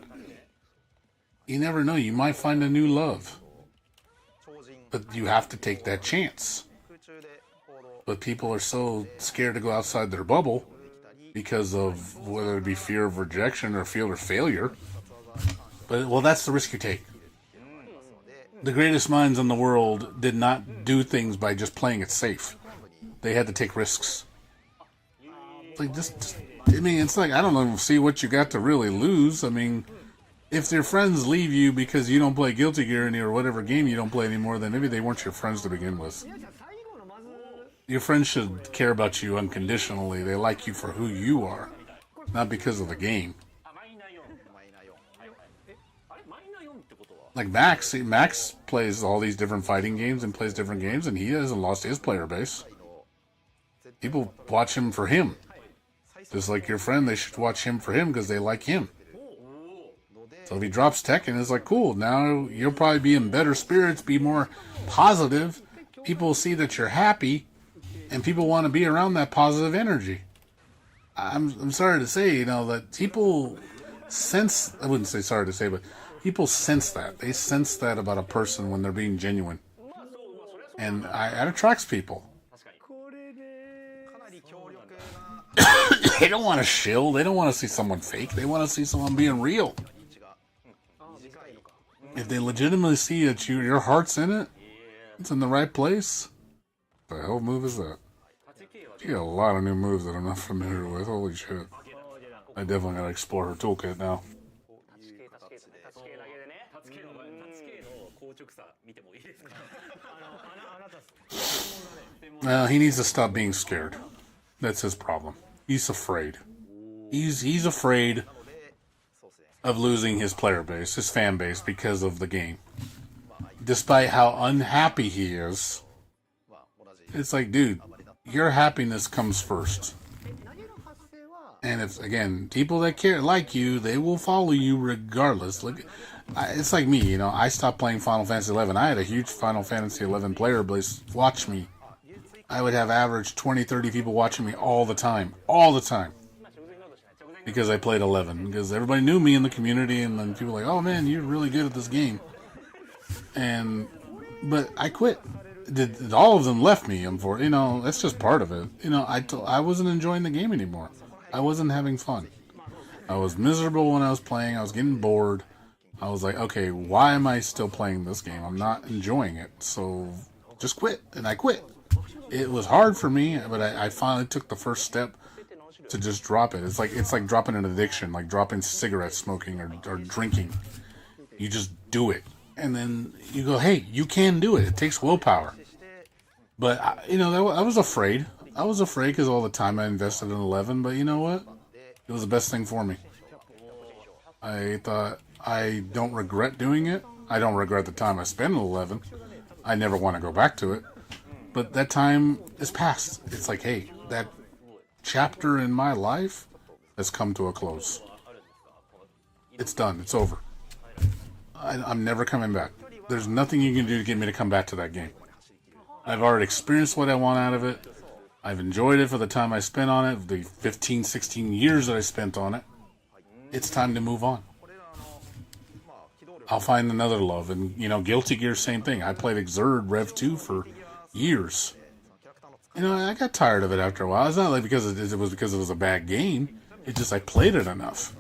You never know. You might find a new love. But you have to take that chance. But people are so scared to go outside their bubble because of whether it be fear of rejection or fear of failure. But, well, that's the risk you take. The greatest minds in the world did not do things by just playing it safe. They had to take risks. Like, I mean, it's like, I don't even see what you got to really lose. I mean, if your friends leave you because you don't play Guilty Gear or whatever game you don't play anymore, then maybe they weren't your friends to begin with. Your friends should care about you unconditionally. They like you for who you are, not because of the game. Like Max plays all these different fighting games and plays different games, and he hasn't lost his player base. People watch him for him. Just like your friend, they should watch him for him because they like him. So if he drops Tekken, it's like, cool, now you'll probably be in better spirits, be more positive. People see that you're happy, and people want to be around that positive energy. I'm sorry to say, you know, that people sense, I wouldn't say sorry to say, but people sense that. They sense that about a person when they're being genuine. And it attracts people. かなり強力な They don't want to shill. They don't want to see someone fake. They want to see someone being real. リーチが短いのか If they legitimately see that your heart's in it, it's in the right place. The hell move is that? She got a lot of new moves that I'm not familiar with. Holy shit. I definitely gotta explore her toolkit now. という形で He needs to stop being scared. That's his problem. He's afraid. He's afraid そうですね of losing his player base, his fan base, because of the game. Despite how unhappy he is, まあ同じ it's like, dude, your happiness comes first. 投げの発生は And if, again, people that care like you, they will follow you regardless. Look, it's like me, you know, I stopped playing Final Fantasy 11. I had a huge Final Fantasy 11 player base watch me. I would have average 20, 30 people watching me all the time. All the time. Because I played 11. Because everybody knew me in the community, and then people were like, oh man, you're really good at this game. But I quit. All of them left me, you know, that's just part of it. You know, I wasn't enjoying the game anymore. I wasn't having fun. I was miserable when I was playing. I was getting bored. I was like, okay, why am I still playing this game? I'm not enjoying it. So just quit. And I quit. It was hard for me, but I finally took the first step to just drop it. It's like dropping an addiction, like dropping cigarette smoking or drinking. You just do it. And then you go, hey, you can do it. It takes willpower. But, you know, I was afraid. I was afraid because all the time I invested in 11. But you know what? It was the best thing for me. I thought, I don't regret doing it. I don't regret the time I spent in 11. I never want to go back to it. But that time is past. It's like, hey, that chapter in my life has come to a close. It's done. It's over. I'm never coming back. There's nothing you can do to get me to come back to that game. I've already experienced what I want out of it. I've enjoyed it for the time I spent on it, the 15, 16 years that I spent on it. It's time to move on. I'll find another love. And, you know, Guilty Gear, same thing. I played Exurd Rev 2 for years. You know, I got tired of it after a while. It's not like because it was a bad game. It's just I played it enough.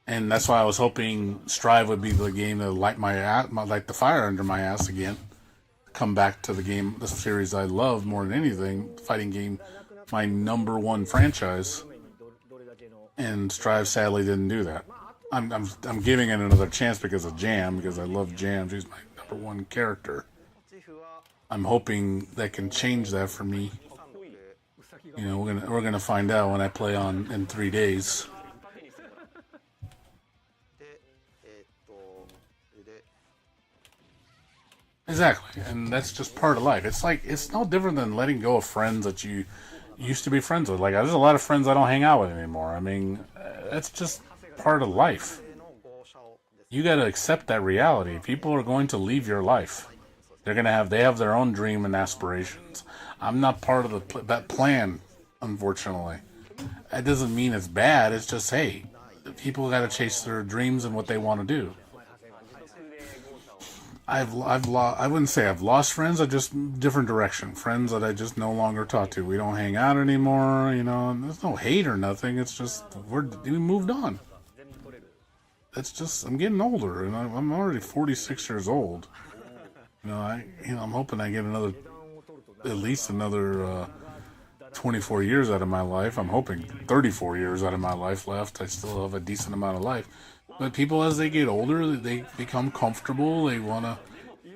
And that's why I was hoping Strive would be the game that light the fire under my ass again. Come back to the game, the series I love more than anything, fighting game, my number one franchise. And Strive sadly didn't do that. I'm giving it another chance because of Jam, because I love Jam. She's my number one character. I'm hoping that can change that for me. You know, we're gonna find out when I play on in 3 days. で Exactly, and that's just part of life. It's no different than letting go of friends that you used to be friends with. Like, there's a lot of friends I don't hang out with anymore. I mean, that's just part of life. You got to accept that reality. People are going to leave your life. They have their own dream and aspirations. I'm not part of that plan, unfortunately. That doesn't mean it's bad. It's just, hey, people got to chase their dreams and what they want to do. I wouldn't say I've lost friends. I just different direction. Friends that I just no longer talk to. We don't hang out anymore. You know, and there's no hate or nothing. It's just we moved on. It's just I'm getting older, and I'm already 46 years old. I'm hoping I get at least another 24 years out of my life. I'm hoping 34 years out of my life left. I still have a decent amount of life. But people, as they get older, they become comfortable. They want to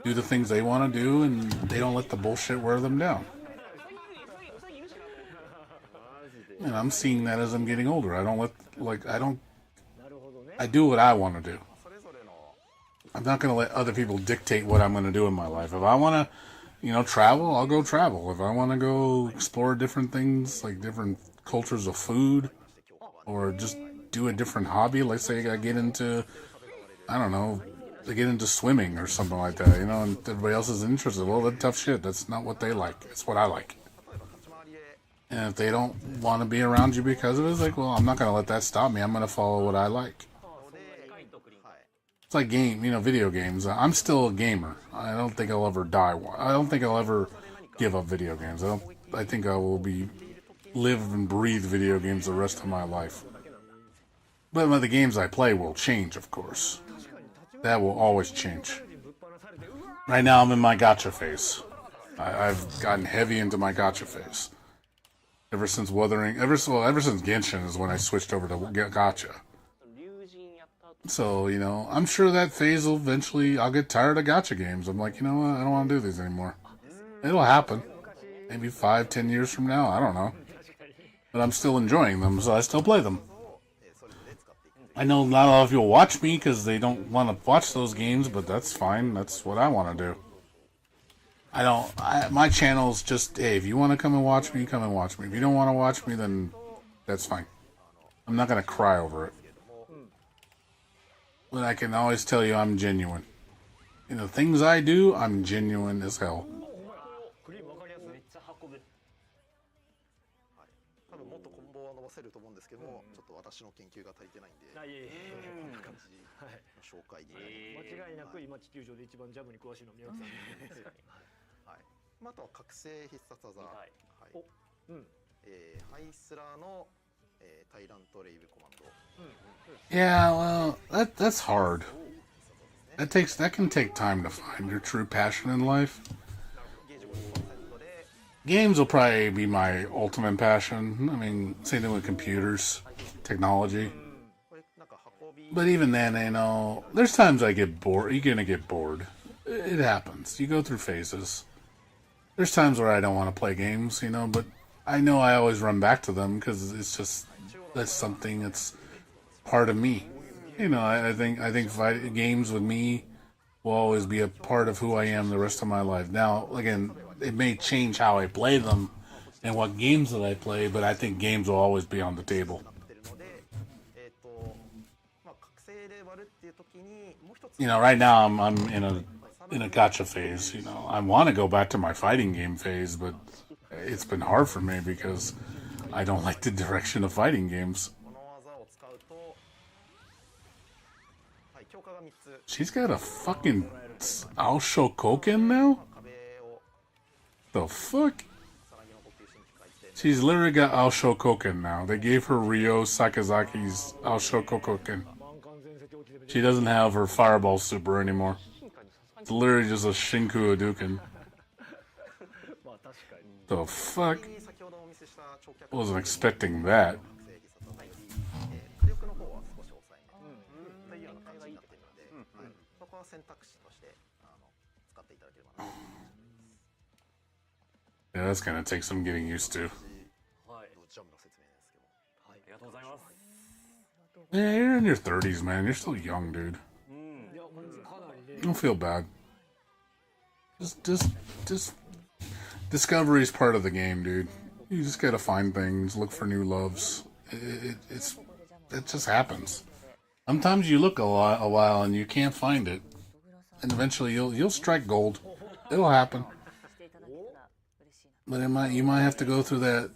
do the things they want to do, and they don't let the bullshit wear them down. And I'm seeing that as I'm getting older. I do what I want to do. I'm not going to let other people dictate what I'm going to do in my life. If I want to, travel, I'll go travel. If I want to go explore different things, like different cultures of food, or just do a different hobby, let's say I get into, swimming or something like that, and everybody else is interested. Well, that's tough shit. That's not what they like. It's what I like. And if they don't want to be around you because of it, it's like, well, I'm not going to let that stop me. I'm going to follow what I like. It's like video games. I'm still a gamer. I don't think I'll ever die. I don't think I'll ever give up video games. I think I will be live and breathe video games the rest of my life. But the games I play will change, of course. That will always change. Right now, I'm in my gacha phase. I've gotten heavy into my gacha phase. Ever since Wuthering, ever since Genshin is when I switched over to gacha. So, you know, I'm sure that phase will eventually, I'll get tired of gacha games. I'm like, you know what, I don't want to do these anymore. It'll happen. Maybe 5-10 years from now, I don't know. But I'm still enjoying them, so I still play them. I know not a lot of people watch me because they don't want to watch those games, but that's fine. That's what I want to do. My channel's just, hey, if you want to come and watch me, come and watch me. If you don't want to watch me, then that's fine. I'm not going to cry over it. But I can always tell you I'm genuine. You know, things I do, I'm genuine as hell. 多分もっとコンボを伸ばせると思うんですけども、ちょっと私の研究が足りてないんで、こんな感じの紹介になります。間違いなく今地球上で一番ジャムに詳しいのは宮崎さんです。はい。まあ、あとは覚醒必殺技。はい。ハイスラーのタイラントレイブコマンド。Yeah, well, that's hard. That can take time to find your true passion in life. Games will probably be my ultimate passion. I mean, same thing with computers, technology. But even then, you know, there's times I get bored. You're gonna get bored. It happens. You go through phases. There's times where I don't want to play games, you know, but I know I always run back to them because it's just, that's something that's part of me. You know, I think games with me will always be a part of who I am the rest of my life. Now, again, it may change how I play them and what games that I play, but I think games will always be on the table. You know, right now I'm in a gacha phase. You know, I want to go back to my fighting game phase, but it's been hard for me because I don't like the direction of fighting games. She's got a fucking Aosho Koken now? The fuck? She's literally got Aosho Koken now. They gave her Ryo Sakazaki's Aosho Koken. She doesn't have her Fireball Super anymore. It's literally just a Shinku Hadouken. The fuck? Wasn't expecting that. Yeah, that's gonna take some getting used to. Yeah, you're in your 30s, man. You're still young, dude. Don't feel bad. Just discovery is part of the game, dude. You just gotta find things, look for new loves. It just happens. Sometimes you look a while and you can't find it, and eventually you'll strike gold. It'll happen. But you might have to go through that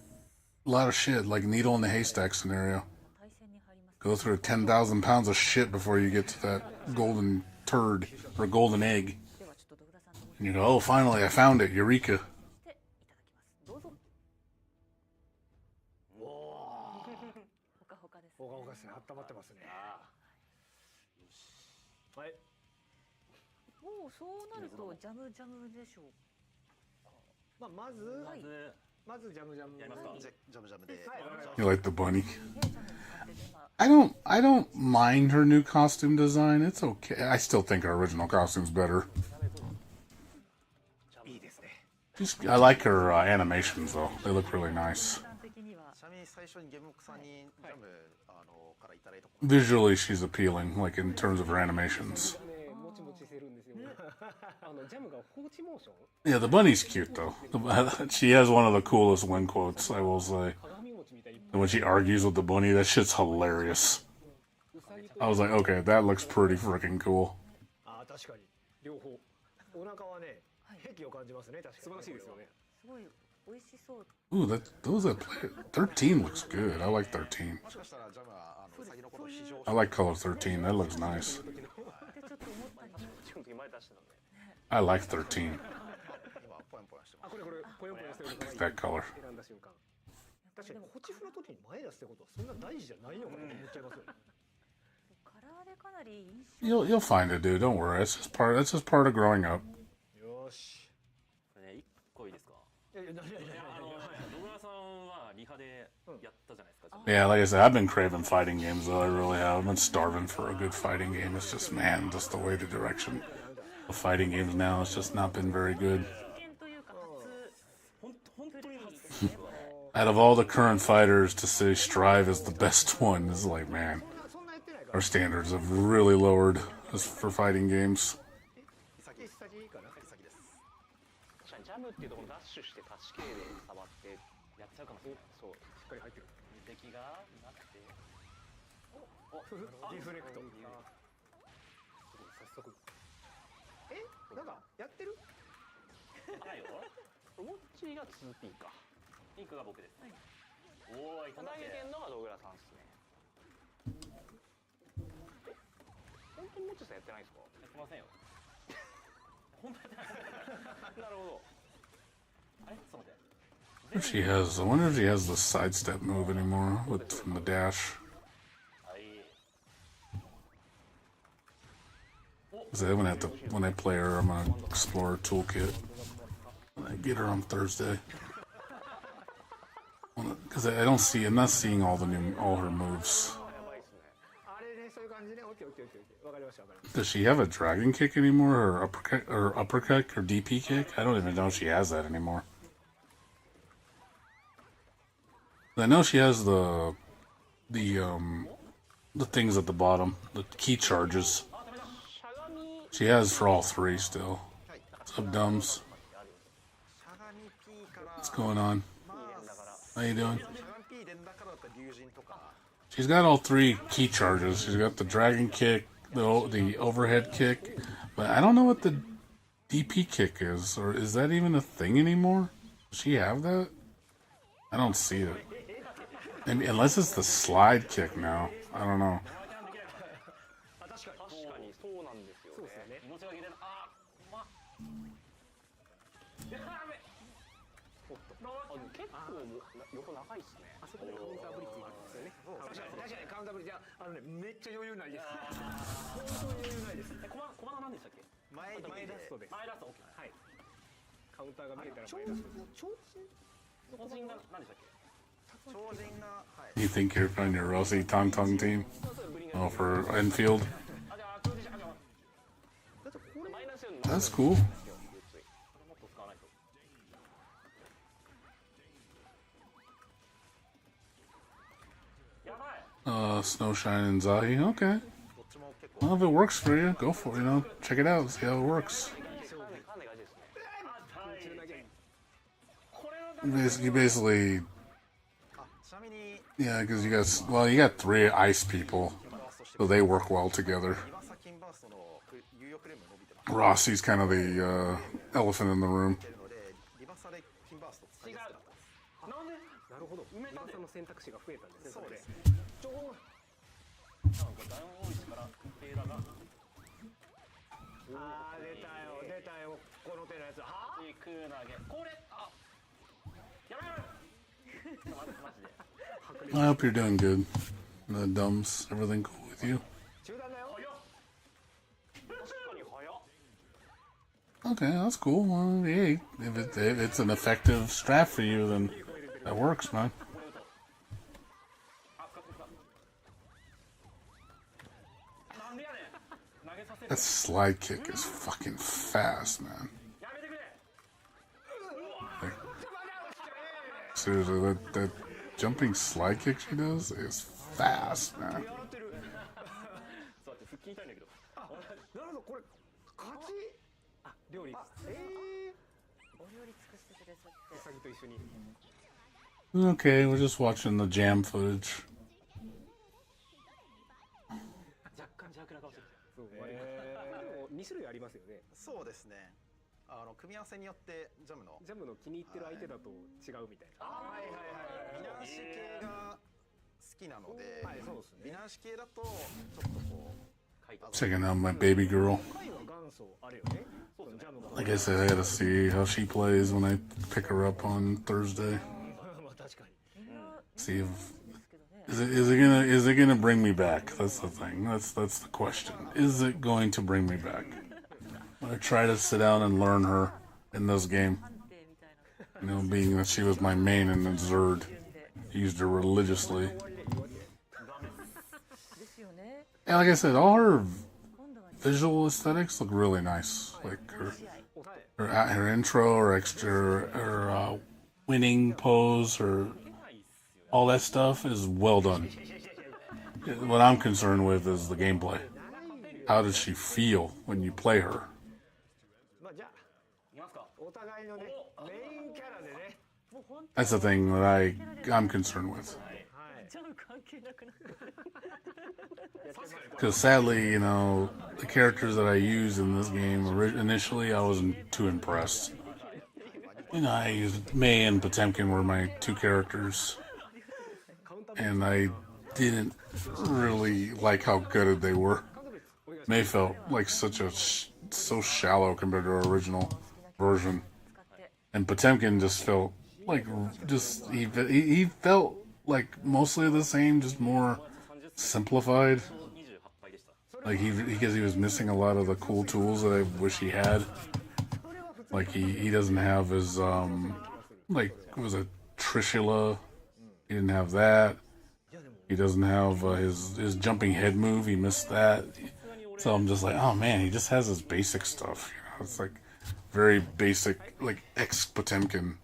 lot of shit, like needle in the haystack scenario. Go through 10,000 pounds of shit before you get to that golden turd or golden egg. And you go, oh, finally, I found it. Eureka. You like the bunny? I don't mind her new costume design. It's okay. I still think her original costume's better. I like her animations though. They look really nice. Visually, she's appealing, like in terms of her animations. Yeah, the bunny's cute though. She has one of the coolest win quotes, I will say. And when she argues with the bunny, that shit's hilarious. I was like, okay, that looks pretty freaking cool. Ooh, those that play it. 13 looks good. I like 13. I like color 13. That looks nice. I like 13. これぽよぽよしてるのが It's that color. 選んだ瞬間確かにこっち振る時に前出すってことはそんな大事じゃないのかなと思っちゃいますよね。カラーでかなり印象 You'll find it, dude. Don't worry. It's just part. That's just part of growing up. よーし。これね、一個いいですか？いやいやいやいやいや野村さんはリハでやったじゃないですか。 Yeah, like I said, I've been craving fighting games, though. I really have. I've been starving for a good fighting game. It's just, man, just the way the direction of fighting games now, it's just not been very good. 験というか本当に初 Out of all the current fighters, to say Strive is the best one is like, man, そんなやってないか our ら。 standards have really lowered as for fighting games. 先かな。先です。確かにジャムっていうところダッシュしてタッチ系で触ってやっちゃうかもしれない。そうしっかり入ってる。敵がなくて、ディフレクト。早速なんかやってる？ないよ。モッチーが 2P かピンクが僕です。おーい、投げてんのがドグラさんっすね。本当にモッチーさんやってないんですか？やってませんよ。本当やってない。なるほど。あれ、ちょっと待って。 I wonder if she has. I wonder if she has the sidestep move anymore with from the dash. はい。 Because I'm gonna have to when I play her, I'm gonna explore her toolkit. When I get her on Thursday. Because I'm not seeing all her moves. あれね、そういう感じね。オッケーオッケーオッケーオッケー。わかりましたわかりまし Does she have a dragon kick anymore, or uppercut, or DP kick? I don't even know if she has that anymore. I know she has the things at the bottom, the key charges. She has for all three still. What's up, Dums? しゃがみ P から What's going on? まあ How you doing? しゃがみ P 連打からだったら龍神とか She's got all three key charges. She's got the dragon kick, the overhead kick, but I don't know what the DP kick is, or is that even a thing anymore? Does she have that? I don't see it. Maybe, unless it's the slide kick now. I don't know. た。確か確かにそうなんですよそうですよね。命がけで、あー、ま、やべ。あ結構も横長いっすね。あそこでカウンターブリッジがあるんですよね。確かにカウンターブリッジめっちゃ余裕ないです。本当に余裕ないです。コマの何でしたっけ？前に前ダストです。前ラスト、オッケー。はい。カウンターが見えたら前ダストです。超人が何でしたっけ？超人がはい You think you're on your Rossi Tong Tong team? Oh, for Enfield? あ、じゃあ黒字じゃん。だってこれマイナス4 That's cool. もっと使わないと。やばい。 Snowshine and Zahi. Okay. どっちも結構 Well, if it works for you, go for it. You know, check it out. See how it works. かなり大事ですね。You basically, あちなみに yeah, because you got three ice people, so they work well together. 岩佐金バーストの有力レム伸びてます Rossi's kind of the elephant in the room. てるのでリバサで金バースト使いやすくなったんですなんで？なるほど。今さんの選択肢が増えたんですね。そうですちょうなんかダウンオイチからテーラがあー出たよ出たよこの手のやつは行く投げ。これ、あ、やばいやばい。マジで。 I hope you're doing good. The Dumbs, everything cool with you? 中断だよ。確かに早っ。 Okay, that's cool. Well, hey, if it's an effective strat for you, then that works, man. あ、使ってきた。なんでやねん。投げさせる。 That slide kick is fucking fast, man. やめてくれ。 Seriously, that jumping slide kick she does is fast, man. やってる。そうやって腹筋痛いんだけど。あ、なるほどこれ勝ち。あ料理。お料理尽くしてくださってウサギと一緒に。 Okay, we're just watching the jam footage. 若干邪悪な顔してる。そうでも2種類ありますよね。そうですね組み合わせによってジャムのジャムの気に入ってる相手だと違うみたいな。はいはい美男子系が好きなので、はいそうですね美男子系だとちょっとこう checking out my baby girl. 回は元祖あるよね。そのジャムが。 Like I said, I gotta see how she plays when I pick her up on Thursday. まあ確かに。 See if is it gonna bring me back? That's the thing. That's the question. Is it going to bring me back? When I try to sit down and learn her in this game, you know, being that she was my main in the Zerd, used her religiously. ですよね。 And like I said, all her visual aesthetics look really nice. Like her intro, her extra, her winning pose, her all that stuff is well done. What I'm concerned with is the gameplay. How does she feel when you play her? まあじゃあお互いのねメインキャラでね。 That's the thing that I'm concerned with. ジャム関係なくなった。 Because sadly, you know, the characters that I use in this game, initially I wasn't too impressed. You know, I used Mei and Potemkin were my two characters. And I didn't really like how good they were. Mei felt like so shallow compared to our original version. And Potemkin just felt like, he felt like mostly the same, just more simplified. Like because he was missing a lot of the cool tools that I wish he had. Like he doesn't have his like was it Trishula? He didn't have that. He doesn't have his jumping head move. He missed that. So I'm just like, oh man, he just has his basic stuff. You know, it's like very basic, like ex Potemkin.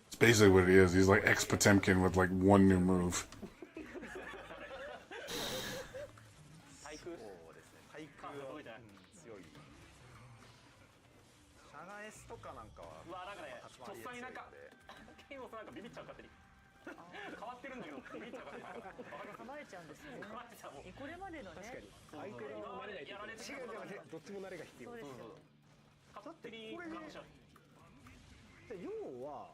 It's basically what he is. He's like ex Potemkin with like one new move. 構えちゃうんですよね。これまでのね。相手の慣れないと違う違うどっちも慣れが必要。そうですよ。だってこれね。要は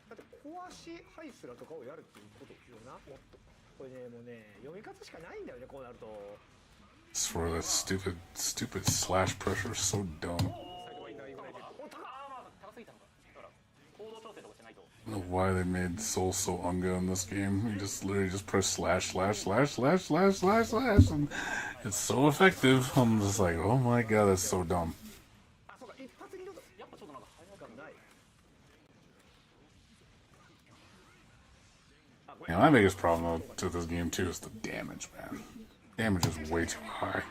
だって壊しハイスラとかをやるっていうことよな。もっとこれねもうね読み方しかないんだよねこうなると。 I swear that stupid slash pressure is so dumb. I don't know why they made Soul so unga in this game. You just literally just press slash, and it's so effective. I'm just like, oh my god, that's so dumb. Yeah, my biggest problem to this game too is the damage, man. Damage is way too high.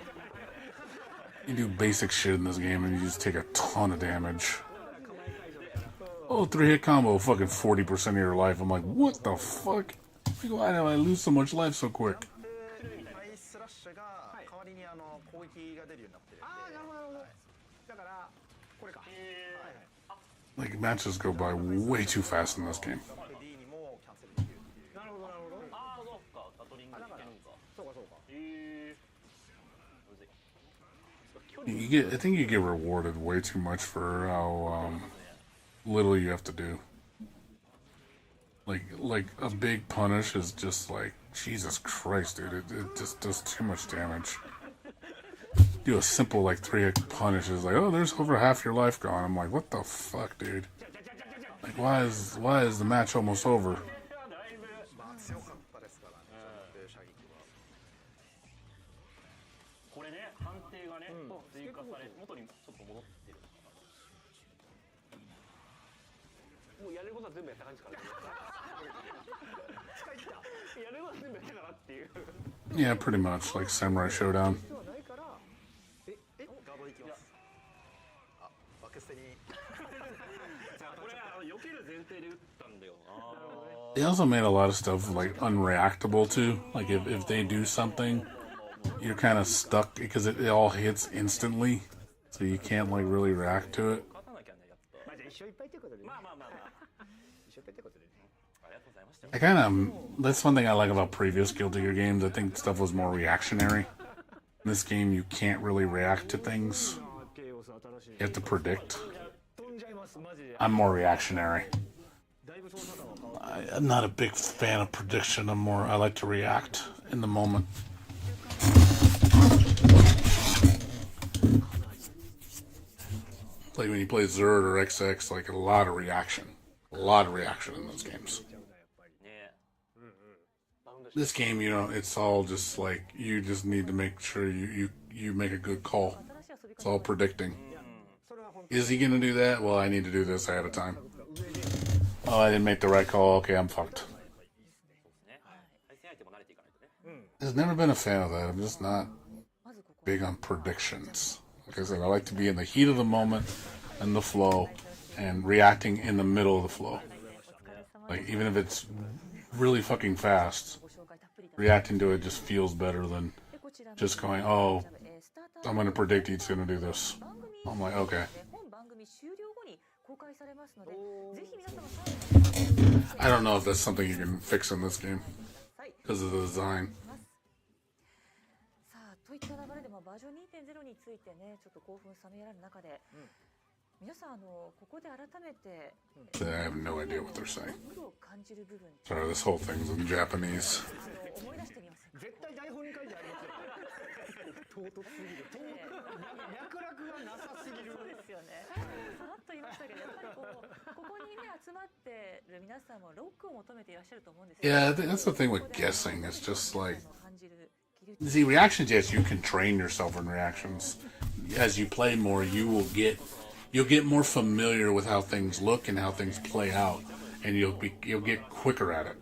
You do basic shit in this game and you just take a ton of damage. Oh, 3-hit combo, fucking 40% of your life. I'm like, what the fuck? Why did I lose so much life so quick? Like, matches go by way too fast in this game. I think you get rewarded way too much for how little you have to do. Like a big punish is just like, Jesus Christ, dude, it just does too much damage. Do a simple like 3-hit punish is like, oh, there's over half your life gone. I'm like, what the fuck, dude? Like, why is the match almost over? Yeah, pretty much like Samurai Showdown. They also made a lot of stuff like unreactable too. Like if they do something, you're kind of stuck because it all hits instantly, so you can't like really react to it. That's one thing I like about previous Guilty Gear games. I think stuff was more reactionary. In this game, you can't really react to things. You have to predict. I'm more reactionary. I'm not a big fan of prediction. I like to react in the moment. like when you play Zerd or XX, like a lot of reaction in those games. This game, you know, it's all just like you just need to make sure you make a good call. It's all predicting. Is he gonna do that? Well, I need to do this ahead of time. Oh, I didn't make the right call. Okay, I'm fucked. I've never been a fan of that. I'm just not big on predictions. Like I said, I like to be in the heat of the moment and the flow and reacting in the middle of the flow. Like, even if it's really fucking fast, reacting to it just feels better than just going, oh, I'm going to predict he's going to do this. I'm like, okay. I don't know if that's something you can fix in this game because of the design. といった流れでバージョン 2.0 についてね、ちょっと興奮冷めやらぬ中で、皆さんここで改めて I have no idea what they're saying. Sorry, this whole thing's in Japanese. 思い出してみます。絶対台本に書いてありますよ。唐突すぎる。脈絡がなさすぎる。そうですよね。さらっと言いましたけど、やっぱりここにね集まってる皆さんもロックを求めていらっしゃると思うんですよ。Yeah, that's the thing with guessing. It's just like, see, reactions, yes, you can train yourself in reactions. As you play more, you'll get more familiar with how things look and how things play out, and you'll get quicker at it.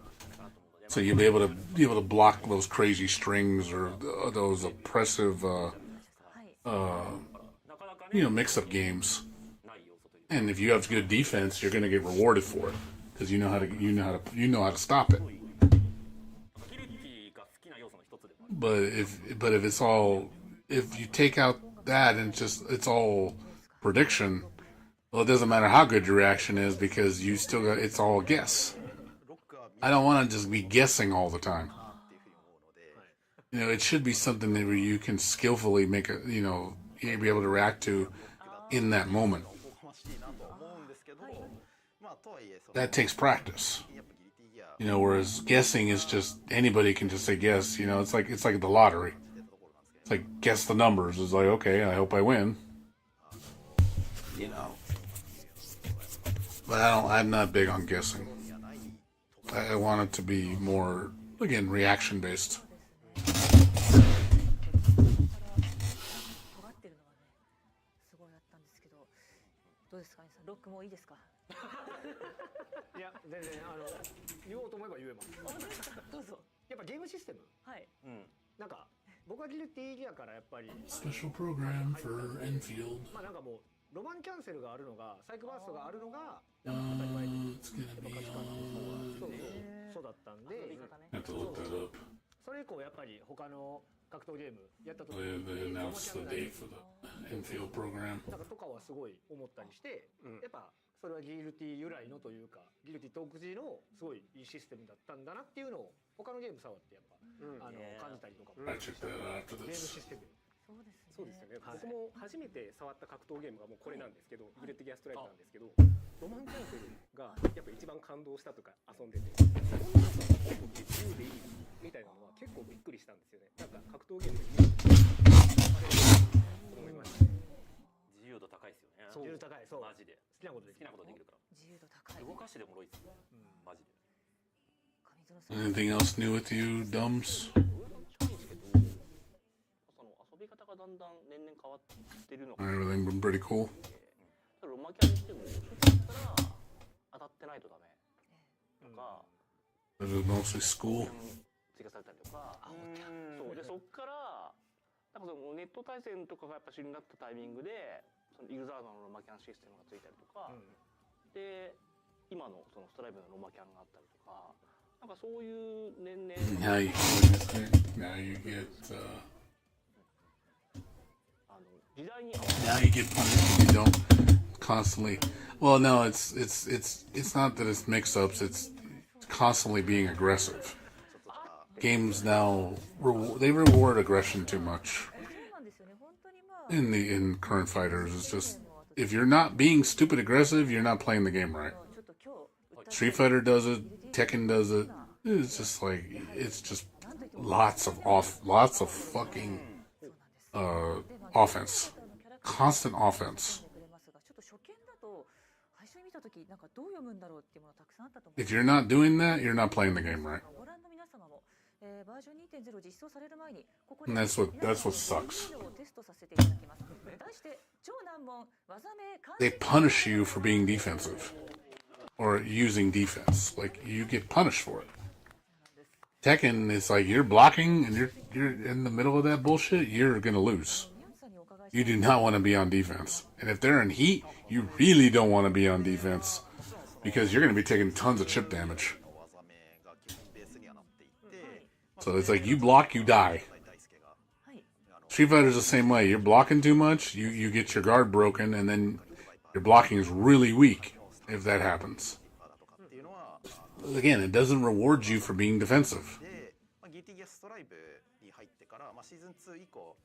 So you'll be able to block those crazy strings or those oppressive mix-up games. And if you have good defense, you're going to get rewarded for it because you know how to stop it. But if you take out that and it's all prediction, well, it doesn't matter how good your reaction is because it's all a guess. I don't want to just be guessing all the time. You know, it should be something that where you can skillfully be able to react to in that moment. That takes practice. You know, whereas guessing is just anybody can just say guess. You know, it's like the lottery. It's like guess the numbers. It's like, okay, I hope I win. You know, but I'm not big on guessing. I want it to be more, again, reaction based. いや全然言おうと思えば言えます。どうぞ。やっぱゲームシステム。はい。なんか僕はギルティギアからやっぱり Special program for Endfield. まあなんかもうロマンキャンセルがあるのがサイクバーストがあるのが当たり前にそうだったんで。それ以降やっぱり他の格闘ゲームやった時に They announced the date for the Endfield program. なんかとかはすごい思ったりして、やっぱそれはギルティ由来のというかギルティ独自のすごいいいシステムだったんだなっていうのを他のゲーム触ってやっぱ、感じたりとかもゲームシステム。そうですよね、僕も初めて触った格闘ゲームがもうこれなんですけど、ギルティギアストライクなんですけど、ロマンキャンセルがやっぱ一番感動したとか遊んでて、こんなのが自由でいいみたいなのは結構びっくりしたんですよね。なんか格闘ゲームのイメージと思いました。自由度高いですよね。自由度高い、そう。マジで。好きなことできるから。自由度高い。動かしでもろいですよ。マジで。Anything else new with you, Dums? 遊び方がだんだん年々変わってるの。Everything been pretty cool. ロマキャンにしてもちょっとしたら当たってないとダメとか。This is mostly school. 追加されたりとか。そうでそっからなんかそのネット対戦とかがやっぱ主になったタイミングでそのユーザーのロマキャンシステムがついたりとか、で今のそのストライブのロマキャンがあったりとか。なんかそういう年々 Now you get punished if you don't constantly. Well, no, it's not that it's mix-ups. It's constantly being aggressive. Games now they reward aggression too much. In current fighters, it's just if you're not being stupid aggressive, you're not playing the game right. Street Fighter does it. Tekken does it. It's just like lots of fucking offense, constant offense. 時なんかどう読むんだろうっていうものたくさんあったと思う。 If you're not doing that, you're not playing the game right. ご覧の皆様も、バージョン 2.0 実装される前にここ And で that's what sucks. をテストさせていただきます。題して超難問技名漢字 They punish you for being defensive or using defense. Like you get punished for it. Tekken is like you're blocking and you're in the middle of that bullshit, you're gonna lose. 宮内さんにお伺いし You do not want to be on defense. And if they're in heat, you really don't want to be on defense because you're gonna be taking tons of chip damage. 技名が基本ベースにはなっていて、 So it's like you block, you die. 大輔が Street Fighter's the same way. You're blocking too much, you get your guard broken, and then your blocking is really weak if that happens. だとかっていうのは Again, it doesn't reward you for being defensive. で、ギティギアストライブに入ってから、シーズン2以降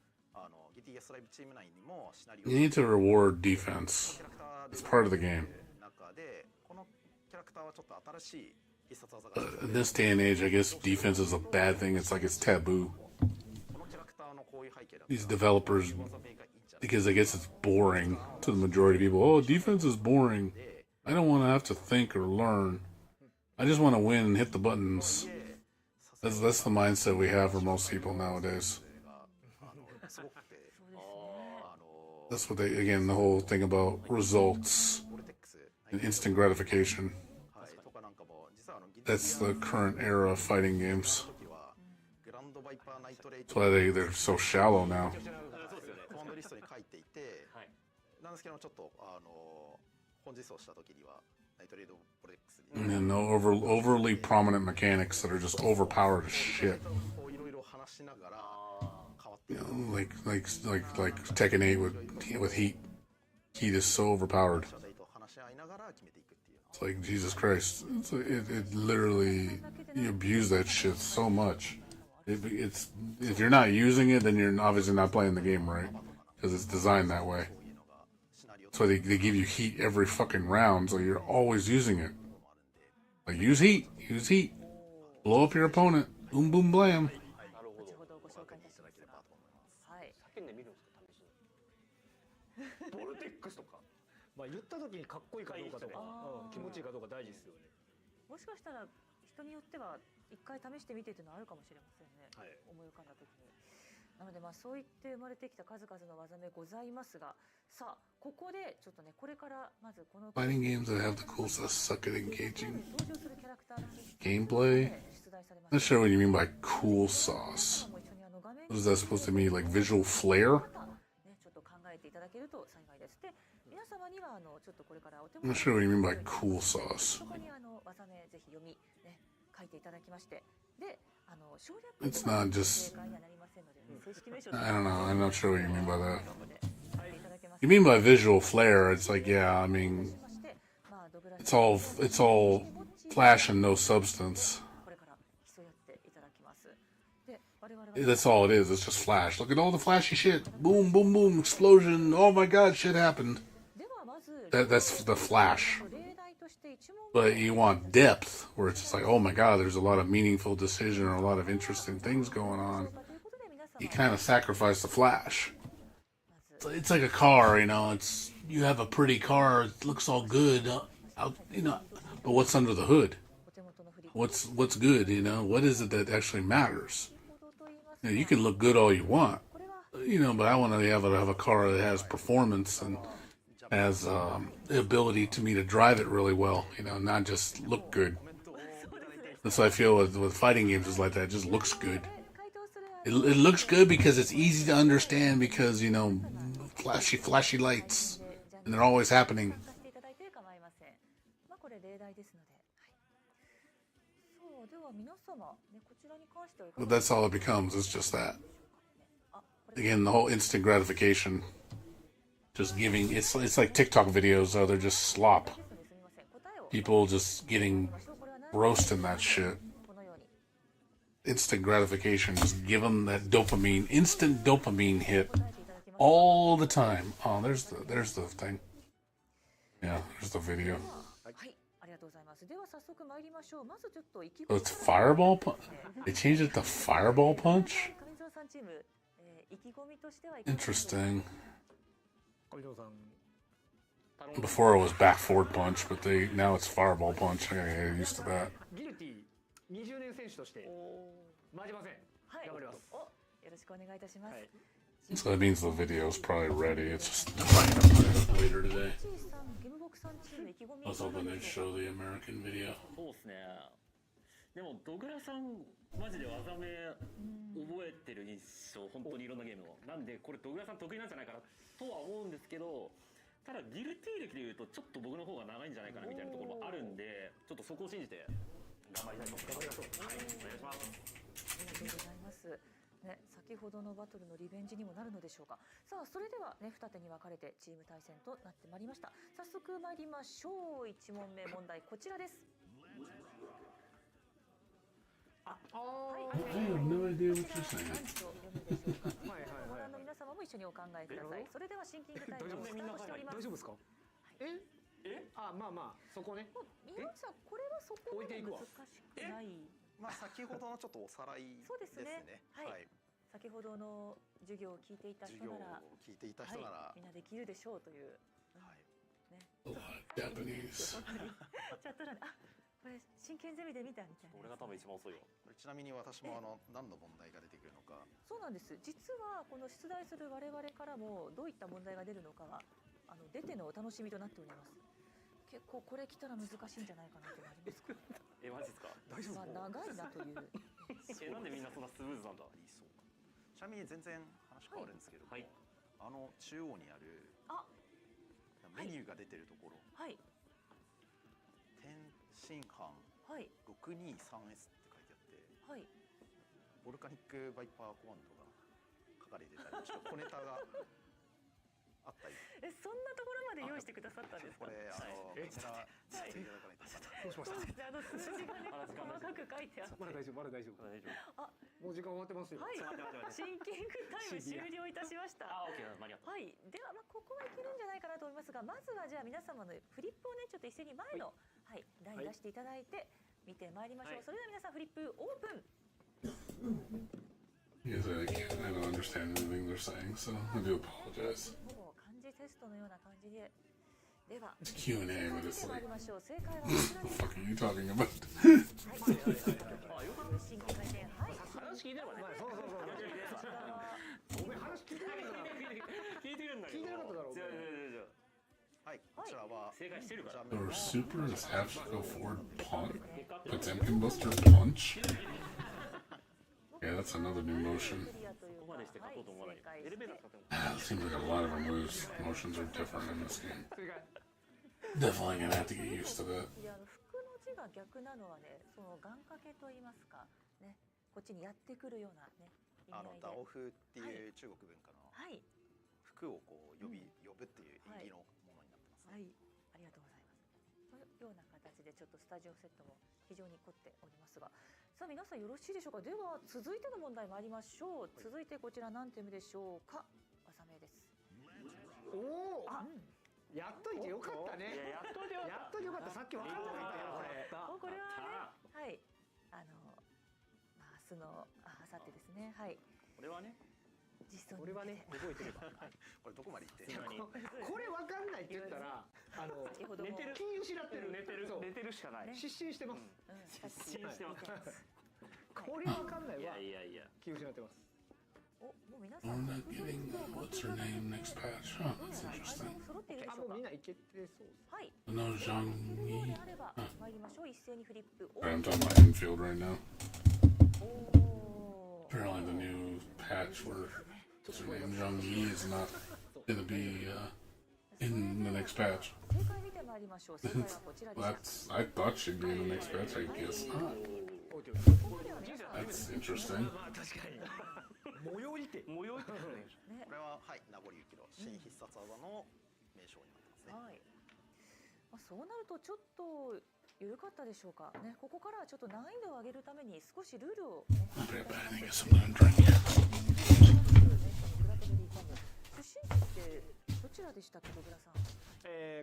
ギティギアストライブチーム内にもシナリオ You need to reward defense. キャラクター It's part of the game. 中でこのキャラクターはちょっと新しい必殺技が In this day and age, I guess defense is a bad thing. It's like it's taboo. このキャラクターのこういう背景だ These developers, 技名がいいんじゃない because I guess it's boring to the majority of people. Oh, defense is boring. I don't want to have to think or learn. I just want to win and hit the buttons. That's the mindset we have for most people nowadays. すごくて That's what they, again, the whole thing about results ボルテックス and instant gratification. はいとかなんかも実はギティギ That's the current era of fighting games. アの時はグランドバイパーナイトレイ That's why they're so shallow now. コマンドリストに書いていて、なんですけどちょっと本実装した時にはナイトレイドボルテックスに And no overly prominent mechanics that are just overpowered as shit. こういろいろ話しながら変わってい You く know, like Tekken 8 with heat. Heat is so overpowered. 社代と話し合いながら決めていくっていう It's like Jesus Christ. It literally you abuse that shit so much. It's if you're not using it, then you're obviously not playing the game right because it's designed that way. こういうのがシナリオ That's why they give you heat every fucking round, so you're always using it. Like use heat, blow up your opponent, boom boom blam. 後ほどご紹介いたしますが、はい、叫んでみるんですか試しに。ボルテックスとか言った時にかっこいいかどうかとか、気持ちいいかどうか大事ですよね。もしかしたら人によっては一回試してみてっていうのはあるかもしれませんね、はい思い浮かんだ時に。なのでそう言って生まれてきた数々の技名ございますが、さあここでちょっとねこれからまずこの Fighting games that have the cool stuff suck at engaging 登場するキャラクターの gameplay. 出題されま Not した。 sure what you mean by cool sauce. もう一緒に画面 What is that supposed to mean? Like visual flair? ね、ちょっと考えていただけると幸いです。で、皆様にはちょっとこれからお手 I'm 元 not sure what you mean by cool sauce. そこに技名ぜひ読み、ね、書いていただきまして、で、省略 It's not just- 正解にはなりませんので、正式名称 I don't know. I'm not sure what you mean by that. 書いていただけます You mean by visual flair? It's like yeah, I mean しましてドグラス it's all flash and no substance. これから競い合っていただきます。で、我々は That's all it is. It's just flash. Look at all the flashy shit. Boom, boom, boom, explosion. Oh my god, shit happened. ではまず That's the flash. 例題として一問 But you want depth, where it's just like, oh my god, there's a lot of meaningful decision or a lot of interesting things going on. ということで皆様 You kind of sacrifice the flash. まず It's like a car, you know. It's you have a pretty car. It looks all good, you know. But what's under the hood? お手元のフリップ What's good? You know, what is it that actually matters? 行動と言います You know, you can look good all you want, これは you know, but I want to have a car that has performance and has the ability to me to drive it really well. You know, not just look good. That's what I feel with fighting games is like that. It just looks good. 回答する It looks good because it's easy to understand because you know, flashy lights, and they're always happening. させていただいて構いません。これ例題ですので、はい。そうでは皆様ねこちらに関してはいか But が that's all it becomes. It's just that. あ、これ Again, the whole instant gratification. Just giving. It's like TikTok videos. They're just slop. テストですみません。答えを People just getting これは何 roasting that shit. このように Instant gratification. Just give them that dopamine, instant dopamine hit 答えていただきます。 all the time. Oh, there's the thing. Yeah, there's the video. はい、ありがとうございます。では早速参りましょう。まずちょっと意気 So 込み it's fireball punch. They changed it to fireball punch. 上條さんチーム、意気込みとしてはいかがでしょうか Interesting. 上条さん、Before it was back forward punch, but now it's fireball punch. I gotta get used to that. ギルティ20年選手として負けません。はい。頑張ります。お、よろしくお願いいたします。はい。 So that means the video is probably ready. It's just probably gonna put it up later today. チーさん、ゲムボクさんチーム意気込み I was hoping they'd show the American video. そうですね。でもドグラさんマジで技名覚えてる印象、本当にいろんなゲームを。なんでこれドグラさん得意なんじゃないかなとは思うんですけど、ただギルティー歴でいうとちょっと僕の方が長いんじゃないかなみたいなところもあるんで、ちょっとそこを信じて頑張りたいと思います。はい、お願いします。ありがとうございます。ね、先ほどのバトルのリベンジにもなるのでしょうか。さあ、それではね、二手に分かれてチーム対戦となってまいりました。早速参りましょう。1問目問題こちらです。はい。 I have no idea what you're 何 saying. と読むでしょうか。はいはいごはい覧の皆様も一緒にお考えください。それではシンキングタイムをスタートしております。大丈夫ですか？あ、まあまあそこね。宮内さん、これはそこまで難しくない。まあ先ほどのちょっとおさらいそうでですすねね。はい先ほどの授業を聞いていた人授業をなら、聞いていた人なら、はい、みんなできるでしょうという。はいね。 Japanese. チャット欄で、あ、これ真剣ゼミで見たみたいな。俺が多分一番遅いよ。これちなみに私も何の問題が出てくるのか、そうなんです。実はこの出題する我々からもどういった問題が出るのかは出てのお楽しみとなっております。結構これ来たら難しいんじゃないかなってなりますか。マジですか？大丈夫？まあ長いなという。なんでみんなそんなスムーズなんだ？ありそうか。ちなみに全然話変わるんですけど、はい。中央にあるあ、メニューが出てるところ、はい天津飯はい 623S って書いてあって、はい。ボルカニックバイパーコマンドが書かれてたり、ちょっと小ネタがあったり。そんなところまで用意してくださったんですか。これこちら使っていただかないと。どうしました？数字がね細かく書いてあって。まだ大丈夫、まだ大丈夫。大丈夫。あ、もう時間終わってますよ。はい。シンキングタイム終了いたしました。あ、オッケー、間に合った。はい。ではここはいけるんじゃないかなと思いますが、まずはじゃあ皆様のフリップをねちょっと一斉に前のはい台に出していただいて見てまいりましょう。それでは皆さんフリップオープン。 Yes, I don't understand anything they're saying, so I do apologize. ほぼ漢字テストのような感じで。では It's Q&A, but it's 参 like, りましょう。正解はこちら what です。 the fuck are you talking about? はい。シンキング回転はい。話聞いてればね。そうそうそう。こちらはごめん、話聞いてなかったな。聞いてるんだけど。聞いてなかっただろう違う違う違う違う。はい、こちらは正解してるから。 Or super is have to go forward punch? Potemkin Buster punch? Yeah, that's another new motion. クリアというかここまでして書こうと思わない。はいエレベーター使っても。 It seems like a lot of our motions are different in this game. それが Definitely gonna have to get used to that. いや服の字が逆なのはね、その願掛けと言いますかね、こっちにやってくるようなね意味合いで。ダオ風っていう中国文化のはい服をこう呼ぶっていう意義のものになってますね。はい、ありがとうございます。というような形でちょっとスタジオセットも非常に凝っておりますが、さあ皆さんよろしいでしょうか。では続いての問題参りましょう。続いてこちら何点目でしょうか。技名です。おお、あ、やっといてよかったね。やっとでよ。やっといてよかった。さっき分かんなかったよこれ。これはね、はい、明日の明後日ですね。はい。これはね。実装俺はね覚えてれば。これどこまで行って今にこれ分かんないって言ったら先ほども寝てる気失ってる。そう寝てるしかない。失神してます。失神してます。これ分かんないいやわ。いやいや。気失ってます。お、もう皆さん We're not getting what's her name next patch. Huh, that's アイテ interesting. ム揃っているであ、しょうかもうみん。ないけてそうです。はい。 No そう Zhang で Yi. あれば参りましょう。一斉にフリップ。 I'm talking about Endfield right now. おー。 Apparently the new patch where what's her name, Zhang Yi is not gonna be in the next patch. 正解見てまいりましょう。正解はこちらでした。 I thought she'd be in the next patch. I guess not. オーケー。 ここでは皆さん That's interesting. まあ確かに。最寄りて。模様ってねこれははい名残雪の新必殺技の名称になってますね。はい。まあ、そうなるとちょっと緩かったでしょうかね。ここからはちょっと難易度を上げるために少しルールをね。 I'll be right back. I think it's something I'm drinking. グラトベリージャム出身地ってどちらでしたっけ、小倉さん。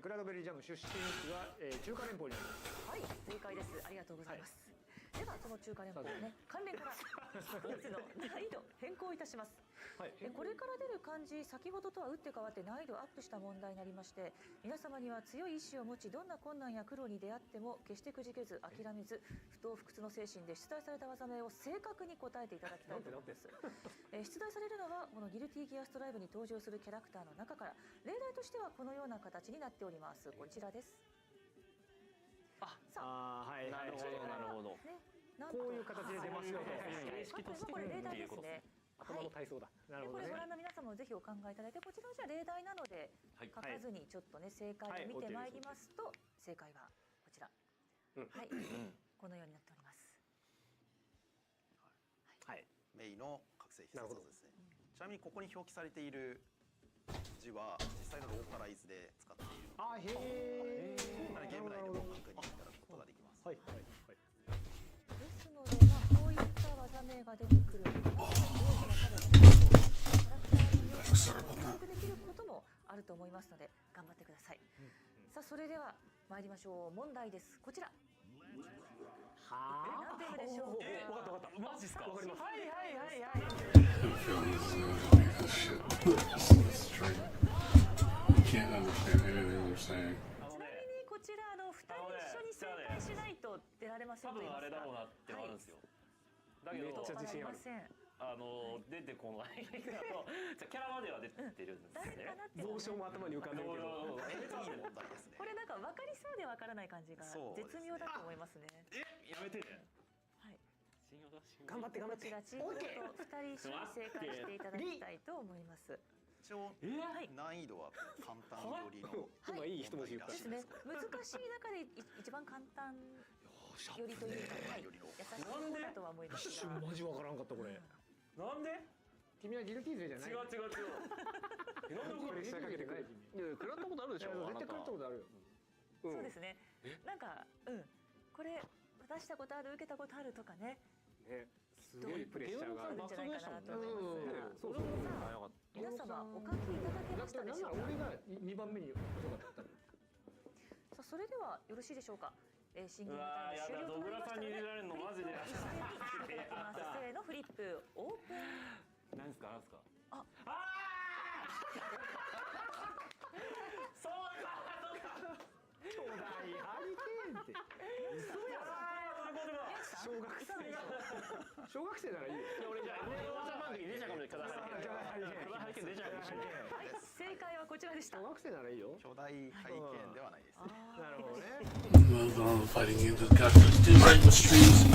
クラドベリージャム出身地は中華連邦にあります。はい、正解です。ありがとうございます。ではその中華連邦ね、関連からクイズの難易度変更いたします。これから出る漢字、先ほどとは打って変わって難易度アップした問題になりまして、皆様には強い意志を持ち、どんな困難や苦労に出会っても決してくじけず諦めず、不撓不屈の精神で出題された技名を正確に答えていただきたいと思います。出題されるのはこのギルティギアストライブに登場するキャラクターの中から、例題としてはこのような形になっております。こちらです。はい、なるほどなるほど。こういう形で出ますよと。形式としてこれ例題ですね。頭の体操だ。なるほどね。これご覧の皆様もぜひお考えいただいて、こちらはじゃあ例題なので書かずにちょっとね正解を見てまいりますと、正解はこちら。はい、このようになっております。はい。メイの覚醒必殺技ですね。ちなみにここに表記されている字は実際のローカライズで使っている。へえ。ゲーム内でも確認いただくことができます。はいはい。ですので、こういった技名が出てくると、キャラクターによって獲得できることもあると思いますので、頑張ってください。さあ、それでは参りましょう。問題です。こちら。何点でしょうか。わかったマジっすか。わかります。はいはいはいはい。Can't understand anything they're saying. ちなみにこちら2人一緒に正解しないと出られませんと言いますか。多分あれだろうなってあるんですよ。だけどめっちゃ自信ある。出てこない。じゃキャラまでは出てるんです誰ね。かなって帽子も頭に浮かんでるけど。いい問題ですね。これなんか分かりそうで分からない感じが絶妙だと思いますね。やめてね。はい。頑張って頑張ってこちらチームと2人一緒に正解していただきたいと思います。一応難易度は簡単よりの今いい一文字言った。ですね。難しい中で一番簡単よりというか、優しい方だとは思いますが。マジわからんかったこれ。なんで？君はギルティー勢じゃない。違う。なんでこれ下かけてくる。いや食らったことあるでしょ。絶対食らったことあるよ。そうですね。なんかこれ出したことある、受けたことあるとかね。ね。すごいプレッシャーがあるんじゃないかなと思いますが。そう。皆様お書きいただけましたでしょうか。俺が2番目に遅かった。さあそれではよろしいでしょうか。シンキングタイム終了となりましたので、フリップを一斉にいただきます。せーの、フリップオープン。なんすか。あそうか。巨大ハリケーンって嘘やろ。小学生ならいいよ。俺じゃあ番組出ちゃうかもしれない。はい、正解はこちらでした。小学生ならいいよ。巨大ハリケーンではないですね。なるほどね。All the fighting games have got to do right with streams.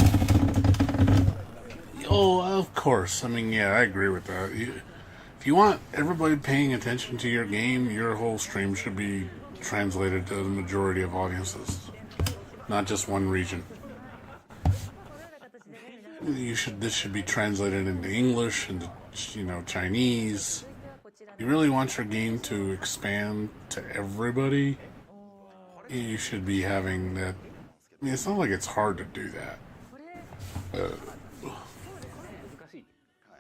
Oh, of course. I mean, yeah, I agree with that. If you want everybody paying attention to your game, your whole stream should be translated to the majority of audiences, not just one region. This should be translated into English, into Chinese. You really want your game to expand to everybody, you should be having that. I mean, it's not like it's hard to do that.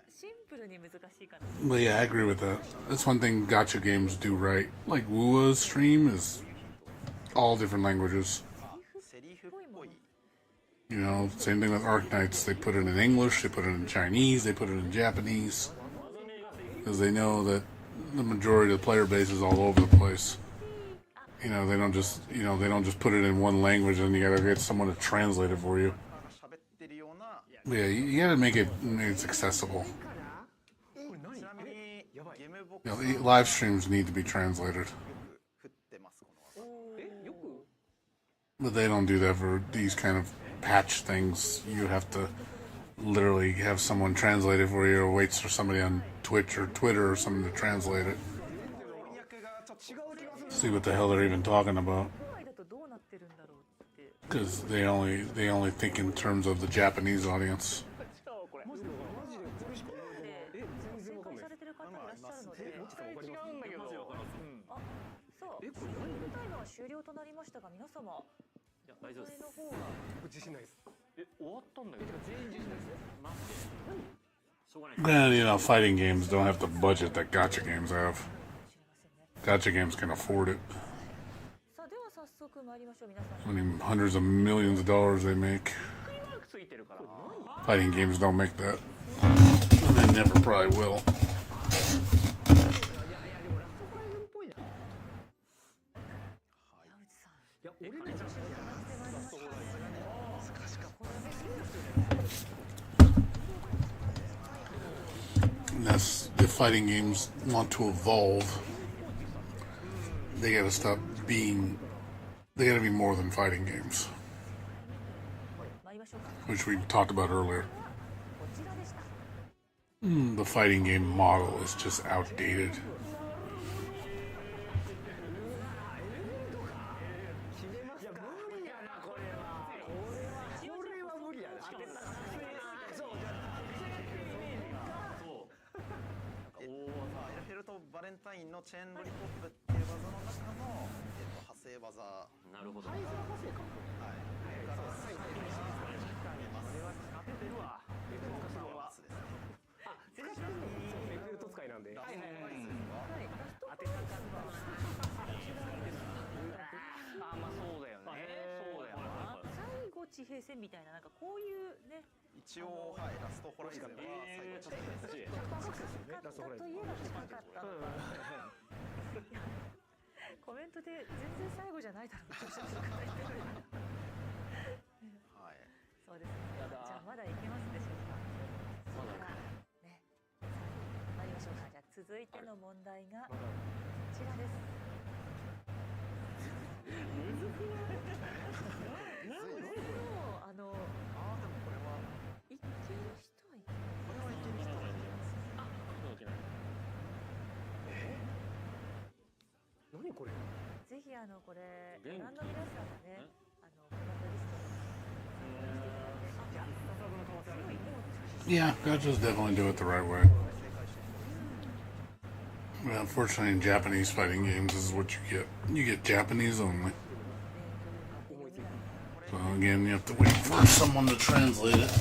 シンプルに難しいかな。 But yeah, I agree with that. That's one thing gacha games do right. Like Wua's stream is all different languages. You know, same thing with Arknights. They put it in English, they put it in Chinese, they put it in Japanese. Because they know that the majority of the player base is all over the place. They don't just put it in one language and you gotta get someone to translate it for you. Yeah, you gotta make it's accessible. Live streams need to be translated. But they don't do that for these kind of patch things. You have to literally have someone translate it for you, or wait for somebody on Twitch or Twitter or something to translate it. See what the hell they're even talking about. Because they only think in terms of the Japanese audience. 終了となりましたが、皆様大丈夫です。自信ないです。終わったんだけど。全員自信ないです。待って。しょうがない。Well, fighting games don't have the budget that gacha games have. Gacha games can afford it. さあでは早速参りましょう皆さん。I mean, hundreds of millions of dollars they make. いてるから。 Fighting games don't make that. And they never probably will. いや俺の女子じゃなくてまいりましたね。難しかった。 And that's if fighting games want to evolve. They gotta stop being. They gotta be more than fighting games, 参りましょうか。 which we talked about earlier. こちらでした。 The fighting game model is just outdated. エルフェルト・バレンタインのチェーンロリポップっていう技の中の、派生技。なるほど。はい。エッフェルト使いなんで。はい。当てたかった。あ、まあそうだよね。そうだよな。最後地平線みたいななんかこういうね。一応、はい、ラストホライズンは最後ちょっとラストホライズン。といえば近かった。コメントで全然最後じゃないだろうっておっしゃってる方いてる。はい。そうですね。じゃあまだいけますでしょうか。まだね。参りましょうか。じゃあ続いての問題がこちらです。いける人はいける。これはいける人はいけます。何これ。ぜひこれご覧の皆さんもね、コメントリストに参加していただいて、 Yeah, God just definitely do it the right way. But unfortunately, in Japanese fighting games, this is what you get. You get Japanese only. So again, you have to wait for someone to translate it.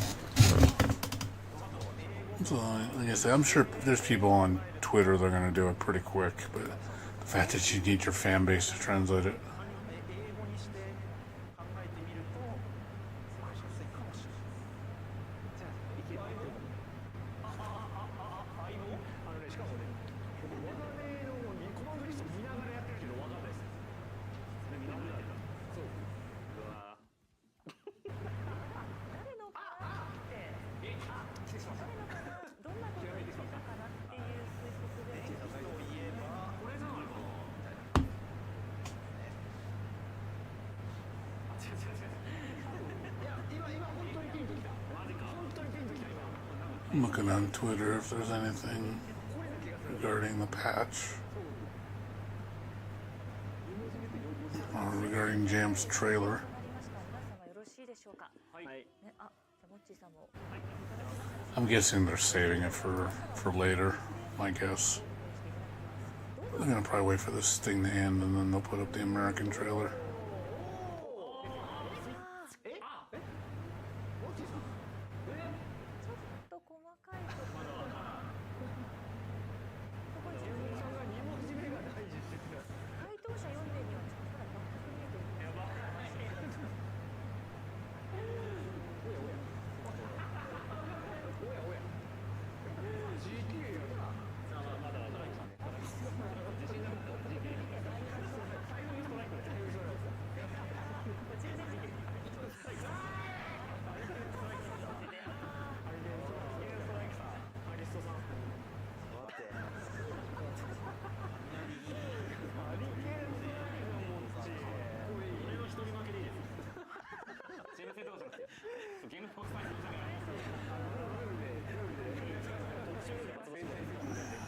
So, like I said, I'm sure there's people on Twitter that are going to do it pretty quick, but the fact that you need your fan base to translate it. 英語にして考えてみると、難しいかもしれない。じゃあいける。しかもね、技名のコマンドリスト見ながらやってるけどわかんないです。それ見ながらやってた。そう。うわ。誰のかなって、誰のかな、どんなことを言ってたかなっていう推測で。といえば、これじゃないかな。いや、今本当にピンときた。マジか。本当にピンときた今。 I'm looking on Twitter if there's anything regarding the patch or regarding Jam's trailer. なりました。皆様よろしいでしょうか。はい。ね、じゃあモッチーさんも。 I'm guessing they're saving it for later, my guess. They're gonna probably wait for this thing to end and then they'll put up the American trailer. ちょっと細かいところ。そこに回答者読んでみよう。まだ全く見えていない。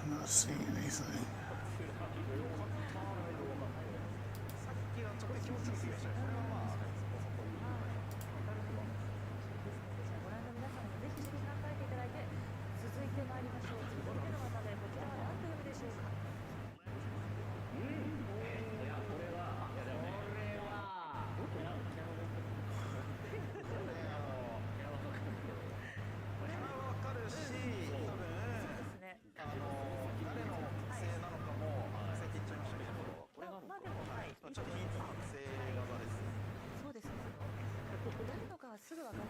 I'm not seeing anything. さっきはちょっと気持ちよすぎましたね。これはまあ、ご覧の皆さんもぜひ一緒に考えていただいて、続いてまいりましょう。続いての技でこちらは何と読むでしょうか。これはわかるし、多分ですね。誰の覚醒なのかも覚醒って言っちゃいましたけど、まあでもはい。ちょっとヒント覚醒技です。そうですね。誰のかはすぐ分かっても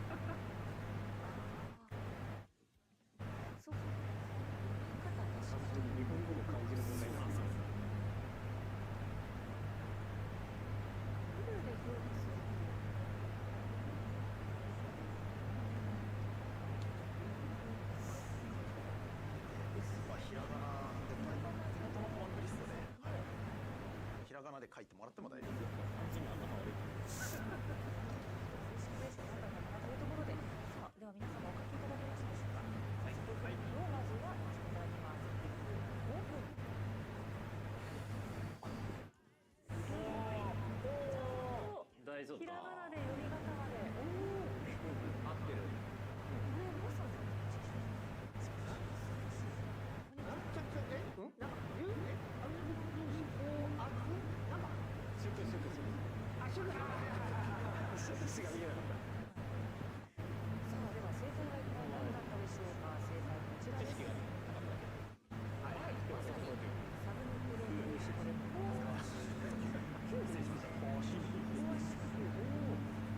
そうか。言い方確かに。日本語の漢字の問題なんですよ。フルで表記する。まあひらがなで書いて、元のコマンドリストで、ひらがなで書いてもらっても大丈夫ですよ。正式ベースになったのかなというところで、さあでは皆様お書きいただけますでしょうか。作品をまずは言わせていただきます。オープン。大丈夫ひらがなで読み方まで。合ってる。これまさに寿司が見えなかった。さあでは正解は一体何だったでしょうか。正解こちらです。はい、まさにサブノクロール絞れと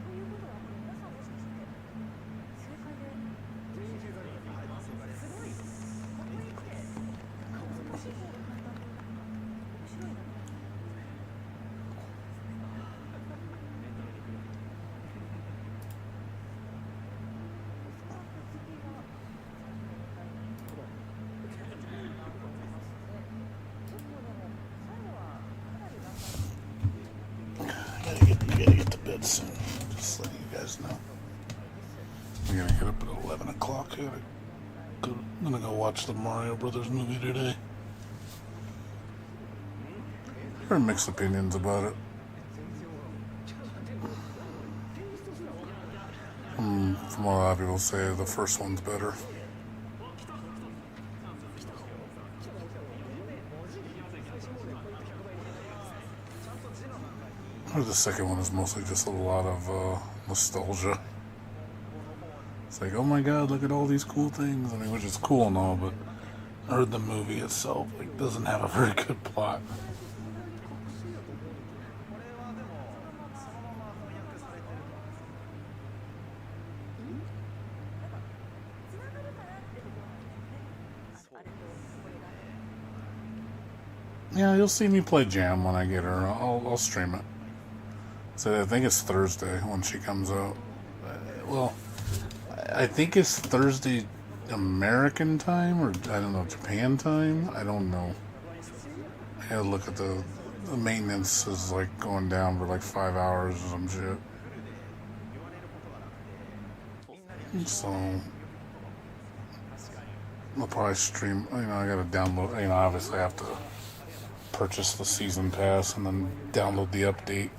いうことはこれ皆さんもしかして正解で全員正解だ。すごいここに来て難しい方が簡単で面白いな。I gotta get to bed soon. Just letting you guys know. I'm gonna get up at 11 o'clock. I'm gonna go watch the Mario Brothers movie today. There are mixed opinions about it. From what a lot of people say, the first one's better. Or the second one is mostly just a lot of nostalgia. It's like, oh my god, look at all these cool things. I mean, which is cool and all, but I heard the movie itself doesn't have a very good plot. Yeah, you'll see me play Jam when I get her. I'll stream it. So I think it's Thursday when she comes out. Well, I think it's Thursday American time, or I don't know, Japan time. I don't know. I gotta look at the maintenance is like going down for like 5 hours or some shit. So I'll probably stream. I gotta download. Obviously I have to purchase the season pass and then download the update,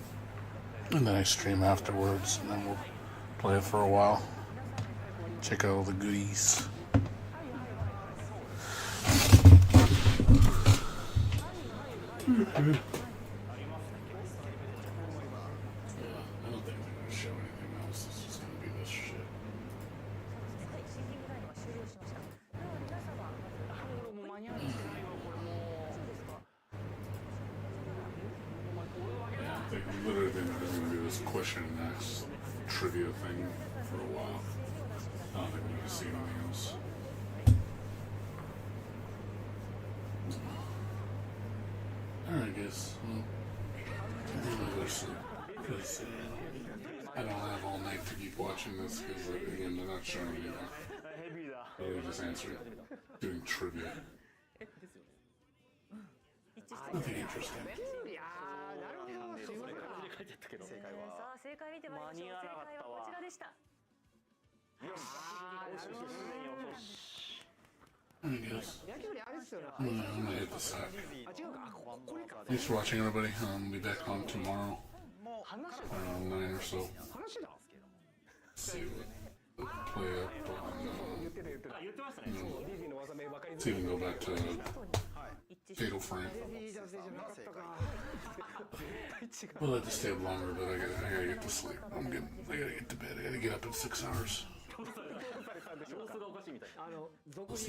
and then I stream afterwards, and then we'll play it for a while. Check out all the goodies. I don't think they're gonna show anything else. It's just gonna be this shit. はい、シンキングタイムが終了しました。では皆様、まず、もう間に合ってないわこれも大丈夫ですか？ They've literally been gonna do this question and ask trivia thing for a while. I don't think we're gonna see anything else. Alright, guys. Well, because I don't have all night to keep watching this because, again, they're not showing anything. ヘビーだ They're just answering, doing trivia. Nothing interesting. いやーなるほど。それが漢字で書いてあったけど。正解はさあ正解見てまいりましょう。正解はこちらでした。よしよしよし Alright, guys. 野球であれですよね。I'm gonna hit the sack. あ違うか。あこれか。 Thanks for watching, everybody. I'll be back on tomorrow 話 around 9 or so. 話だ。 See what play up on. 言ってた言ってた。言ってましたね。そう、ディズニーの技名分かりづ See らい。 if we can go back to 一致し Fatal Frame. いい男性じゃなかったか。 We'll let this stay up longer, but I gotta get to sleep. I gotta get to bed. I gotta get up in 6 hours. 様子がおかしいみたいな。俗に